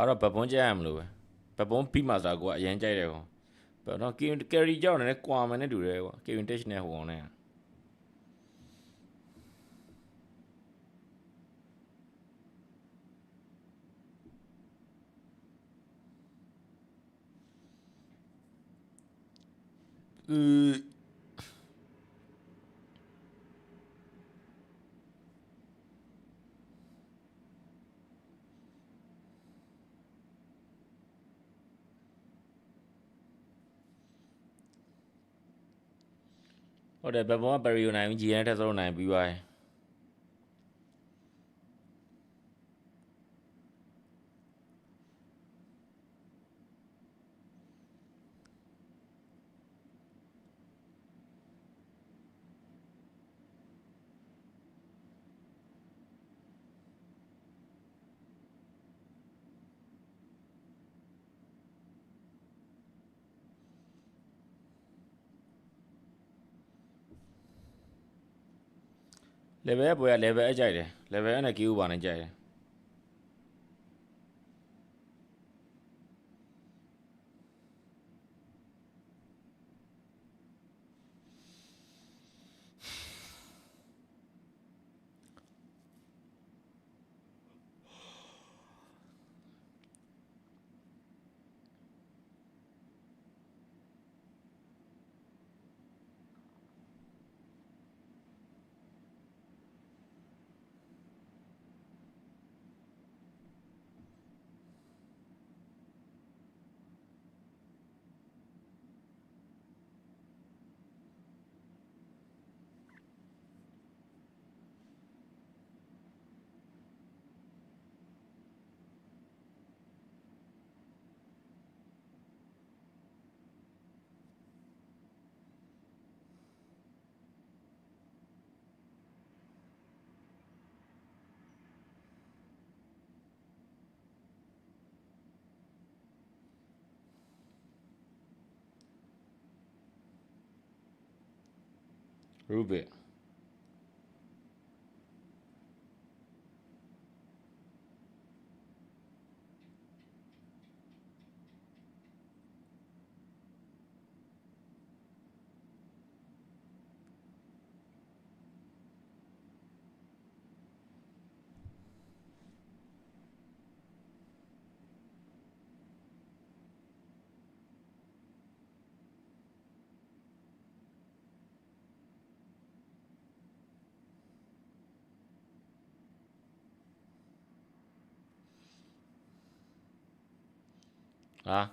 Ahora BetBoom jam lo. BetBoom P master ko ayan jai de ko. But no carry jaw ne kwa ma ne du de ko. Kevin Tish ne ho ne. Ở đây BetBoom PARI này gì này theo số này bị vậy. Level boya level ở chạy đấy. Level này kêu bạn này chạy đấy. Ruby.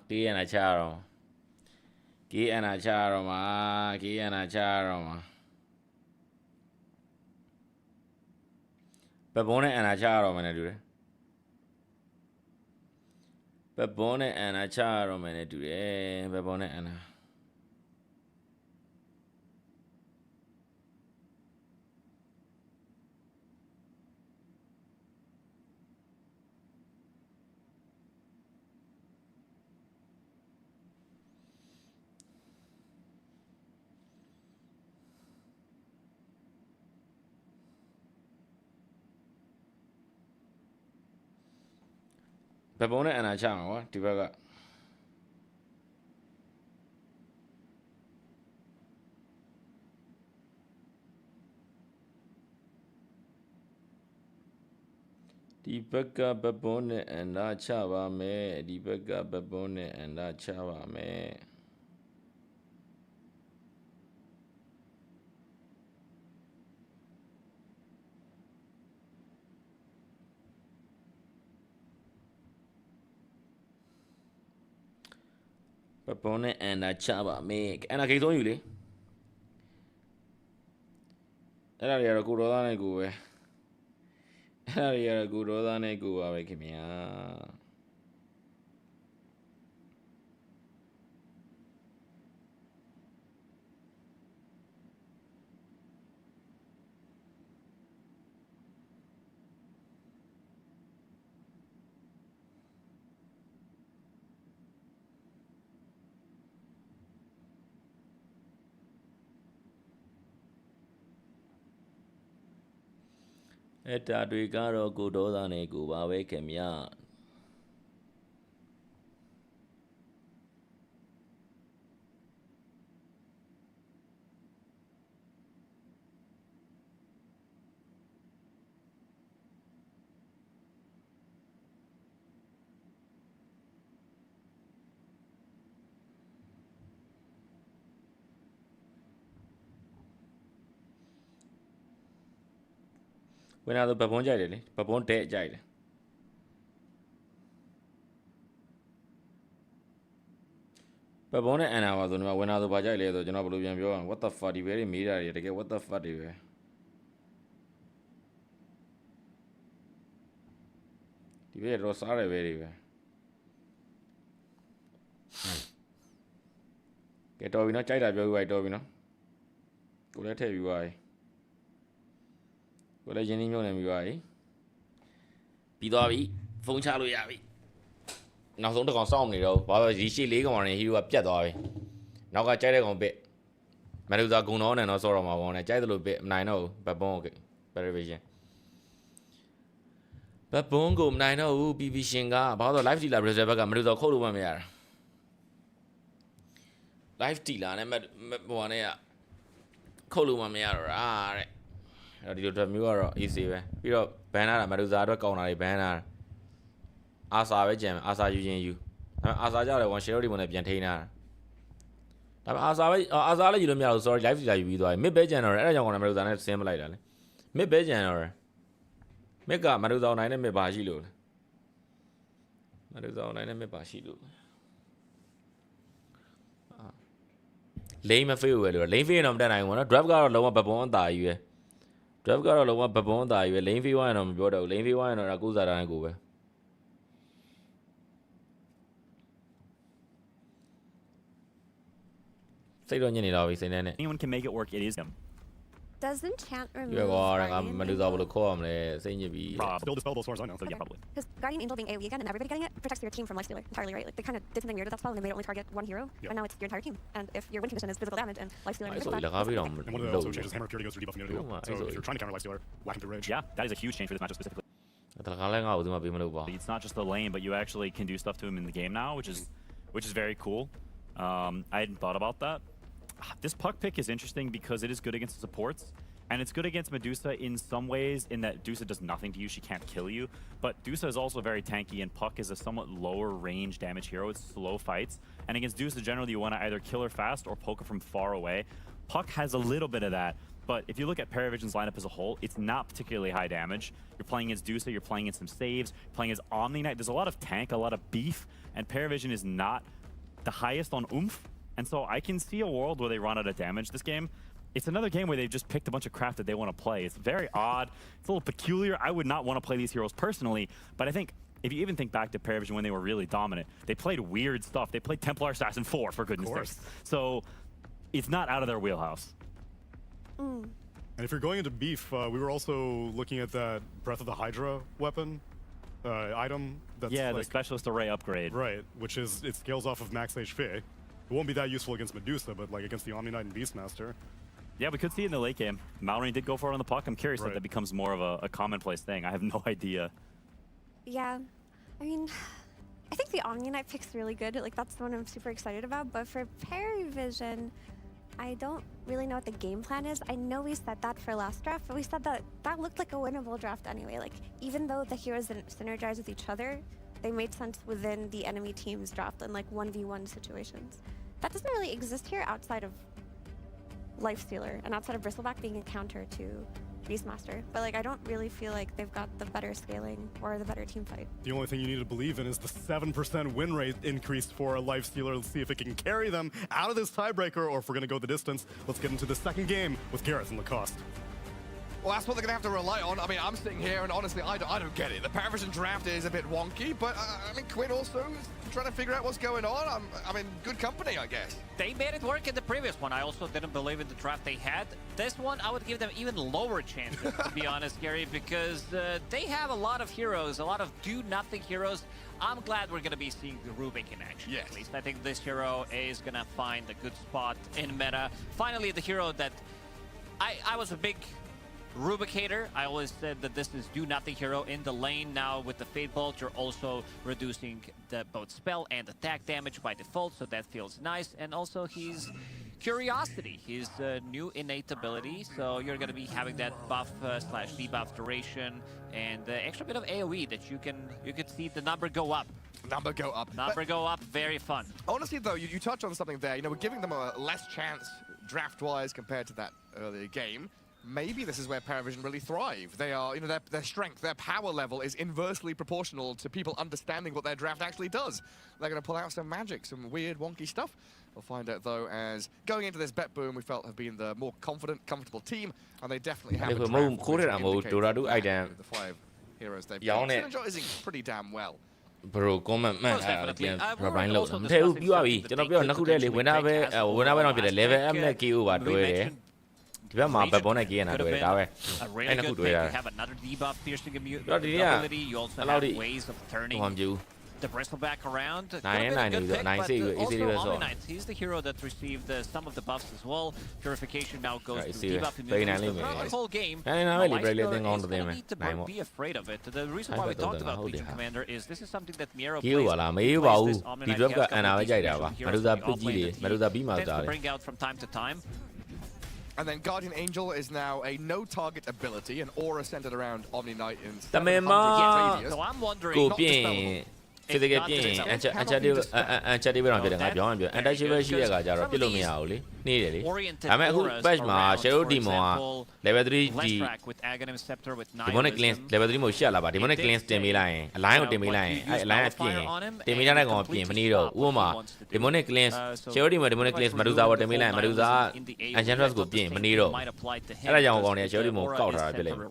Kia là cha rồi. Kia là cha rồi mà. Kia là cha rồi mà. BetBoom này là cha rồi mà này được. BetBoom này là cha rồi mà này được. BetBoom này là. BetBoom này là cha rồi. Thì vậy ạ. Đi BetBoom này là cha ba mẹ. Đi BetBoom này là cha ba mẹ. BetBoom này là cha ba mẹ. Anh là cái số gì đấy?အဲ့ဒါတွေကတော့ကိုတော်သားနဲ့ကိုပဲအဲ့ဒါတွေကတော့ကိုတော်သားနဲ့ကိုပါပဲခင်ဗျာအဲ့ဒါတွေကတော့ကိုတော်သားနဲ့ကိုပါပဲခင်ဗျာ winner ဆို BetBoom ကြိုက်တယ်လေ BetBoom တဲ့ကြိုက်တယ် BetBoom နဲ့ Anna ပါဆိုတော့ winner ဆိုဘာကြိုက်လဲဆိုကျွန်တော်ဘယ်လိုပြန်ပြောရအောင် what the fuck ဒီပဲတွေမေးတာတွေတကယ် what the fuck တွေပဲဒီပဲတော့စားတယ်ပဲတွေပဲကဲတော်ပြီနော်ကြိုက်တာပြောပြီးပါတော်ပြီနော်ကိုလည်းထည့်ပြီးပါကိုလည်းရင်းနှီးမြှုပ်နှံပြီးပါပြီးသွားပြီဖုန်းချလို့ရပြီနောက်ဆုံးတစ်ကောင်စောင့်နေတော့ဘာပဲဒီရှေ့လေးကောင်နဲ့ဟီးရိုကပြတ်သွားပြီနောက်ကကြိုက်တဲ့ကောင်ပစ်မက်ဒူဇာဂုံတော့နဲ့တော့စောတော့မှာပေါ့နဲ့ကြိုက်တယ်လို့ပစ်မနိုင်တော့ဘူးဘက်ဘုံโอเค Paravision ဘက်ဘုံကိုမနိုင်တော့ဘူး PP ရှင်ကဘာလို့ live dealer Brazil ဘက်ကမက်ဒူဇာခုတ်လို့မရတာ live dealer နဲ့ဟိုနဲ့ကခုတ်လို့မရတော့တာတဲ့အဲ့တော့ဒီလိုတစ်မျိုးကတော့ easy ပဲပြီးတော့ ban လာတာမက်ဒူဇာအတွက်ကောင်းတာတွေ ban လာတာအာဆာပဲကြံအာဆာယူခြင်းယူဒါပေမဲ့အာဆာကြတယ်ဝန်ရှယ်ရိုဒီမနဲ့ပြန်ထိန်းထားတာဒါပေမဲ့အာဆာလည်းယူလို့မရဘူး sorry live dealer ယူပြီးသွားပြီ mid ပဲကြံတော့အဲ့ဒါကြောင့်ကောင်မက်ဒူဇာနဲ့ဆင်းမလိုက်တာလေ mid ပဲကြံတော့မစ်ကမက်ဒူဇာနိုင်နဲ့မစ်ပါရှိလို့မက်ဒူဇာနိုင်နဲ့မစ်ပါရှိလို့လိန်မဖေးဘူးပဲလို့လိန်ဖေးတော့မတက်နိုင်ဘူးနော် draft ကတော့လုံးဝဘဘွန်အသာကြီးပဲ draft ကတော့လုံးဝဘဘွန်အသာကြီးပဲလိန်ဖေးဝိုင်းတော့မပြောတော့ဘူးလိန်ဖေးဝိုင်းတော့ဒါကုစားတာနဲ့ကိုပဲစိတ်တော့ညစ်နေတော့ပြီစိတ်နဲ့ Anyone can make it work, it is him. Doesn't Chant remove Guardian? I'm Still dispellable as far as I know, so yeah, probably. Because Guardian Angel being AoE again and everybody getting it protects your team from Lifestealer entirely, right? Like they kind of did something weird with that spell and they made it only target one hero, and now it's your entire team. And if your win condition is physical damage and Lifestealer and one of the also changes hammer purity goes to debuff immunity. So if you're trying to counter Lifestealer, whack him through rage. Yeah, that is a huge change for this matchup specifically. It's not just the lane, but you actually can do stuff to him in the game now, which is very cool. I hadn't thought about that. This puck pick is interesting because it is good against the supports. And it's good against Medusa in some ways, in that Medusa does nothing to you, she can't kill you. But Medusa is also very tanky, and Puck is a somewhat lower range damage hero. It's slow fights. And against Medusa, generally you want to either kill her fast or poke her from far away. Puck has a little bit of that. But if you look at Paravision's lineup as a whole, it's not particularly high damage. You're playing against Medusa, you're playing against some saves, playing as Omni Knight. There's a lot of tank, a lot of beef, and Paravision is not the highest on oomph. And so I can see a world where they run out of damage this game. It's another game where they've just picked a bunch of crap that they want to play. It's very odd. It's a little peculiar. I would not want to play these heroes personally, but I think if you even think back to Paravision when they were really dominant, they played weird stuff. They played Templar Assassin 4, for goodness sakes. So it's not out of their wheelhouse. And if you're going into beef, we were also looking at that Breath of the Hydra weapon item. That's the Specialist Array upgrade. Right, which is, it scales off of max HP. It won't be that useful against Medusa, but like against the Omni Knight and Beastmaster. Yeah, we could see it in the late game. Mallory did go for it on the puck. I'm curious if that becomes more of a commonplace thing. I have no idea. Yeah, I mean, I think the Omni Knight pick's really good. Like that's the one I'm super excited about. But for Paravision, I don't really know what the game plan is. I know we said that for last draft, but we said that that looked like a winnable draft anyway. Like even though the heroes didn't synergize with each other, they made sense within the enemy team's draft in like 1v1 situations. That doesn't really exist here outside of Lifestealer and outside of Bristleback being a counter to Beastmaster. But like I don't really feel like they've got the better scaling or the better team fight. The only thing you need to believe in is the 7% win rate increase for a Lifestealer. Let's see if it can carry them out of this tiebreaker, or if we're going to go the distance. Let's get into the second game with Gareth and Lacoste. Well, that's what they're going to have to rely on. I mean, I'm sitting here, and honestly, I don't get it. The Paravision draft is a bit wonky, but I mean, Quinn also is trying to figure out what's going on. I mean, good company, I guess. They made it work in the previous one. I also didn't believe in the draft they had. This one, I would give them even lower chances, to be honest, Gary, because they have a lot of heroes, a lot of do-nothing heroes. I'm glad we're going to be seeing the Rubik in action. Yes. At least I think this hero is going to find a good spot in meta. Finally, the hero that I was a big Rubik hater. I always said that this is do-nothing hero in the lane. Now with the Fate Bolt, you're also reducing both spell and attack damage by default, so that feels nice. And also his Curiosity, his new innate ability, so you're going to be having that buff slash debuff duration and the extra bit of AoE that you could see the number go up. Number go up. Number go up, very fun. Honestly though, you touch on something there. You know, we're giving them a less chance draft-wise compared to that earlier game. maybe this is where PARIVISION really thrive. They are, you know, their strength, their power level is inversely proportional to people understanding what their draft actually does. They're going to pull out some magic, some weird, wonky stuff. We'll find out, though, as going into this BetBoom, we felt have been the more confident, comfortable team, and they definitely have a draft the 5 heroes they've got. Synergizing pretty damn well. Bro, comment man, Robin Low. Tell you are we. Don't be on Nakudeli whenever on the level, I'm like you what do it. Give my backbone again. I do it. A really good pick. You have another debuff piercing ability. You also have ways of turning the bristleback around. He's the hero that received some of the buffs as well. Purification now goes to debuff immediately. Throughout the whole game, need to be afraid of it. The reason why we talked about Legion Commander is this is something that Miero plays to bring out from time to time. And then Guardian Angel is now a no-target ability, an aura centered around Omni Knight in 700 radius. So I'm wondering... စစ်တကယ်ပြင်အန်ချာတီပဲတော့ဖြစ်တယ်ငါပြောမှပြောအန်တိုက်ရှိပဲရှိတဲ့အခါကျတော့ပြစ်လို့မရဘူးလေနှေးတယ်လေဒါပေမဲ့အခု patch မှာ Shadow Demon က level 3 Demonic Cleanse level 3 မို့ရှက်လာပါ Demonic Cleanse တင်ပေးလိုက်ရင် align ကိုတင်ပေးလိုက်ရင်အဲ့ align ကပြင်တင်ပေးတဲ့ကောင်ကပြင်မနေတော့ဥပမာ Demonic Cleanse Shadow Demon Demonic Cleanse မဒူဇာကိုတင်ပေးလိုက်ရင်မဒူဇာ Enchantress ကိုပြင်မနေတော့အဲ့ဒါကြောင့်ကောင်တွေက Shadow Demon ကိုကောက်ထားတာဖြစ်လိမ့်မယ်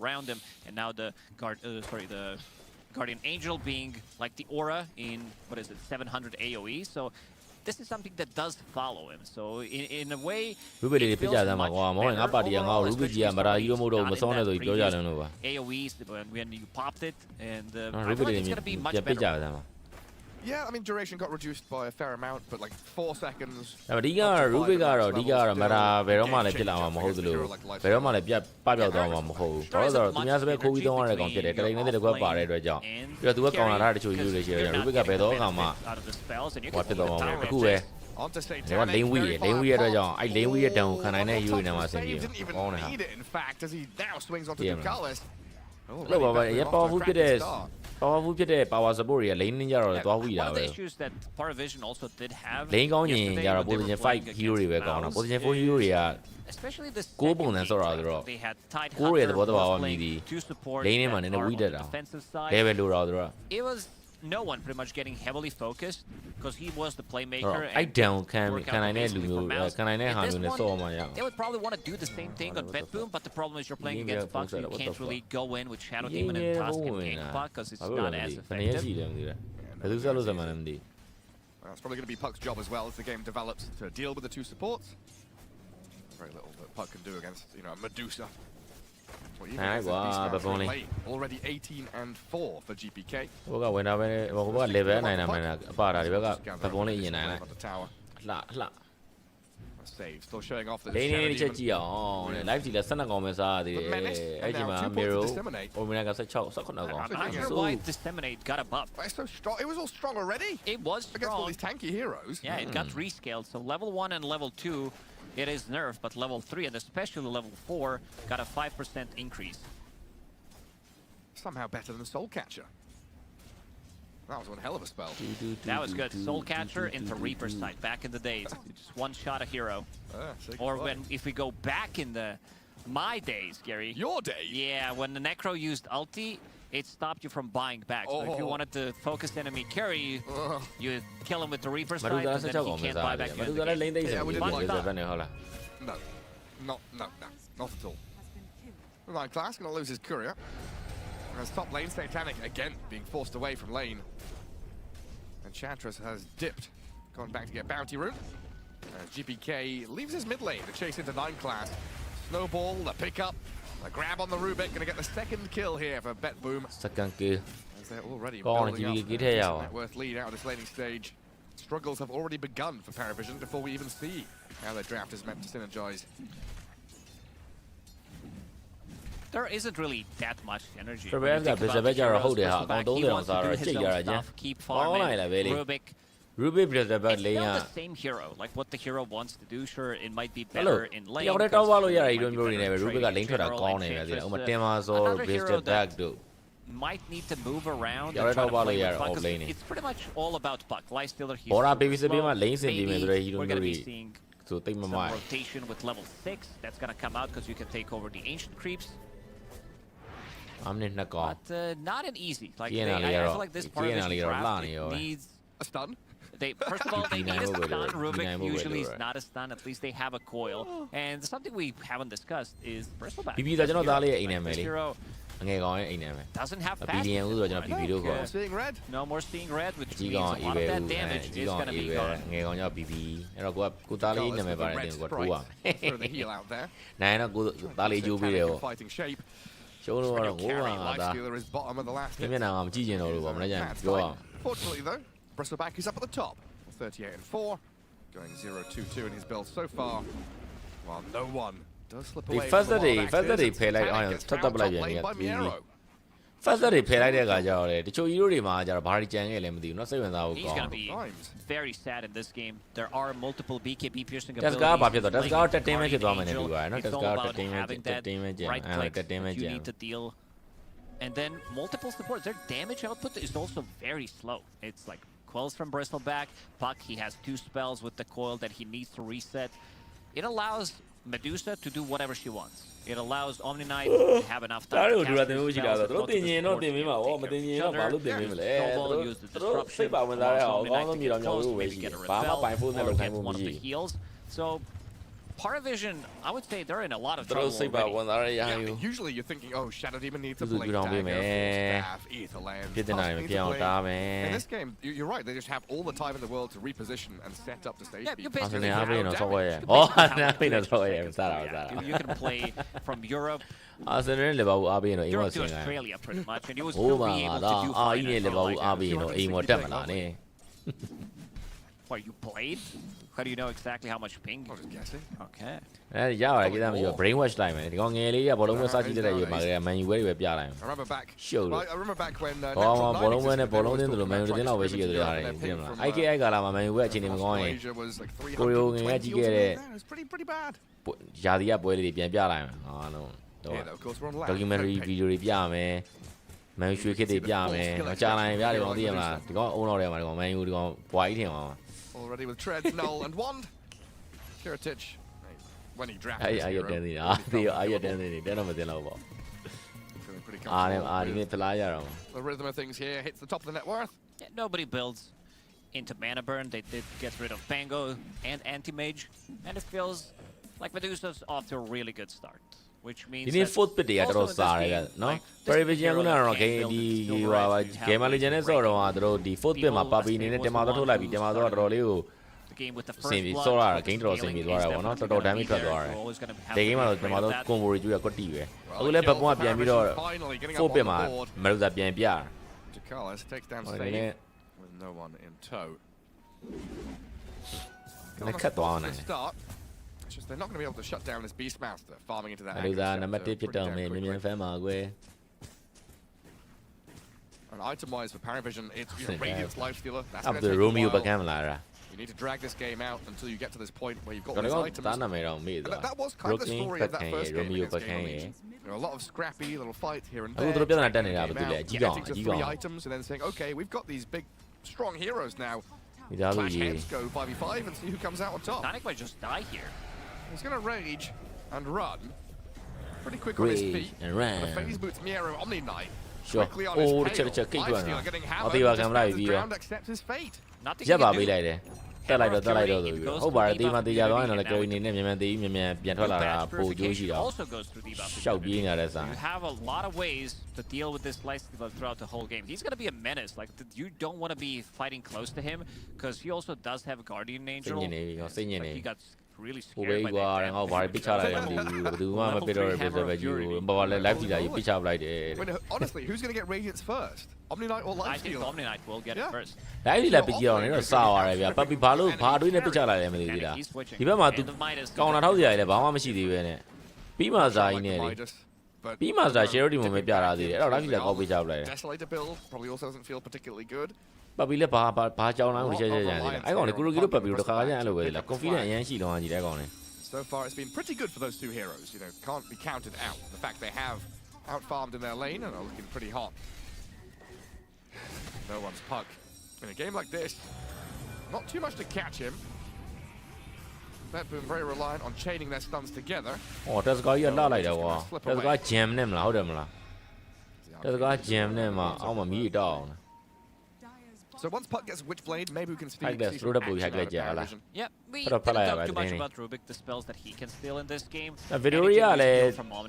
Guardian Angel being like the aura in, 700 AoE. So this is something that does follow him. So in a way, AoEs when you popped it, and I feel like it's going to be much better. Yeah, I mean, duration got reduced by a fair amount, but like 4 seconds. Ruby ကတော့ဒီကတော့မတာဘယ်တော့မှလည်းဖြစ်လာမှာမဟုတ်သလိုဘယ်တော့မှလည်းပြတ်ပပျောက်သွားမှာမဟုတ်ဘူးဘာလို့ဆိုတော့သူများစပယ်ခိုးပြီးသုံးရတဲ့ကောင်ဖြစ်တယ်တလိန်နဲ့တကွက်ပါတဲ့အတွက်ကြောင့်ပြီးတော့သူကကောင်လာတာတချို့ယူလို့ရှိတယ် Ruby ကဘယ်တော့မှဟောဖြစ်တော့မှာမဟုတ်အခုပဲဒါကလိန်ဝီရဲ့အတွက်ကြောင့်အဲ့လိန်ဝီရဲ့တန်ကိုခံနိုင်တဲ့ယူနေမှာအဆင်ပြေဟောနေတာလို့ပါရပေါ်ဘူးဖြစ်တဲ့Powerful ဖြစ်တဲ့ power support တွေက lane နဲ့ကြတော့သွားဝီတာပဲ lane ကောင်းရင်ကြတော့ position 5 hero တွေပဲကောင်းတာ position 4 hero တွေကကိုးပုံစံဆော့တာဆိုတော့ကိုးရဲ့သဘောတဘာဝမြည်ဒီ lane နဲ့မှနည်းနည်းဝီတက်တာ level လိုတော့သူက no one pretty much getting heavily focused because he was the playmaker. I down can I net They would probably want to do the same thing on BetBoom, but the problem is you're playing against Puck, so you can't really go in with Shadow Demon and Tusk and gank Puck because it's not as effective. It's probably going to be Puck's job as well as the game develops to deal with the two supports. Very little that Puck can do against, you know, a Medusa. Already 18 and 4 for GPK. Save, still showing off the live ကြည့်လဲ12ကောင်ပဲစားရတယ်အဲ့ဒီမှာ Miro Omega 16 19ကောင် I'm not sure why Disseminate got a buff. It's so strong. It was all strong already. It was strong against all these tanky heroes. Yeah, it got rescaled. So level 1 and level 2 it is nerfed, but level 3 and especially level 4 got a 5% increase. Somehow better than Soul Catcher. That was one hell of a spell. That was good. Soul Catcher into Reaper's Sight back in the days. Just one shot a hero. Or if we go back in my days, Gary. Your days? Yeah, when the Necro used ulti, it stopped you from buying back. So if you wanted to focus enemy carry, you kill him with the Reaper's Sight, and then he can't buy back. No, not at all. Line class gonna lose his courier. As top lane, Satanic again being forced away from lane. And Enchantress has dipped, gone back to get Bounty Rune. As GPK leaves his mid lane to chase into 9 class. Snowball, the pickup, the grab on the Rubik, gonna get the second kill here for BetBoom. Second kill. As they're already building up net worth lead out of this laning stage. Struggles have already begun for PARIVISION before we even see how their draft is meant to synergize. There isn't really that much energy. Keep farming. Rubik is the bad lane. It's still the same hero. Like what the hero wants to do, sure, it might be better in lane. Another hero that might need to move around and try to play with Puck, it's pretty much all about Puck. Lifestealer, he's going to be seeing So take my Some mind. rotation with level 6. That's going to come out because you can take over the ancient creeps. I'm not gone. But not an easy. Like I feel like this part of the draft needs a stun. First of all, they need a stun. Rubik usually is not a stun. At least they have a coil. And something we haven't discussed is Bristleback. This hero doesn't have fast. Seeing red. No more seeing red, which means a lot of that damage is going to be gone. Throw the heal out there. Fighting shape. Lightstealer is bottom of the last hit. Fortunately, though, Bristleback is up at the top. 38 and 4. Going 0-2-2 in his build so far. While no one does slip away. First that they play like First that they play like that guy. The show you really match are party channel. Not saying that. He's gonna be very sad in this game. There are multiple BKB piercing abilities. That's got the damage to dominate. It's all about having that right click that you need to deal. And then multiple supports. Their damage output is also very slow. It's like Quells from Bristleback. Puck, he has 2 spells with the coil that he needs to reset. It allows Medusa to do whatever she wants. It allows Omni Knight to have enough time to cast his spells and go to the support to take care of each other. Snowball use the disruption, allows Omni Knight to get close, maybe get a repel, or get one of the heals. So Parivision, I would say they're in a lot of trouble already. Usually you're thinking, oh, Shadow Demon needs a Blink Dagger, Staff, Aetherland. In this game, you're right, they just have all the time in the world to reposition and set up the stage. Yeah, you basically have you can play from Europe. Europe to Australia pretty much, and you will still be able to do fine. What, you played? How do you know exactly how much ping? I'm just guessing. Okay. Brainwash time. I remember back. Show. I remember back when. Malaysia was like 320. It was pretty bad. Yeah, of course we're on lag. Documentary video. Man, should get it. Already with Treads, Null, and Wand. Kiritich, when he drafted the rhythm of things here hits the top of the net worth. Yeah, nobody builds into mana burn. They did get rid of Pango and Anti-Mage, and it feels like Medusa's off to a really good start. Which means you need foot pity at all, no? Very big young okay, the game legend or the foot pima puppy in the Tamato like the Tamato Rolio. The game with the first solar game draw sing is what I want to damage to the game of the Tamato Combo you are got TV. I will let Papa be a mirror. Four pima, Meruda bien Pia. Jacalas takes down Save with no one in tow. Cut on it. It's just they're not going to be able to shut down this Beastmaster farming into that. And item-wise for Parivision, it's Radiant's Lifestealer. That's going to take a while. You need to drag this game out until you get to this point where you've got all these items. And that was kind of the story of that first game against Gamer Legion. There are a lot of scrappy little fights here and there. Getting to 3 items and then saying, okay, we've got these big, strong heroes now. Clash heads, go 5v5 and see who comes out on top. Sonic might just die here. He's going to rage and run. Pretty quick on his feet. The Phase Boots Miero Omni Knight. Quickly on his tail. Lifestealer getting hammered. Ground accepts his fate. Nothing he can do. Also goes to debuff. You have a lot of ways to deal with this Lifestealer throughout the whole game. He's going to be a menace. Like, you don't want to be fighting close to him because he also does have Guardian Angel. He got really scared by that. Honestly, who's going to get Radiance first? Omni Knight or Lifestealer? I think Omni Knight will get it first. He's Desolator build probably also doesn't feel particularly good. So far, it's been pretty good for those two heroes. You know, can't be counted out. The fact they have out-farmed in their lane and are looking pretty hot. No one's Puck. In a game like this, not too much to catch him. BetBoom very reliant on chaining their stuns together. Oh, that's got you a lot like that. That's got jam them now, that's got jam them. I'm a meat down. So once Puck gets Witchblade, maybe we can see some action out of ParaVision. Yeah, we didn't talk too much about Rubik, the spells that he can steal in this game. Victoria le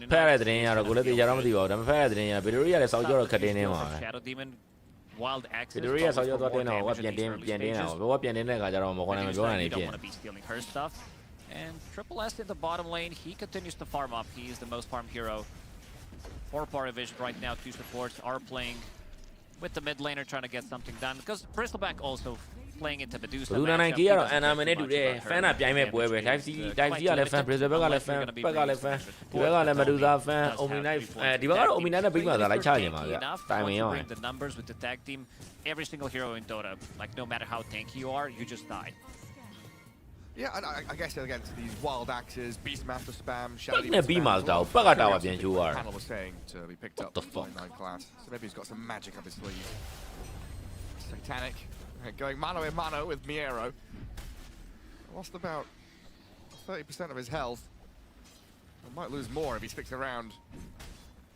PARI ya go le jara ma ti ba da PARI ya Victoria le စောက်ကြောတော့ခတ်တင်းနေမှာ Shadow Demon Wild Access Victoria စောက်ကြောတော့တင်းတော့ကပြန်တင်းတာဘောကပြန်တင်းတဲ့ခါကျတော့မခေါ်နိုင်မပြောနိုင်နေဖြစ် don't want to be stealing her stuff. And Triple S in the bottom lane, he continues to farm up. He is the most farmed hero for ParaVision right now. Two supports are playing with the mid laner trying to get something done because Bristleback also playing into Medusa. Luna 9 ကြီးကတော့ Anna နဲ့တူတယ် fan ကပြိုင်မဲ့ပွဲပဲ Dive C ကလည်း fan Bristleback ကလည်း fan ဘက်ကလည်း fan ဒီဘက်ကလည်း Medusa fan Omni Knight ဒီဘက်ကတော့ Omni Knight နဲ့ပြီးမှသာလိုက်ချနေမှာဗျ timing ရော the numbers with the tag team. Every single hero in Dota, like no matter how tanky you are, you just die. Yeah, and I guess against these wild axes, Beastmaster spam, Shadow Demon spam. Panel was saying to be picked up by 9 class, so maybe he's got some magic up his sleeve. Satanic, going mano a mano with Miero. Lost about 30% of his health. He might lose more if he sticks around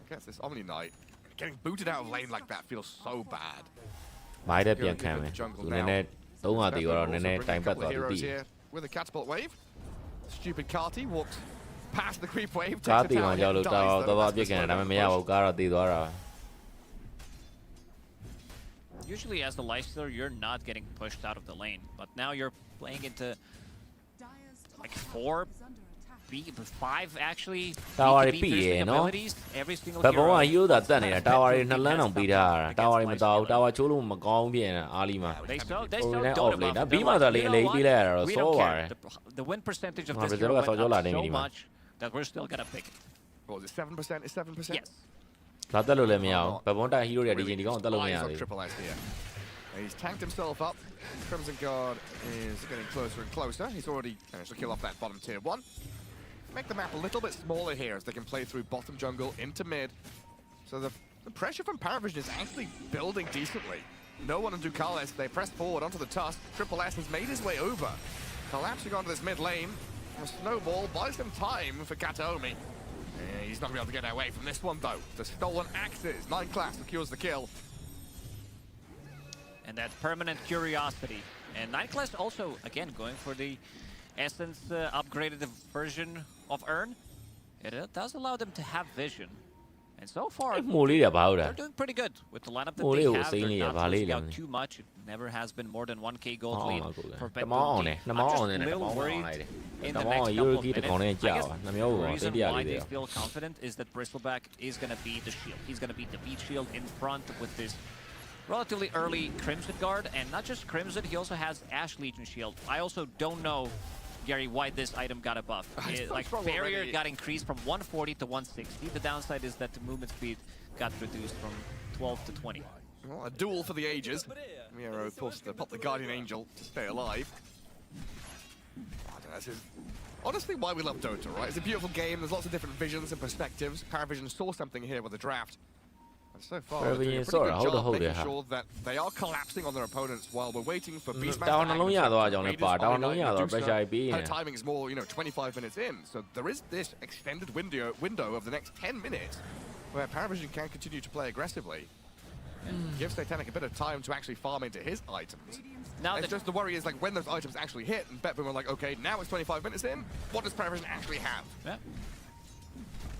against this Omni Knight. Getting booted out of lane like that feels so bad. မိုက်တဲ့ပြန်ခံမယ်သူနည်းနည်း3ကတီတော့နည်းနည်းတိုင်ပတ်သွားသူတီး With a catapult wave, stupid Carty walks past the creep wave. ကားတီမှကြောက်လို့တော်ပြစ်ကန်တယ်ဒါပေမဲ့မရဘူးကားတော့တီးသွားတာ Usually as the lifestealer, you're not getting pushed out of the lane, but now you're playing into like 5 actually. Tower ပြီးရနော် Every single ဘက်ဘောက hero တာတက်နေတာ Tower တွေ2လမ်းအောင်ပြီးထားတာ Tower တွေမတော်ဘူး Tower ချိုးလို့မကောင်းပြင်အာလီမှာ They still don't lane ဒါပြီးမှသာလေအလေးပြီးလိုက်ရတော့စောပါတယ် The win percentage of this Brazilကစောက်ကြောလာနေ so ဒီမှာ much that we're still gonna pick it. What was it? 7%? Is 7%? Yes. လာတက်လို့လည်းမရဘူးဘက်ဘောတာ hero တွေဒီချိန်ဒီကောင်တက်လို့မရဘူး Triple S here. He's tanked himself up. Crimson Guard is getting closer and closer. He's already managed to kill off that bottom tier 1. Make the map a little bit smaller here as they can play through bottom jungle into mid. So the pressure from ParaVision is actually building decently. No one on Ducales, they press forward onto the tusk. Triple S has made his way over. Collapsing onto this mid lane. A snowball buys him time for Kataomi. He's not going to be able to get away from this one though. The stolen axes. 9 class secures the kill. And that permanent curiosity. And 9 class also, again, going for the Essence upgraded version of Earn. It does allow them to have vision. And so far, they're doing pretty good with the lineup that they have. They're not losing out too much. It never has been more than 1k gold lead for BetBoom. I'm just a little worried in the next couple of minutes. I guess the reason why they feel confident is that Bristleback is going to be the shield. He's going to be the beat shield in front with this relatively early Crimson Guard. And not just Crimson, he also has Ash Legion shield. I also don't know, Gary, why this item got a buff. Like barrier got increased from 140 to 160. The downside is that the movement speed got reduced from 12 to 20. Well, a duel for the ages. Miero forced to pop the Guardian Angel to stay alive. This is honestly why we love Dota, right? It's a beautiful game. There's lots of different visions and perspectives. ParaVision saw something here with the draft. So far, they're doing a pretty good job making sure that they are collapsing on their opponents while we're waiting for Beastmaster Her timing is more, 25 minutes in. So there is this extended window of the next 10 minutes where ParaVision can continue to play aggressively and give Satanic a bit of time to actually farm into his items. Now it's just the worry is like when those items actually hit and BetBoom are like, okay, now it's 25 minutes in, what does ParaVision actually have? Yeah.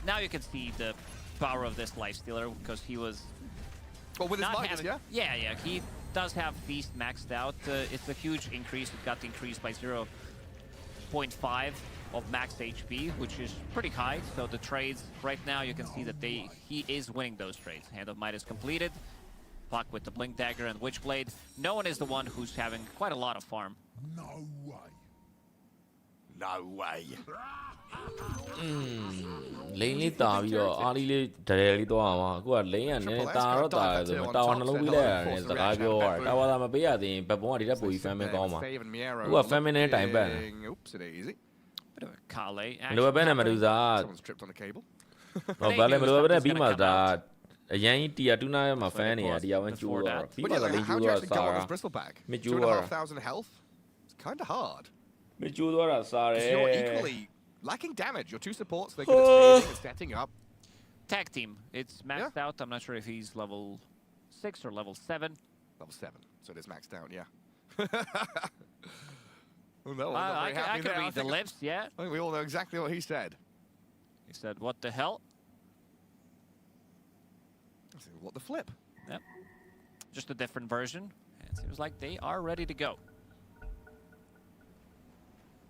Now you can see the power of this lifestealer because he was with his Midas, yeah, he does have Feast maxed out. It's a huge increase. It got increased by 0.5 of max HP, which is pretty high. So the trades right now, you can see that he is winning those trades. Hand of Midas completed. Puck with the Blink Dagger and Witchblade. No one is the one who's having quite a lot of farm. No way. No way. Lane လေးတာပြီးတော့အားလေးလေးဒရဲလေးတော့မှာအခုက lane ကနည်းတာတော့တာဆိုတော့တာဝါနှလုံးပြီးလိုက်ရတယ်စကားပြောတာတာဝါသာမပေးရသေးရင်ဘက်ဘုံကဒီတက်ပူကြီး famine ကောင်းမှာအခုက famine နဲ့တိုင်ပတ် Oops, it easy. Bit of a Kale. လိုပဲနဲ့မတူစား Someone's tripped on the cable. ဟောဘာလဲမလိုပဲနဲ့ပြီးမှဒါအရင်ကြီးတီယာတူနာမှာ fan နေရတီယာဝန်ကျိုးတော့ပြီးမှလည်းကျိုးတော့စား Bristleback. Mid-jewel. 2,500 health. It's kind of hard. You're equally lacking damage. Your two supports, they're good at staging and setting up. Tag team, it's maxed out. I'm not sure if he's level 6 or level 7. Level 7, so it is maxed out, yeah. Well, no, I can read the lips, yeah. I think we all know exactly what he said. He said, what the hell? I said, what the flip? Yep. Just a different version. It seems like they are ready to go.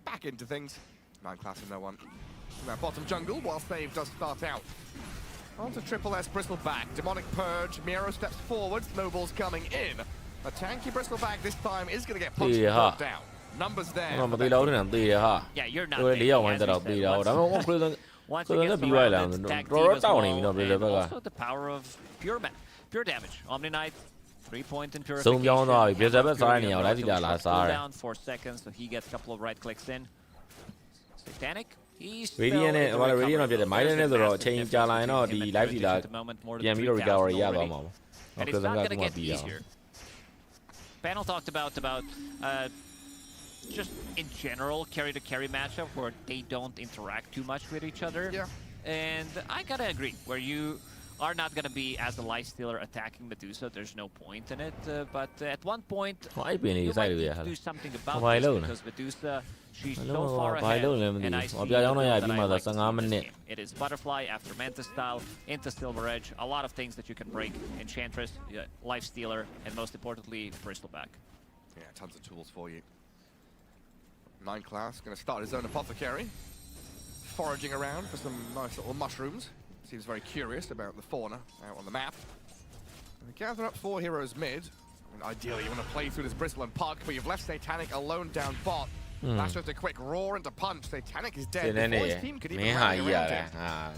Back into things. 9 class and no one. Now bottom jungle, while Save does start out. On to Triple S Bristleback. Demonic Purge. Miro steps forward. Snowball's coming in. A tanky Bristleback this time is going to get punched and brought down. Numbers there. Yeah, you're not there. Once you get surrounded, tag team as well, and also the power of pure damage. Omni Knight, 3-point in purification. Cooldown 4 seconds, so he gets a couple of right clicks in. Satanic. Radiantနဲ့ဟို Radiant တော့ဖြစ်တယ် minor နဲ့ဆိုတော့အချိန်ကြာလာရင်တော့ဒီ live ဒီလာပြန်ပြီးတော့ recovery ရသွားမှာပေါ့ And it's not going to get easier. Panel talked about just in general carry to carry matchup where they don't interact too much with each other. Yeah. And I gotta agree, where you are not going to be as a lifestealer attacking Medusa. There's no point in it. But at one point, you might need to do something about this because Medusa, she's so far ahead. And I see that I like this game. It is Butterfly after Manta style into Silver Edge. A lot of things that you can break. Enchantress, Lifestealer, and most importantly, Bristleback. Yeah, tons of tools for you. 9 class, going to start his own Apothecary. Foraging around for some nice little mushrooms. Seems very curious about the fauna out on the map. And they gather up 4 heroes mid. And ideally, you want to play through this Bristle and Puck, but you've left Satanic alone down bot. That's just a quick roar into punch. Satanic is dead before his team could even rally around him.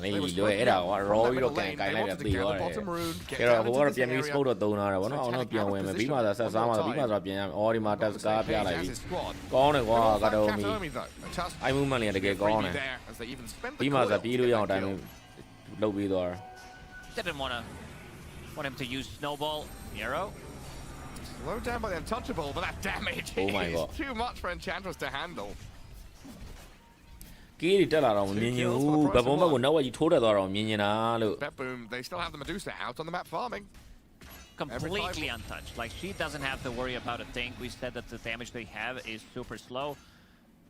They were struggling to roll the lane. They wanted to gather bottom rune, get down into this area. Satanic out of position. Has his squad. Katomi, though. A tough freebie there as they even spend the coil. Didn't want him to use Snowball. Nero. Slowed down by the Untouchable, but that damage is too much for Enchantress to handle. BetBoom, they still have the Medusa out on the map farming. Completely untouched. Like, she doesn't have to worry about a thing. We said that the damage they have is super slow.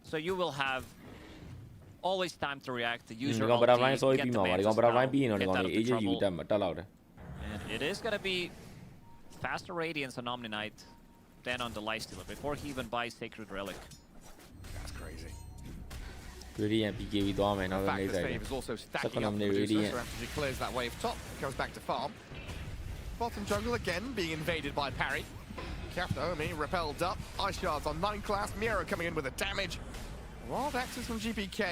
So you will have always time to react, to use your ulti, get the Mantis down, get out of the trouble. And it is going to be faster Radiance on Omni Knight than on the Lifestealer before he even buys Sacred Relic. That's crazy. Radiant PKBသွားမယ်နောက်ဆုံးနေဆိုင် Save is also stacking up the Medusa, so after he clears that wave top, comes back to farm. Bottom jungle again being invaded by PARI. Katomi repelled up. Ice Shards on 9 class. Miro coming in with the damage. Wild Axes from GPK.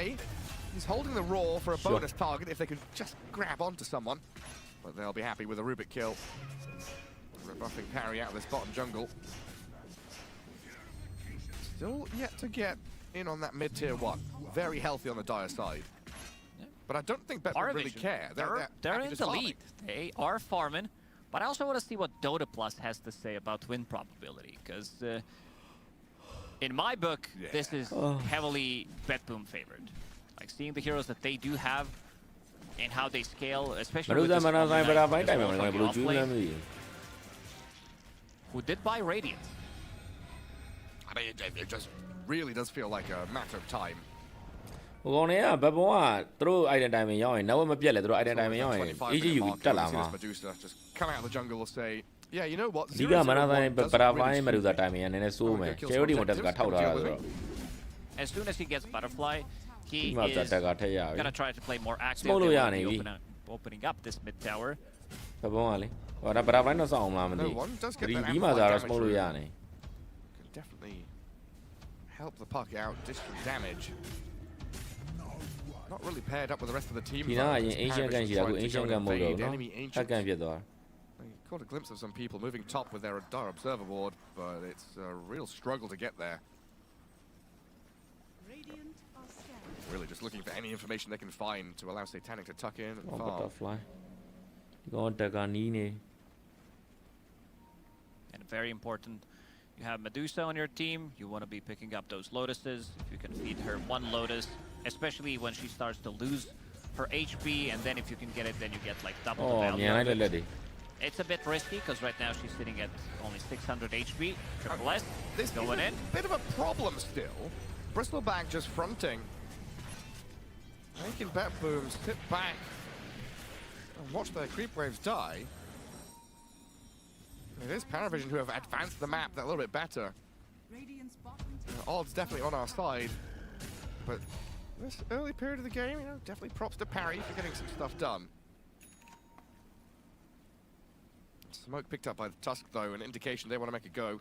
He's holding the roar for a bonus target if they could just grab onto someone. But they'll be happy with a Rubik kill. Rebuffing PARI out of this bottom jungle. Still yet to get in on that mid-tier 1. Very healthy on the dire side. Yeah. But I don't think BetBoom really care. They're in the lead. They are farming. But I also want to see what Dota Plus has to say about win probability. Because in my book, this is heavily BetBoom favored. Like seeing the heroes that they do have and how they scale, especially with this who did buy Radiant. I mean, it just really does feel like a matter of time. ဟိုကောင်တွေကဘက်ဘုံကသူတို့ item time ရောက်ရင်နောက်မပြတ်လေသူတို့ item time ရောက်ရင် AGU တက်လာမှာ just come out of the jungle and say, yeah, you know what? ဒီကမနာတိုင်းပရာပိုင်း Medusa time ရနည်းနည်းစိုးမယ် charity ကိုတက်ကထောက်ထားတာဆိုတော့ As soon as he gets Butterfly, he is going to try to play more active. Opening up this mid tower. ဘက်ဘုံကလေဟိုဒါပရာပိုင်းတော့စောင်းမလားမသိဒီမှာသာတော့ smoke လို့ရနေ Can definitely help the puck out, distant damage. Not really paired up with the rest of the team. ဒီနားအရင် ancient gun ရှိတာအခု ancient gun မဟုတ်တော့နော် hack gun ဖြစ်သွား Caught a glimpse of some people moving top with their Radar observer board, but it's a real struggle to get there. Really just looking for any information they can find to allow Satanic to tuck in and farm. Butterfly. Going to Ganini. And very important You have Medusa on your team. You want to be picking up those Lotuses. If you can feed her one Lotus, especially when she starts to lose her HP, and then if you can get it, then you get like double the value. It's a bit risky because right now she's sitting at only 600 HP. Triple S. This going in. Bit of a problem still. Bristleback just fronting. Making BetBoom sit back and watch their creep waves die. It is PARIVision who have advanced the map that little bit better. Odds definitely on our side, but this early period of the game, you know, definitely props to PARI for getting some stuff done. Smoke picked up by the Tusk though, an indication they want to make a go.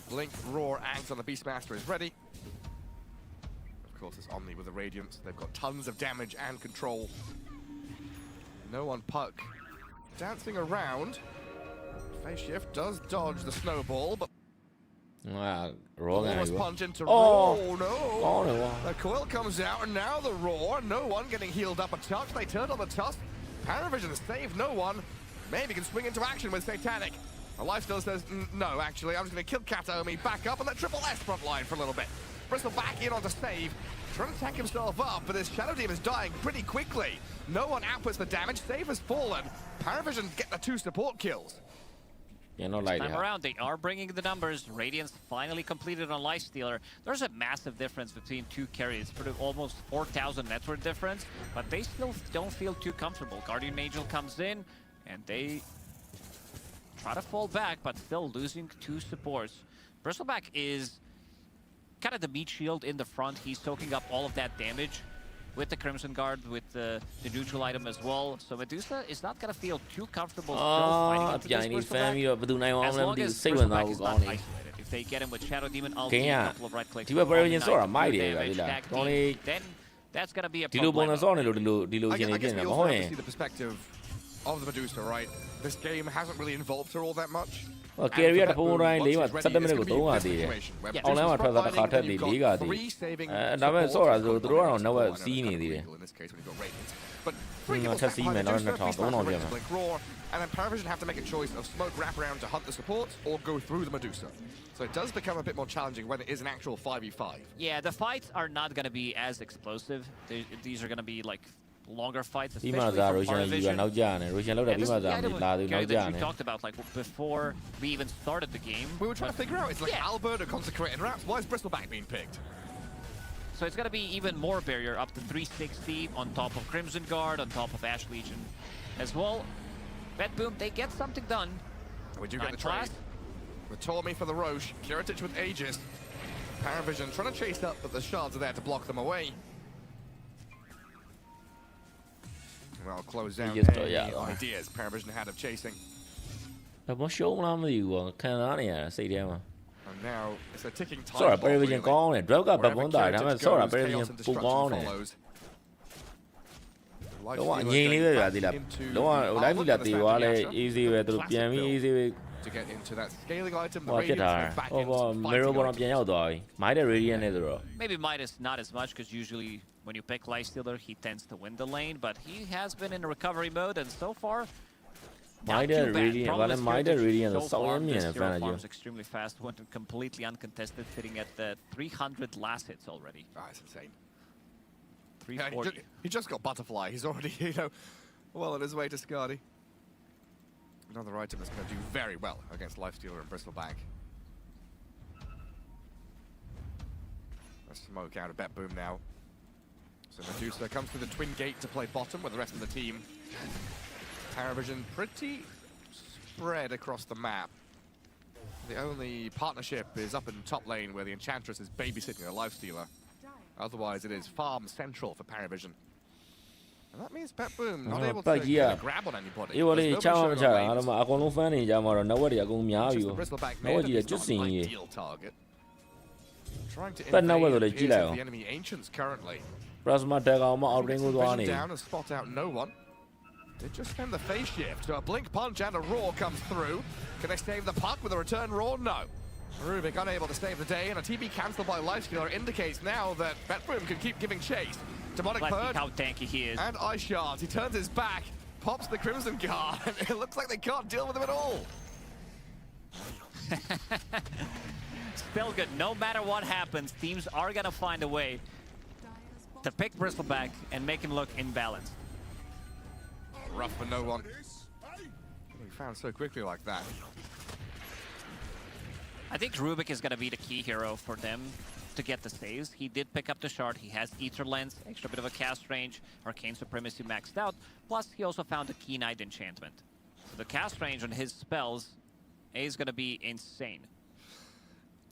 Blink, Roar, Ags on the Beastmaster is ready. Of course, it's Omni with the Radiance. They've got tons of damage and control. No one Puck dancing around. Phase shift does dodge the snowball, but almost punch into Roar. Oh no! The coil comes out, and now the Roar. No one getting healed up a touch. They turned on the Tusk. PARIVision saved no one. Maybe can swing into action with Satanic. A Lifesteal says, no, actually, I'm just going to kill Kataomi, back up, and let Triple S front line for a little bit. Bristol back in on to save, trying to tank himself up, but his Shadow Demon is dying pretty quickly. No one outputs the damage, save has fallen. PARIVision get the 2 support kills. Yeah, no light. This time around, they are bringing the numbers. Radiance finally completed on Lifestealer. There's a massive difference between 2 carries, almost 4,000 net worth difference, but they still don't feel too comfortable. Guardian Angel comes in, and they try to fall back, but still losing 2 supports. Bristleback is kind of the meat shield in the front. He's soaking up all of that damage with the Crimson Guard, with the neutral item as well. So Medusa is not going to feel too comfortable still fighting into this Bristleback, as long as Bristleback is not isolated. If they get him with Shadow Demon ulti, a couple of right clicks, then that's going to be a problem. I guess we also have to see the perspective of the Medusa, right? This game hasn't really involved her all that much. Well, carry at home right, leave at 7 minutes ago. I did. All I want to try to cut the Liga. And I went so as the drawer on never seen it. In this case, when you got Radiance. But and then PARIVision have to make a choice of smoke wrap around to hunt the supports or go through the Medusa. So it does become a bit more challenging when it is an actual 5v5. Yeah, the fights are not going to be as explosive. These are going to be like longer fights, especially from PARIVision. You talked about, like, before we even started the game. We were trying to figure out, it's like Alberta consecrated wraps. Why is Bristleback being picked? So it's going to be even more barrier, up to 360 on top of Crimson Guard, on top of Ash Legion as well. BetBoom, they get something done. We do get the trade. With Tormi for the Roche, Kiritich with Aegis. PARIVision trying to chase up, but the shards are there to block them away. Well, close down any ideas PARIVision had of chasing. And now it's a ticking time. Sorry, PARIVision gone and drove up one died. I'm sorry, PARIVision follow on. Easy way to get into that scaling item. Maybe Midas not as much, because usually when you pick Lifestealer, he tends to win the lane, but he has been in recovery mode, and so far, Midas really, extremely fast, went completely uncontested, sitting at the 300 last hits already. Oh, that's insane. 340. He just got Butterfly. He's already, you know, well on his way to Skadi. Another item that's going to do very well against Lifestealer and Bristleback. Let's smoke out of BetBoom now. So Medusa comes to the twin gate to play bottom with the rest of the team. PARIVision pretty spread across the map. The only partnership is up in top lane where the Enchantress is babysitting a Lifestealer. Otherwise, it is farm central for PARIVision. And that means BetBoom not able to get a grab on anybody. Just an ideal target. Trying to invade the enemy Ancients currently. PARIVision down and spot out no one. They just spend the phase shift, so a blink punch and a roar comes through. Can they save the puck with a return roar? No. Rubik unable to save the day, and a TB cancelled by Lifestealer indicates now that BetBoom can keep giving chase. Demonic Purge, how tanky he is. And Ice Shards. He turns his back, pops the Crimson Guard, and it looks like they can't deal with him at all. Still good. No matter what happens, teams are going to find a way to pick Bristleback and make him look imbalanced. Rough for no one. He found so quickly like that. I think Rubik is going to be the key hero for them to get the saves. He did pick up the shard. He has Ether Lens, extra bit of a cast range, Arcane Supremacy maxed out. Plus, he also found a Keen Eyed Enchantment. So the cast range on his spells is going to be insane.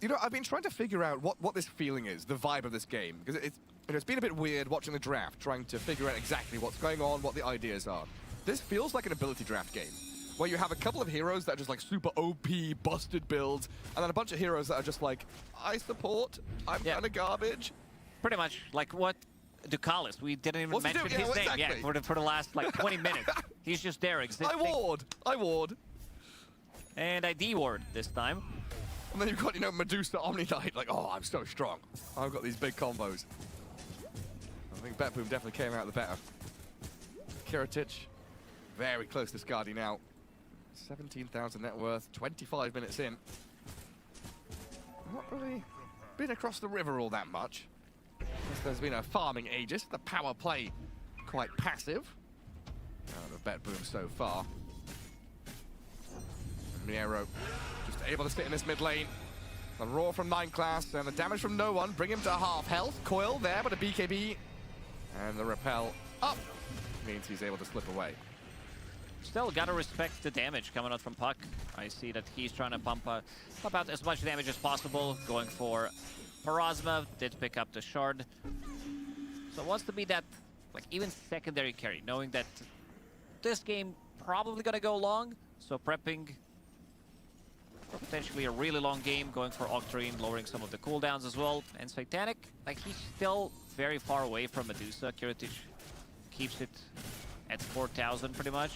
You know, I've been trying to figure out what this feeling is, the vibe of this game. Because it's been a bit weird watching the draft, trying to figure out exactly what's going on, what the ideas are. This feels like an ability draft game, where you have a couple of heroes that are just like super OP, busted builds, and then a bunch of heroes that are just like, I support, I'm kind of garbage. Pretty much like what Ducalis, we didn't even mention his name exactly. for the last like 20 minutes. He's just there existing. I ward. And I D-ward this time. And then you've got, you know, Medusa, Omni Knight, like, oh, I'm so strong. I've got these big combos. I think BetBoom definitely came out the better. Kiritic, very close to Skadi now. 17,000 net worth, 25 minutes in. Not really been across the river all that much. There's been a farming Aegis, the power play quite passive out of BetBoom so far. Miero just able to sit in this mid lane. The roar from 9 class and the damage from no one bring him to half health. Coil there, but a BKB and the repel up means he's able to slip away. Still gotta respect the damage coming out from Puck. I see that he's trying to pump out as much damage as possible, going for Parasma, did pick up the shard. So wants to be that, like, even secondary carry, knowing that this game probably gonna go long, so prepping for potentially a really long game, going for Octarine, lowering some of the cooldowns as well. And Satanic, like, he's still very far away from Medusa. Kiritic keeps it at 4,000 pretty much.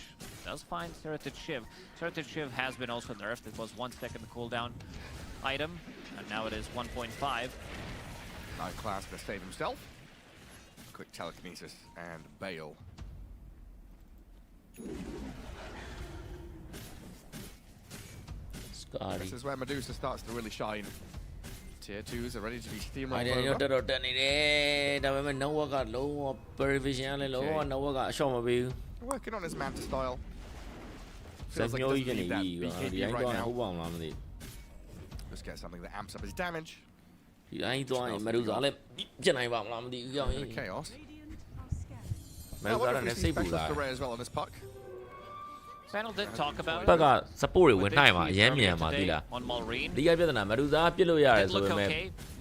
Does find Serrated Shiv. Serrated Shiv has been also nerfed. It was 1 second cooldown item, and now it is 1.5. 9 class to save himself. Quick telekinesis and bail. Scotty. This is where Medusa starts to really shine. Tier 2s are ready to be steamrolled over. Working on his Manta style. Feels like he doesn't need that BKB right now. Just get something that amps up his damage. Chaos. Specialist array as well on this puck. Panel did talk about it. ဘက်က support တွေဝင်နိုင်မှာအရင်မြန်မှာသိလား on Malrine. ဒီကပြဿနာမရူသားပြစ်လို့ရတယ်ဆိုပေမဲ့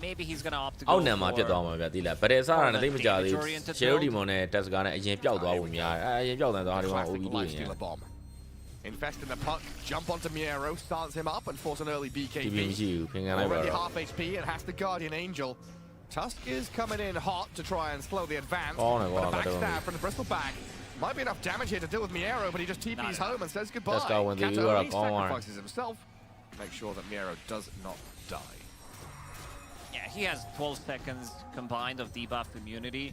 maybe he's going to opt to go အောက်နံမှာဖြစ်သွားမှာဗျာသိလားဗရက်စားတာနဲ့သိမကြသေးဘူး Shero Demon နဲ့ Tesca နဲ့အရင်ပျောက်သွားဖို့များတယ်အရင်ပျောက်သွားတော့ဟာဒီမှာ OB လေးနေ Invest in the puck, jump onto Miero, stance him up and force an early ဒီပြင်း BKB. ရှိဘူးခင်ဗျားလိုက်ပါ Already တော့ half HP and has the Guardian Angel. Tusk is coming in hot to try and slow the advance. Oh, no, But a wow, backstab from the Bristol back. Might be enough damage here to deal with Miero, but he just TP's home and says goodbye. Let's go when the Kato you are only gone. sacrifices himself. Make sure that Miero does not die. Yeah, he has 12 seconds combined of debuff immunity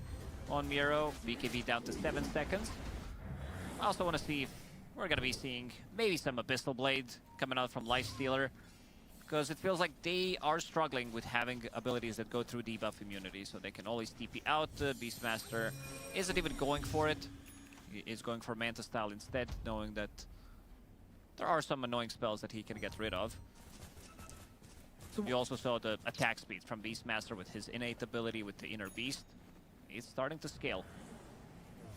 on Miero. BKB down to 7 seconds. I also want to see if we're going to be seeing maybe some Abyssal Blade coming out from Lifestealer, because it feels like they are struggling with having abilities that go through debuff immunity, so they can always TP out. Beastmaster isn't even going for it. He is going for Manta style instead, knowing that there are some annoying spells that he can get rid of. You also saw the attack speed from Beastmaster with his innate ability with the Inner Beast. It's starting to scale.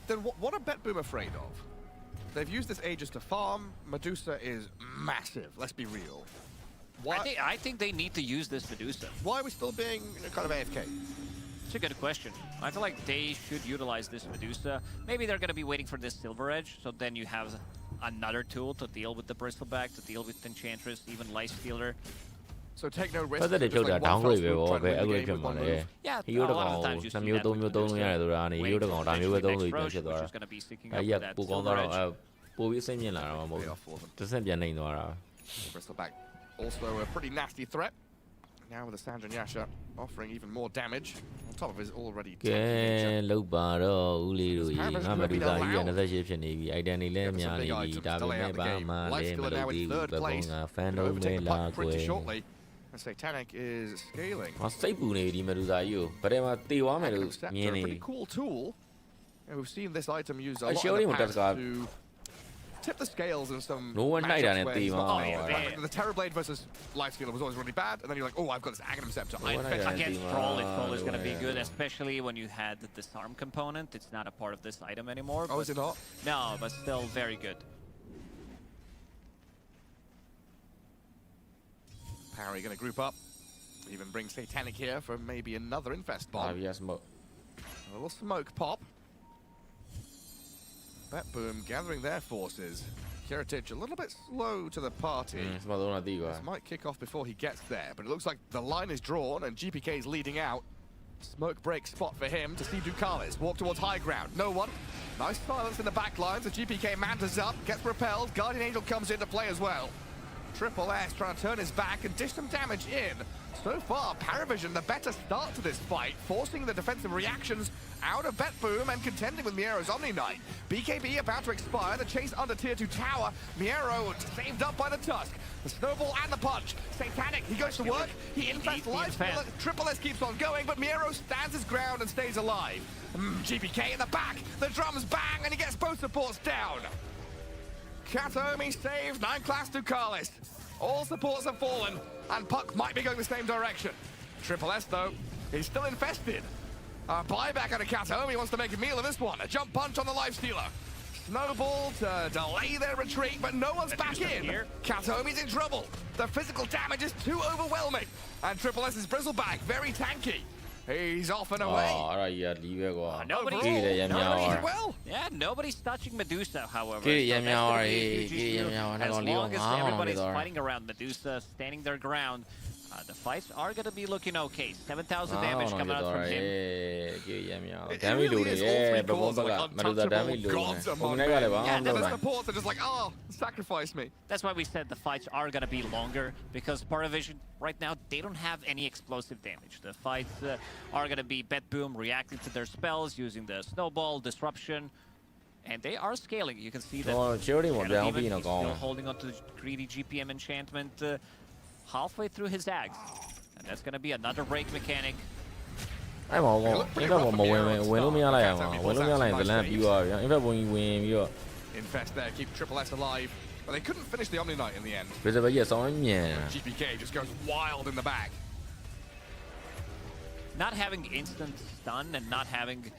Then what are BetBoom afraid of? They've used this Aegis to farm. Medusa is massive, let's be real. I think they need to use this Medusa. Why are we still being kind of AFK? It's a good question. I feel like they should utilize this Medusa. Maybe they're going to be waiting for this Silver Edge, so then you have another tool to deal with the Bristleback, to deal with Enchantress, even Lifestealer. So take no risk. ဖက်သက်တွေဖြုတ်တာ downgrade ပဲဗောပဲ upgrade ဖြစ်မှာလေ Yeah, hero a တ lot ကောင် of times you 2 see မျိုး that 3မျိုး 3လို့ရတယ်ဆိုတာကနေ hero တကောင်ဒါမျိုးပဲ3လို့ပြန်ဖြစ်သွားတာ which is going to be sticking အဲ့ up ရ with that ပူကောင်း Silver တော့ Edge. ပိုပြီးစိတ်မြင်လာတာမဟုတ်ဘူးတစ်ဆင့်ပြန်နေသွားတာ Bristleback also a pretty nasty threat. Now with the Sandra Nyasha offering even more damage on top of his already ကဲလောက်ပါတော့ဦးလေးတို့ရေငါမတူတာကြီးက28ဖြစ်နေပြီအိုက်တန်နေလဲများနေပြီဒါပေမဲ့ဘာမှလည်းမလုပ်သေးဘူးဘယ်ပုံကဖန်တော့မဲလာကွယ် Satanic is scaling. စိတ်ပူနေဒီမတူတာကြီးကိုဗရဲမှာတေသွားမယ်လို့မြင်နေ Pretty cool tool. And we've seen this item used a lot in the past to tip the scales in some matchups where the Terrorblade versus Lifestealer was always really bad, and then you're like, oh, I've got this Aghanim Scepter. Against Troll, Troll is going to be good, especially when you had the disarm component. It's not a part of this item anymore. Oh, is it not? No, but still very good. PARI going to group up, even bring Satanic here for maybe another Infest bomb. Yes, smoke. A little smoke pop. BetBoom gathering their forces. Kiritich a little bit slow to the party. This might kick off before he gets there, but it looks like the line is drawn and GPK is leading out. Smoke break spot for him to see Ducalis walk towards high ground. No one. Nice silence in the back lines. The GPK mantles up, gets repelled. Guardian Angel comes into play as well. Triple S trying to turn his back and dish some damage in. So far, Paravision the better start to this fight, forcing the defensive reactions out of BetBoom and contending with Miero's Omni Knight. BKB about to expire, the chase under tier 2 tower. Miero saved up by the Tusk. The snowball and the punch. Satanic, he goes to work, he infests life. Triple S keeps on going, but Miero stands his ground and stays alive. GPK in the back, the drums bang and he gets both supports down. Kataomi saved, 9 class Ducalis. All supports have fallen, and Puck might be going the same direction. Triple S, though, is still infested. A buyback out of Kataomi wants to make a meal of this one. A jump punch on the Lifestealer. Snowball to delay their retreat, but no one's back in. Kataomi's in trouble. The physical damage is too overwhelming. And Triple S's Bristleback, very tanky. He's off and away. Nobody's well. Yeah, nobody's touching Medusa, however. So as long as everybody's fighting around Medusa, standing their ground, the fights are going to be looking okay. 7,000 damage coming out from him. The supports are just like, oh, sacrifice me. That's why we said the fights are going to be longer, because Paravision, right now, they don't have any explosive damage. The fights are going to be BetBoom reacting to their spells, using the snowball, disruption, and they are scaling. You can see that he's still holding on to the greedy GPM enchantment halfway through his Ags. And that's going to be another break mechanic. Infest there, keep Triple S alive. But they couldn't finish the Omni Knight in the end. GPK just goes wild in the back. Not having instant stun and not having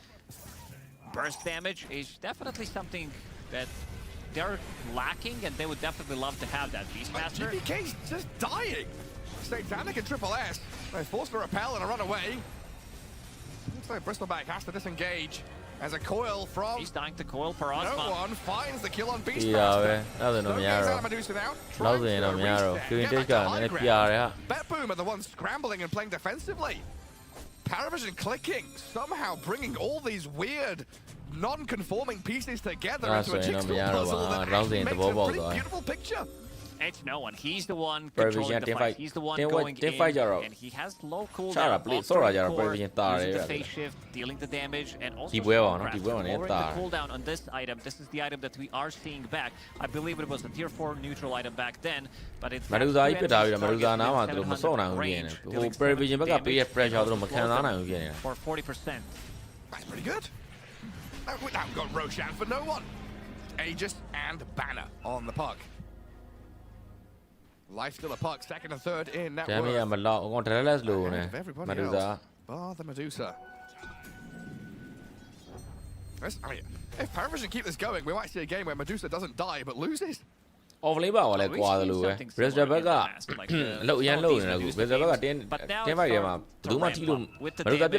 burst damage is definitely something that they're lacking, and they would definitely love to have that. Beastmaster. GPK's just dying. Satanic and Triple S. They're forced to repel and run away. Looks like Bristleback has to disengage as a coil from... He's dying to coil per Osman. No one finds the kill on Beastmaster. BetBoom are the ones scrambling and playing defensively. Paravision clicking, somehow bringing all these weird, non-conforming pieces together into a jigsaw puzzle that makes a pretty beautiful picture. It's no one. He's the one controlling the fight. He's the one going in, and he has low cooldown. Using the phase shift, dealing the damage, and also lowering the cooldown on this item. This is the item that we are seeing back. I believe it was a tier 4 neutral item back then, but it's for 40%. That's pretty good. Now we've got Roshan for no one. Aegis and Banner on the puck. Lifestealer puck, second and third in net worth. Everybody else, bar the Medusa. I mean, if Paravision keep this going, we might see a game where Medusa doesn't die but loses. Off labor or like Guadalupe. Bristleback, low yan low, Bristleback, 10 do much you with the damage,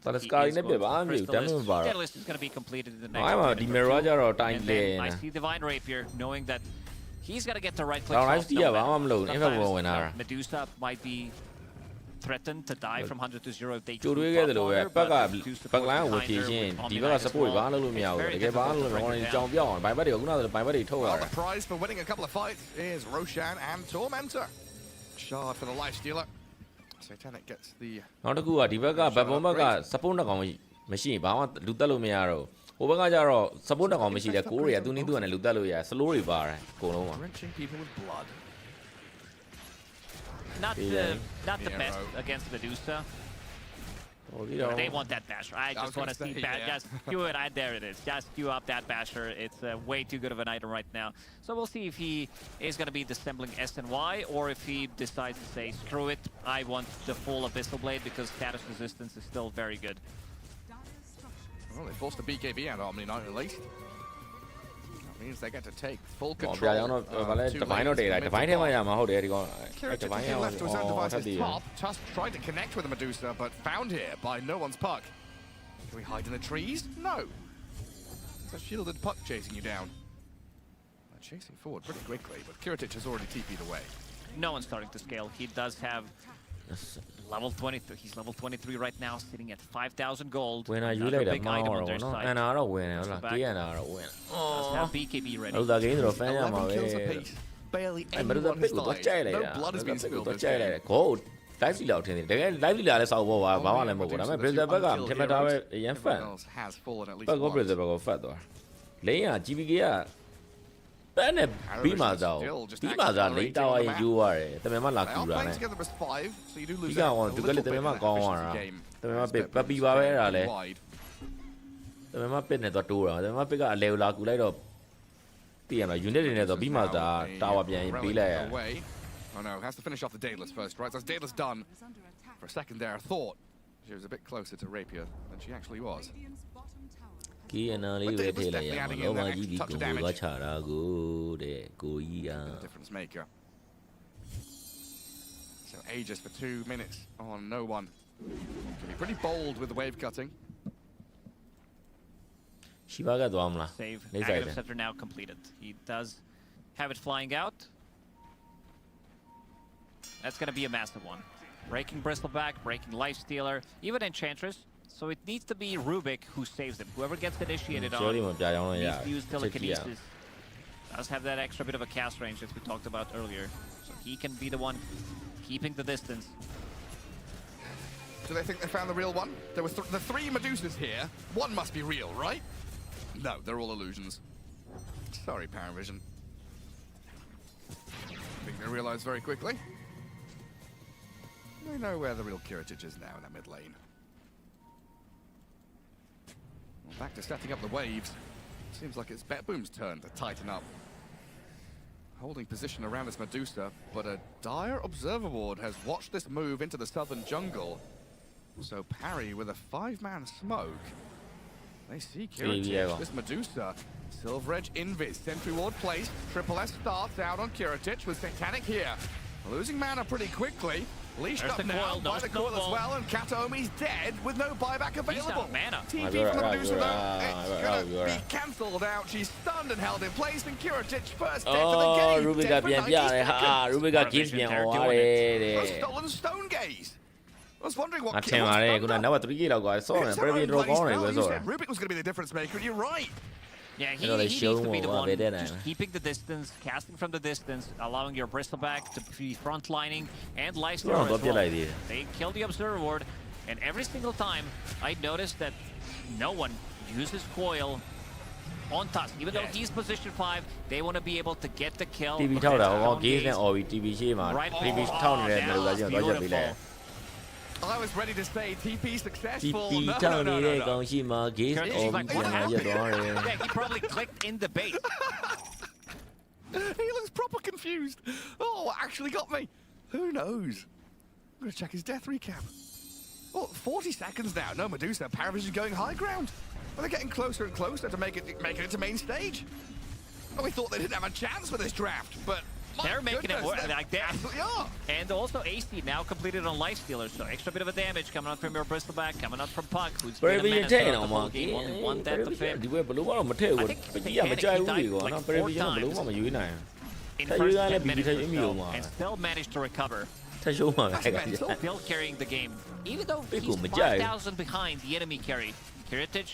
but the sky in a bit of army, damn bar. Catalyst is going to be completed in the next. I'm a Dimiraja or Time Day. I see Divine Rapier, knowing that he's got to get the right click. Medusa might be threatened to die from 100 to 0 if they choose to the prize for winning a couple of fights is Roshan and Tormentor. shard for the life stealer. Satanic gets the. နောက်တစ်ခုကဒီဘက်က BetBoom ဘက်က support နှစ်ကောင်မရှိရင်ဘာမှလူတက်လို့မရတော့ဟိုဘက်ကကျတော့ support နှစ်ကောင်မရှိတဲ့ကိုတွေကသူနည်းသူကနေလူတက်လို့ရ slow တွေပါတယ်အကုန်လုံးပါ Not the best against Medusa. They want that basher. I just want to see that. Just do it. There it is. Just queue up that basher. It's way too good of an item right now. So we'll see if he is going to be dissembling S and Y, or if he decides to say, screw it, I want the full Abyssal Blade because status resistance is still very good. Well, they forced the BKB and Omni Knight at least. That means they get to take full ပြ control. အောင်တော့ဗာလဲ divine တော့တည်လိုက် divine ထဲမှာရမှာဟုတ်တယ်ဒီကောင် divine ရ left to his own device's top. Tusk tried to connect with the Medusa, but found here by no one's puck. Can we hide in the trees? No. It's a shielded puck chasing you down. They're chasing forward pretty quickly, but Kiritich has already TP'd away. No one's starting to scale. He does have level 23. He's level 23 right now, sitting at 5,000 gold. ဝင်လာယူလိုက်တယ်မောင်းတော့ဗောနော်အန်နာတော့ဝင်တယ်ဟုတ်လား KN တော့ဝင် Does have BKB ready. ဟုတ်တာဂိမ်းဆိုတော့ fan ရမှာပဲ Barely အဲ့မလို့တော့ anyone ပစ် has ကိုတော့ died. ကြိုက်လိုက် No တာ blood has been spilled. တော့ကြိုက်လိုက်တယ် gold live စီလောက်ထင်တယ်တကယ် live စီလာလဲစောက်ဖို့ပါဘာမှလည်းမဟုတ်ဘူးဒါပေမဲ့ Brazil ဘက်ကထင်မှတ်ထားပဲအရင် fan Everyone else has fallen at least ဘက်က once. Brazil ဘက်ကဖတ်သွားလိန်က GBK ကပန်းနဲ့ပြီးမှသာပြီးမှသာလိန်တာဝါရင်ယူရတယ်တမန်မလာ They ကူ are တာ playing နဲ့ together as 5, so you do ဒီ lose ကောင် out က a သူကလည်း little တ bit မန် in မ that ကောင်း efficiency တာ game. တမန်မပပီပါပဲအဲ့ဒါလဲ Wide. တမန်မပစ်နေတော့တိုးတာတမန်မပစ်ကအလဲလာကူလိုက်တော့တည်ရမှာ unit တွေနဲ့တော့ပြီးမှသာတာဝါပြန်ပေးလိုက်ရ Away. Oh no, has to finish off the Daedalus first, right? So that's Daedalus done. Is under attack. For a second there, I thought she was a bit closer to Rapier than she actually was. Radiant's bottom tower has ကီအနာလေးပဲထည့်လိုက်ရမှာလောမကြီးဒီကိုကချတာကိုတဲ့ကိုကြီးက Difference maker. So Aegis for 2 minutes on no one. Can be pretty bold with the wave cutting. ရှိပါကသွားမလား Save. နေဆိုင်တယ် Negative Scepter now completed. He does have it flying out. That's going to be a massive one. Breaking Bristleback, breaking Lifestealer, even Enchantress. So it needs to be Rubik who saves him. Whoever gets initiated ကျော် on ဒီမှာပြအောင်လို့ရ needs to use telekinesis. Does have that extra bit of a cast range as we talked about earlier. So he can be the one keeping the distance. Do they think they found the real one? There were the 3 Medusas here. One must be real, right? No, they're all illusions. Sorry, Paravision. I think they realized very quickly. They know where the real Kiritich is now in that mid lane. Well, back to setting up the waves. Seems like it's BetBoom's turn to tighten up. Holding position around this Medusa, but a dire observer ward has watched this move into the southern jungle. So PARI with a 5-man smoke. They see Kiritich, this Medusa. Silver Edge invis, sentry ward placed. Triple S starts out on Kiritich with Satanic here. Losing mana pretty quickly. Leashed There's up the now coil, by the coil as well, and Kataomi's dead with no buyback available. He's out of mana. TP from the Medusa though, it's gonna be cancelled out. She's stunned and held in place, and Kiritich first dead for the game. Ruby Dead က for ပြန် 90 ပြတယ်ဟာ seconds. Ruby က gift ပြန်ဟောရတယ်တဲ့ A stolen stone gaze. I was wondering what အထင်ပါတယ်ခုနနောက် 3K လောက်ကစောတယ် preview draw ကောင်းတယ်ပဲစောတယ် Rubik was going to be the difference maker, and you're right. Yeah, he You know, they needs show to be the more one they did, just keeping the distance, casting from the distance, allowing your Bristleback to be frontlining and Lifestealer as well. They kill the Observer Ward, and every single time I noticed that no one uses Coil on Tusk. Even though he's position 5, they want to be able to get the kill. TV ထောက်တာဟော gaze နဲ့ OB TV ရှေ့မှာ TV ထောက်နေတဲ့မျိုးလာကျတော့ရက်ပြီးလဲ I was ready to say TP successful. TV ထောက်နေတဲ့ကောင်ရှိမှာ gaze OB ပြန်လာရက်သွားတယ် Yeah, he probably clicked in the bait. He looks proper confused. Oh, what actually got me? Who knows? I'm going to check his death recap. Oh, 40 seconds now. No Medusa. Paravision going high ground. Well, they're getting closer and closer to making it to main stage. Oh, we thought they didn't have a chance with this draft, but they're making it work like that. Absolutely are. And also AC now completed on Lifestealer, so extra bit of a damage coming out from your Bristleback, coming out from Puck, who's been a menace throughout the whole game. Only one death to fit. ဒီဘက်ဘလူးကတော့မထည့်ဘူးပကြီးကမကြိုက်ဘူးလေကောနော် Prevision ဘလူးကမယူနိုင် in first 10 minutes or so, and still managed to recover. ထပ်ရှုံးမှာပဲ Still carrying the game. Even though he's 5,000 behind the enemy carry. Kiritich,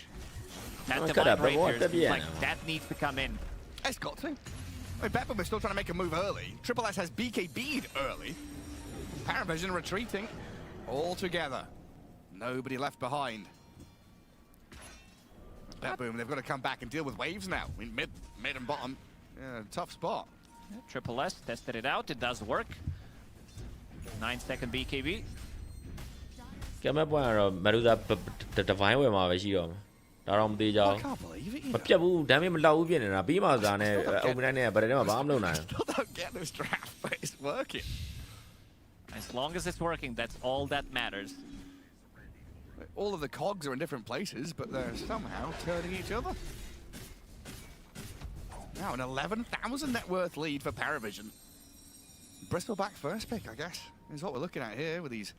that divine rapier, like that needs to come in. It's got to. I mean, BetBoom is still trying to make a move early. Triple S has BKB'd early. PARI retreating all together. Nobody left behind. BetBoom, they've got to come back and deal with waves now. I mean, mid and bottom, tough spot. Yeah, Triple S tested it out. It does work. 9-second BKB. Cái map point ကတော့ Medusa Divine ဝယ်မှာပဲရှိတော့မှာဒါတော့မသေးကြဘူး I can't believe it. မပြတ်ဘူး damage မလောက်ဘူးဖြစ်နေတာပြီးမှသာနဲ့ open night နဲ့ battle ထဲမှာဘာမှမလုပ်နိုင်ဘူး Still don't get this draft, but it's working. As long as it's working, that's all that matters. All of the cogs are in different places, but they're somehow turning each other. Now an 11,000 net worth lead for PARI. Bristol back first pick, I guess, is what we're looking at here with these.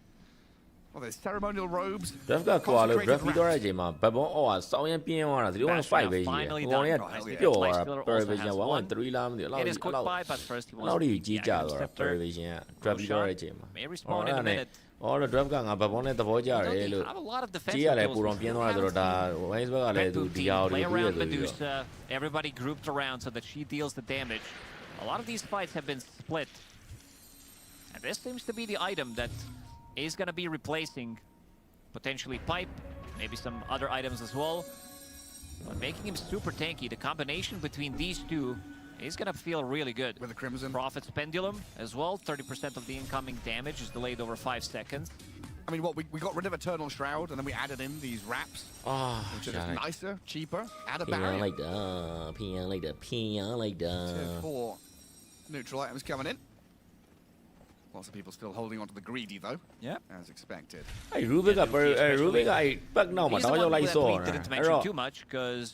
Well, there's ceremonial robes. Draft ကကွာလို့ draft ပြီးတော့တဲ့အချိန်မှာ BetBoom အော်ကစောင်းရင်ပြင်းသွားတာ015ပဲရှိတယ်။ဟိုကောင်လေးကပြော့သွားတာ Paravision 113လားမသိဘူး။အဲ့လောက်ကြီးကြီးကြသွားတာ Paravision က draft ပြီးတော့တဲ့အချိန်မှာအော် draft ကငါ BetBoom နဲ့သဘောကျတယ်လို့ကြီးရလဲပူတော်ပြင်းသွားတယ်ဆိုတော့ဒါ Wayne's ဘက်ကလည်းသူဒီဟာတွေပြီးရဆိုပြီးတော့ Everybody grouped around so that she deals the damage. A lot of these fights have been split. And this seems to be the item that is going to be replacing potentially Pipe, maybe some other items as well. But making him super tanky, the combination between these two is going to feel really good. With the Crimson. Prophet's Pendulum as well, 30% of the incoming damage is delayed over 5 seconds. I mean, what, we got rid of Eternal Shroud, and then we added in these wraps, which are just nicer, cheaper, add a barrier. like that. Tier 4 neutral items coming in. Lots of people still holding on to the greedy, though. Yeah. As expected. Hey, Rubik က back နောက်မှာတော့ရောက်လိုက်ဆော့ didn't mention too much because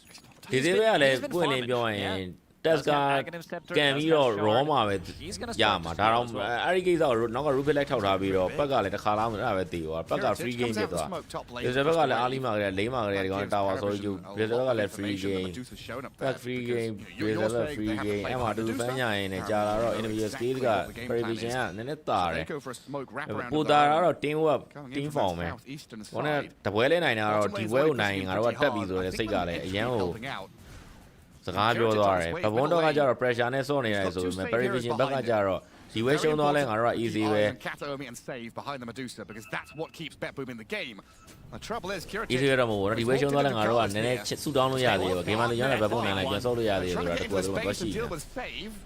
ဒီသေးပဲလည်းပွင့်နေပြောရင် test ကကန်ပြီးတော့ raw မှာပဲရမှာဒါတော့အဲ့ဒီကိစ္စကိုနောက်က Rubik လိုက်ထောက်ထားပြီးတော့ပတ်ကလည်းတစ်ခါလားမအဲ့ဒါပဲတည်သွားပတ်က free game ဖြစ်သွားဒီစဘက်ကလည်းအားလီမာကလည်းလိမ့်မာကလည်းဒီကောင်တာဝါဆိုယူဒီစဘက်ကလည်း free game back free game ဒီစဘက် free game အဲ့မှာတူဖမ်းညာရင်လည်းကြာလာတော့ interview scale က prevision ကနည်းနည်းတာတယ်ပူတာတော့ team work team form ပဲဟိုနဲ့တပွဲလဲနိုင်တာတော့ဒီပွဲကိုနိုင်ငါတို့ကတက်ပြီဆိုတဲ့စိတ်ကလည်းအရန်ကိုစကားပြောသွားတယ်ဘဘွန်တော့ကကြတော့ pressure နဲ့စော့နေရတယ်ဆိုပေမဲ့ prevision ဘက်ကကြတော့ဒီဝဲရှုံးသွားလဲငါတို့က easy ပဲ and save behind the Medusa because that's what keeps BetBoom in the game. The trouble is easy တော့မဟုတ်ဘူးဒီဝဲရှုံးသွားလဲငါတို့ကနည်းနည်းဆူတောင်းလို့ရသေးတယ် game မှာလည်းရတဲ့ BetBoom နိုင်လိုက်ပြန်စော့လို့ရသေးတယ်ဆိုတာတကွယ်တော့မရှိဘူး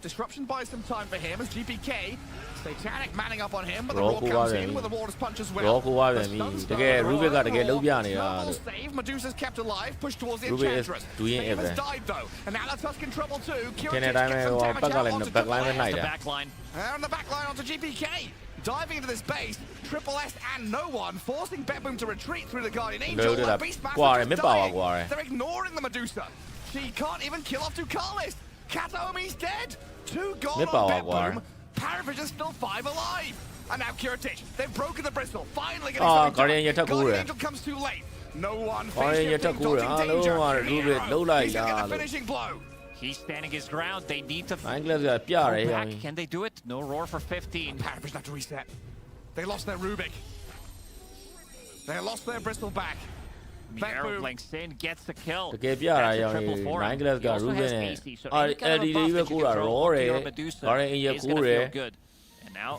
Disruption buys some time for him as GPK Satanic manning up on him but the roar comes in with the Warder's punch as well. ရောကိုဝါပြန်ပြီတကယ် Rubik ကတကယ်လုံးပြနေတာ save Medusa's kept alive pushed towards the Enchantress. doing it died though and now that's in trouble too. ကျန်တဲ့တိုင်းပဲဟိုဘက်ကလည်း backline ပဲနိုင်တယ် And the backline onto GPK. Diving into this base, Triple S and no one, forcing BetBoom to retreat through the Guardian Angel. They're ignoring the Medusa. She can't even kill off Ducalis. Kataomi's dead. 2 gone on BetBoom. PARI still 5 alive. And now Kiritich, they've broken the Bristol. Finally getting something done. Guardian Angel comes too late. No one finishes him, dodging danger. He's gonna get the finishing blow. He's standing his ground. They need to back. Can they do it? No roar for 15. PARI have to reset. They lost their Rubik. They lost their Bristol back. BetBoom blinks in, gets the kill. တကယ်ပြတာရော9 glass က Rubik နဲ့LDD ပဲကူတာ raw တယ် Guardian Angel ကူတယ် And now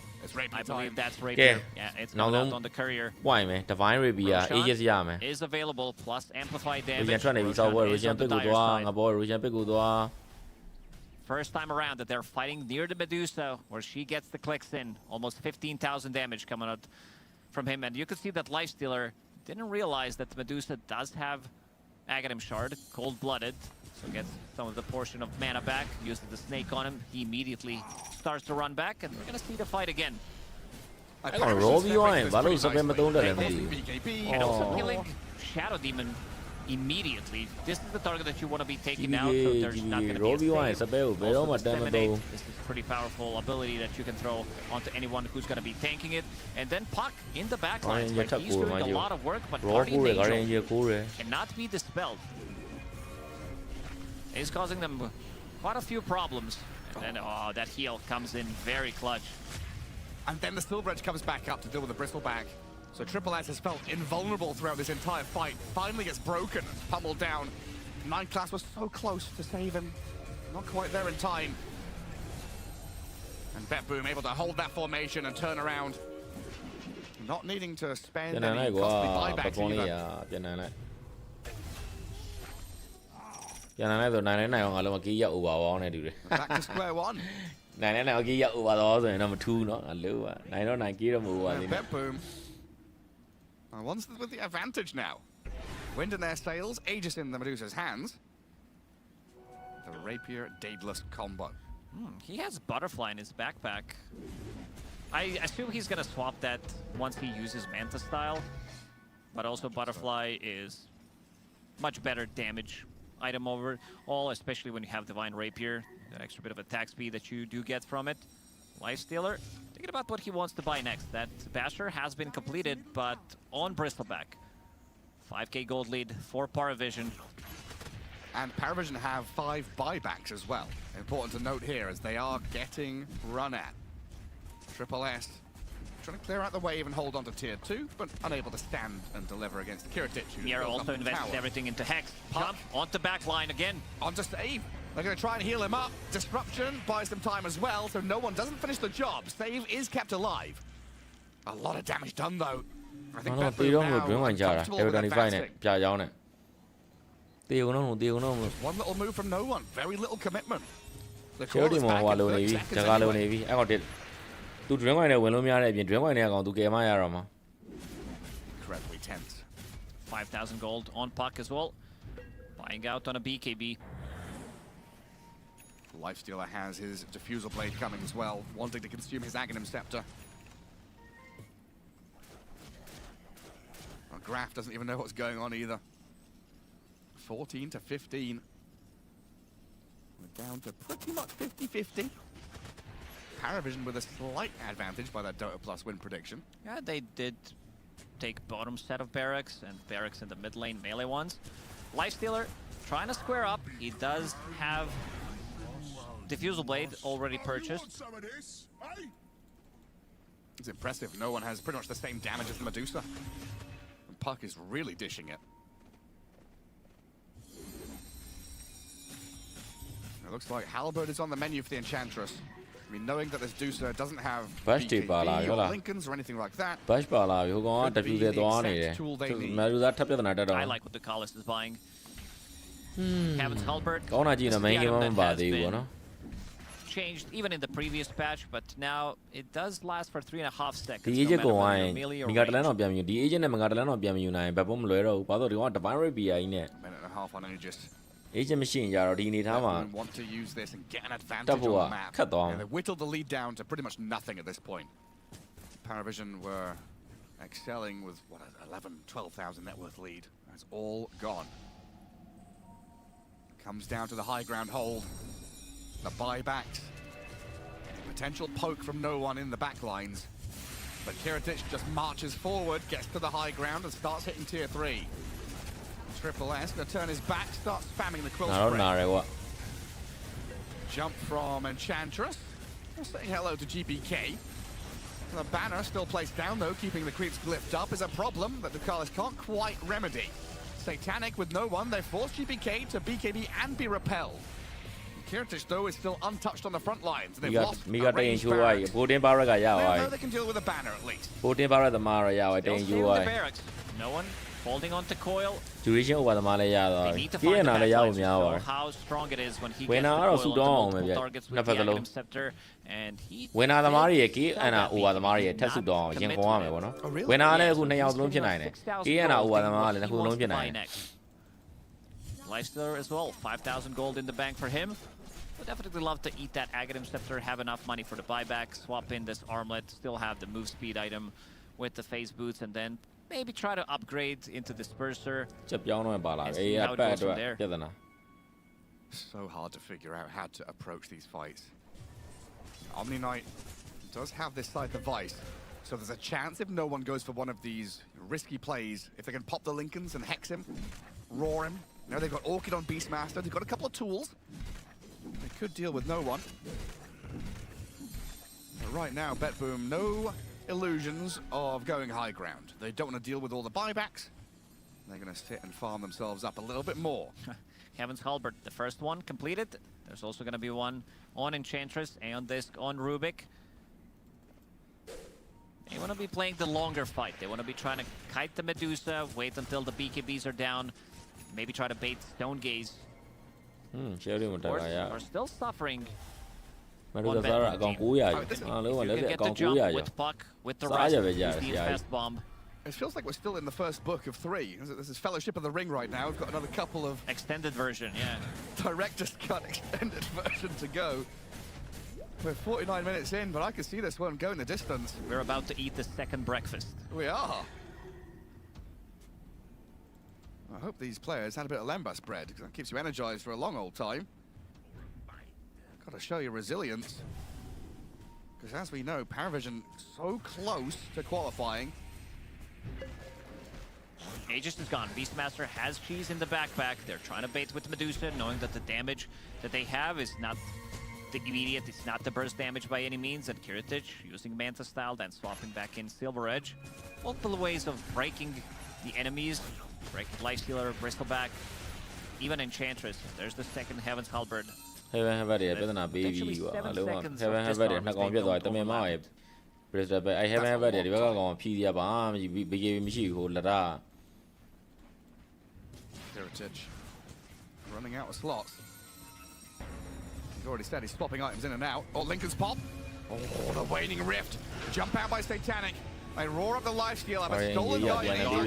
I believe that's Rapier. Yeah, it's not on the courier. ပွိုင်မယ် Divine Rapier Aegis ရမယ် is available plus amplified damage. Region ထွက်နေပြီစောက်ပွဲ Region ပစ်ကူသွားငါဘော Region ပစ်ကူသွား First time around that they're fighting near the Medusa where she gets the clicks in. Almost 15,000 damage coming out from him. And you can see that Lifestealer didn't realize that the Medusa does have Aghanim Shard, cold-blooded. So gets some of the portion of mana back, uses the snake on him. He immediately starts to run back, and we're going to see the fight again. And also killing Shadow Demon immediately. This is the target that you want to be taking out, so there's not going to be a save. This is pretty powerful ability that you can throw onto anyone who's going to be tanking it. And then Puck in the backline. Like he's doing a lot of work, but Guardian Angel cannot be dispelled. It's causing them quite a few problems. And then, oh, that heal comes in very clutch. And then the Silver Edge comes back up to deal with the Bristol back. So Triple S has felt invulnerable throughout this entire fight. Finally gets broken, pummeled down. 9 class was so close to save him. Not quite there in time. And BetBoom able to hold that formation and turn around. Not needing to spend any costly buybacks either. Back to square one. BetBoom. One's with the advantage now. Wind in their sails, Aegis in the Medusa's hands. The Rapier Daedalus combo. He has Butterfly in his backpack. I assume he's gonna swap that once he uses Manta style. But also Butterfly is much better damage item overall, especially when you have Divine Rapier. That extra bit of attack speed that you do get from it. Lifestealer, thinking about what he wants to buy next. That Basher has been completed, but on Bristleback. 5k gold lead for Paravision. And Paravision have 5 buybacks as well. Important to note here as they are getting run at. Triple S trying to clear out the wave and hold on to tier 2, but unable to stand and deliver against Kiritic. Here also invested everything into Hex. Jump onto backline again. Onto Save. They're going to try and heal him up. Disruption buys them time as well, so no one doesn't finish the job. Save is kept alive. A lot of damage done though. I think BetBoom now comfortable with advancing. One little move from no one. Very little commitment. The call is back in 30 seconds anyway. Incredibly tense. 5,000 gold on Puck as well. Buying out on a BKB. Lifestealer has his Diffusal Blade coming as well, wanting to consume his Aghanim Scepter. Well, Graf doesn't even know what's going on either. 14 to 15. We're down to pretty much 50-50. Paravision with a slight advantage by that Dota Plus win prediction. Yeah, they did take bottom set of barracks and barracks in the mid lane melee ones. Lifestealer trying to square up. He does have Diffusal Blade already purchased. It's impressive. No one has pretty much the same damage as the Medusa. And Puck is really dishing it. It looks like Halberd is on the menu for the Enchantress. I mean, knowing that this Dusa doesn't have BKB or Lincolns or anything like that. Could be the exact tool they need. I like what the Ducalis is buying. Kevin's Halberd. Has been changed even in the previous patch, but now it does last for 3.5 seconds. No matter whether you're melee or range. Minute and a half on Aegis. BetBoom want to use this and get an advantage on the map. And they whittled the lead down to pretty much nothing at this point. Paravision were excelling with, what, 11, 12,000 net worth lead. That's all gone. Comes down to the high ground hold. The buybacks. Potential poke from no one in the back lines. But Kiritic just marches forward, gets to the high ground and starts hitting tier 3. Triple S gonna turn his back, start spamming the quill spray. Jump from Enchantress. Saying hello to GBK. The banner still placed down though, keeping the creeps glyphed up is a problem that Ducalis can't quite remedy. Satanic with no one, they force GBK to BKB and be repelled. Kiritic though is still untouched on the front lines. They've lost a range barracks. They know they can deal with a banner at least. Still stay with the barracks. No one holding on to coil. They need to find the backlines to know how strong it is when he gets the coil onto multiple targets with the Aghanim Scepter. And he did not commit to Lifestealer as well, 5,000 gold in the bank for him. Would definitely love to eat that Aghanim Scepter, have enough money for the buyback, swap in this armlet, still have the move speed item with the phase boots, and then maybe try to upgrade into Disperser. And see how it goes from there. So hard to figure out how to approach these fights. Omni Knight does have this side device, so there's a chance if no one goes for one of these risky plays, if they can pop the Lincolns and hex him, roar him. Now they've got Orchid on Beastmaster, they've got a couple of tools. They could deal with no one. But right now, BetBoom, no illusions of going high ground. They don't want to deal with all the buybacks. They're going to sit and farm themselves up a little bit more. Kevin's Halberd, the first one completed. There's also going to be one on Enchantress, Aeon Disc on Rubik. They want to be playing the longer fight. They want to be trying to kite the Medusa, wait until the BKBs are down, maybe try to bait Stone Gaze. Are still suffering. You can get the jump with Puck, with the rest, the fast bomb. It feels like we're still in the first book of 3. This is Fellowship of the Ring right now. We've got another couple of... Extended version, yeah. Director's cut extended version to go. We're 49 minutes in, but I can see this one going the distance. We're about to eat the second breakfast. We are. I hope these players had a bit of lambas bread, because that keeps you energized for a long old time. Got to show your resilience. Because as we know, Paravision so close to qualifying. Aegis is gone. Beastmaster has cheese in the backpack. They're trying to bait with Medusa, knowing that the damage that they have is not the immediate, it's not the burst damage by any means. And Kiritich using Manta style, then swapping back in Silver Edge. Multiple ways of breaking the enemies. Breaking Lifestealer, Bristleback, even Enchantress. There's the second Heaven's Halberd. Heaven Halberd ပြဿနာပေးပြီးကွာအလုံးက Heaven Halberd နှစ်ကောင်ပြတ်သွားတယ်တမင်မောက်ရဲ့ Bristleback အဲ Heaven Halberd ဒီဘက်ကကောင်ဖြီးရပါမရှိ BKB မရှိဘူးဟိုလက်ရ Kiritich running out of slots. He's already said he's swapping items in and out. Oh, Lincoln's pop. Oh, the waning rift. Jump out by Satanic. They roar up the lifesteal. Have a stolen guy.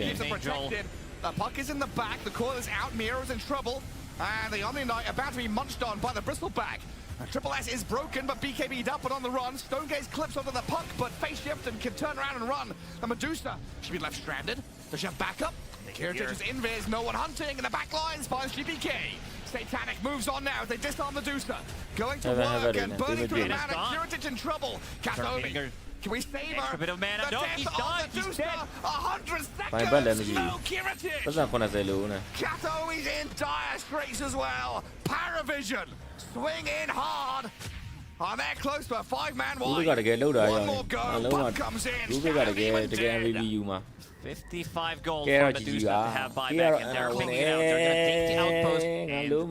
Keeps it protected. The puck is in the back. The coil is out. Miro's in trouble. And the Omni Knight about to be munched on by the Bristleback. Triple S is broken, but BKB'd up and on the run. Stonegaze clips onto the puck, but face shift and can turn around and run. The Medusa should be left stranded. Does she have backup? Kiritich is invis. No one hunting. And the back lines finds GBK. Satanic moves on now as they disarm Medusa. Going to work and burning through the mana. Kiritich in trouble. Katomi. Can we save her? Extra bit of mana. No, he's done. He's dead. 100 seconds. No Kiritich. ပတ်စံ80လို့နဲ့ Katomi's in dire straits as well. Paravision swing in hard. Oh, they're close to a 5-man လူ wide. ကတကယ်လှုပ်တာရော One more go. အလုံးက Puck comes in. လူကတကယ် MVP ယူမှာ 55 gold Kero for Medusa to have buyback, and they're picking it out. They're going to take the outpost, and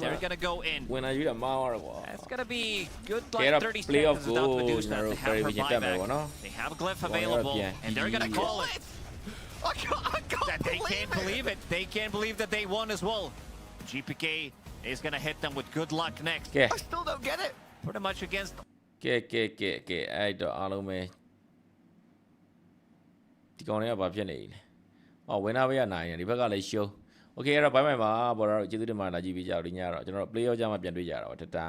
they're going to go in. ဝင်လာယူတာမောင်းရကွာ That's going to be good Kero like 30 playoff seconds without goal Medusa to have her Paravision တက်မယ်ပေါ့ buyback. နော် They have Glyph available, and they're going to call it. I can't They can't believe it. They can't believe that they won as well. GPK is going to hit them with good luck next. ကဲ I still don't get it. Pretty much against ကဲအဲ့တော့အားလုံးပဲဒီကောင်တွေကဘာဖြစ်နေလဲအော်ဝင်လာပဲရနိုင်တယ်ဒီဘက်ကလည်းရှုံးโอเคအဲ့တော့ဘိုင်ဘိုင်ပါဘော်တော့ကျေးဇူးတင်ပါတယ်လာကြည့်ပေးကြတော့ဒီညတော့ကျွန်တော်တို့ play ရောကြမှာပြန်တွေ့ကြတော့တတာ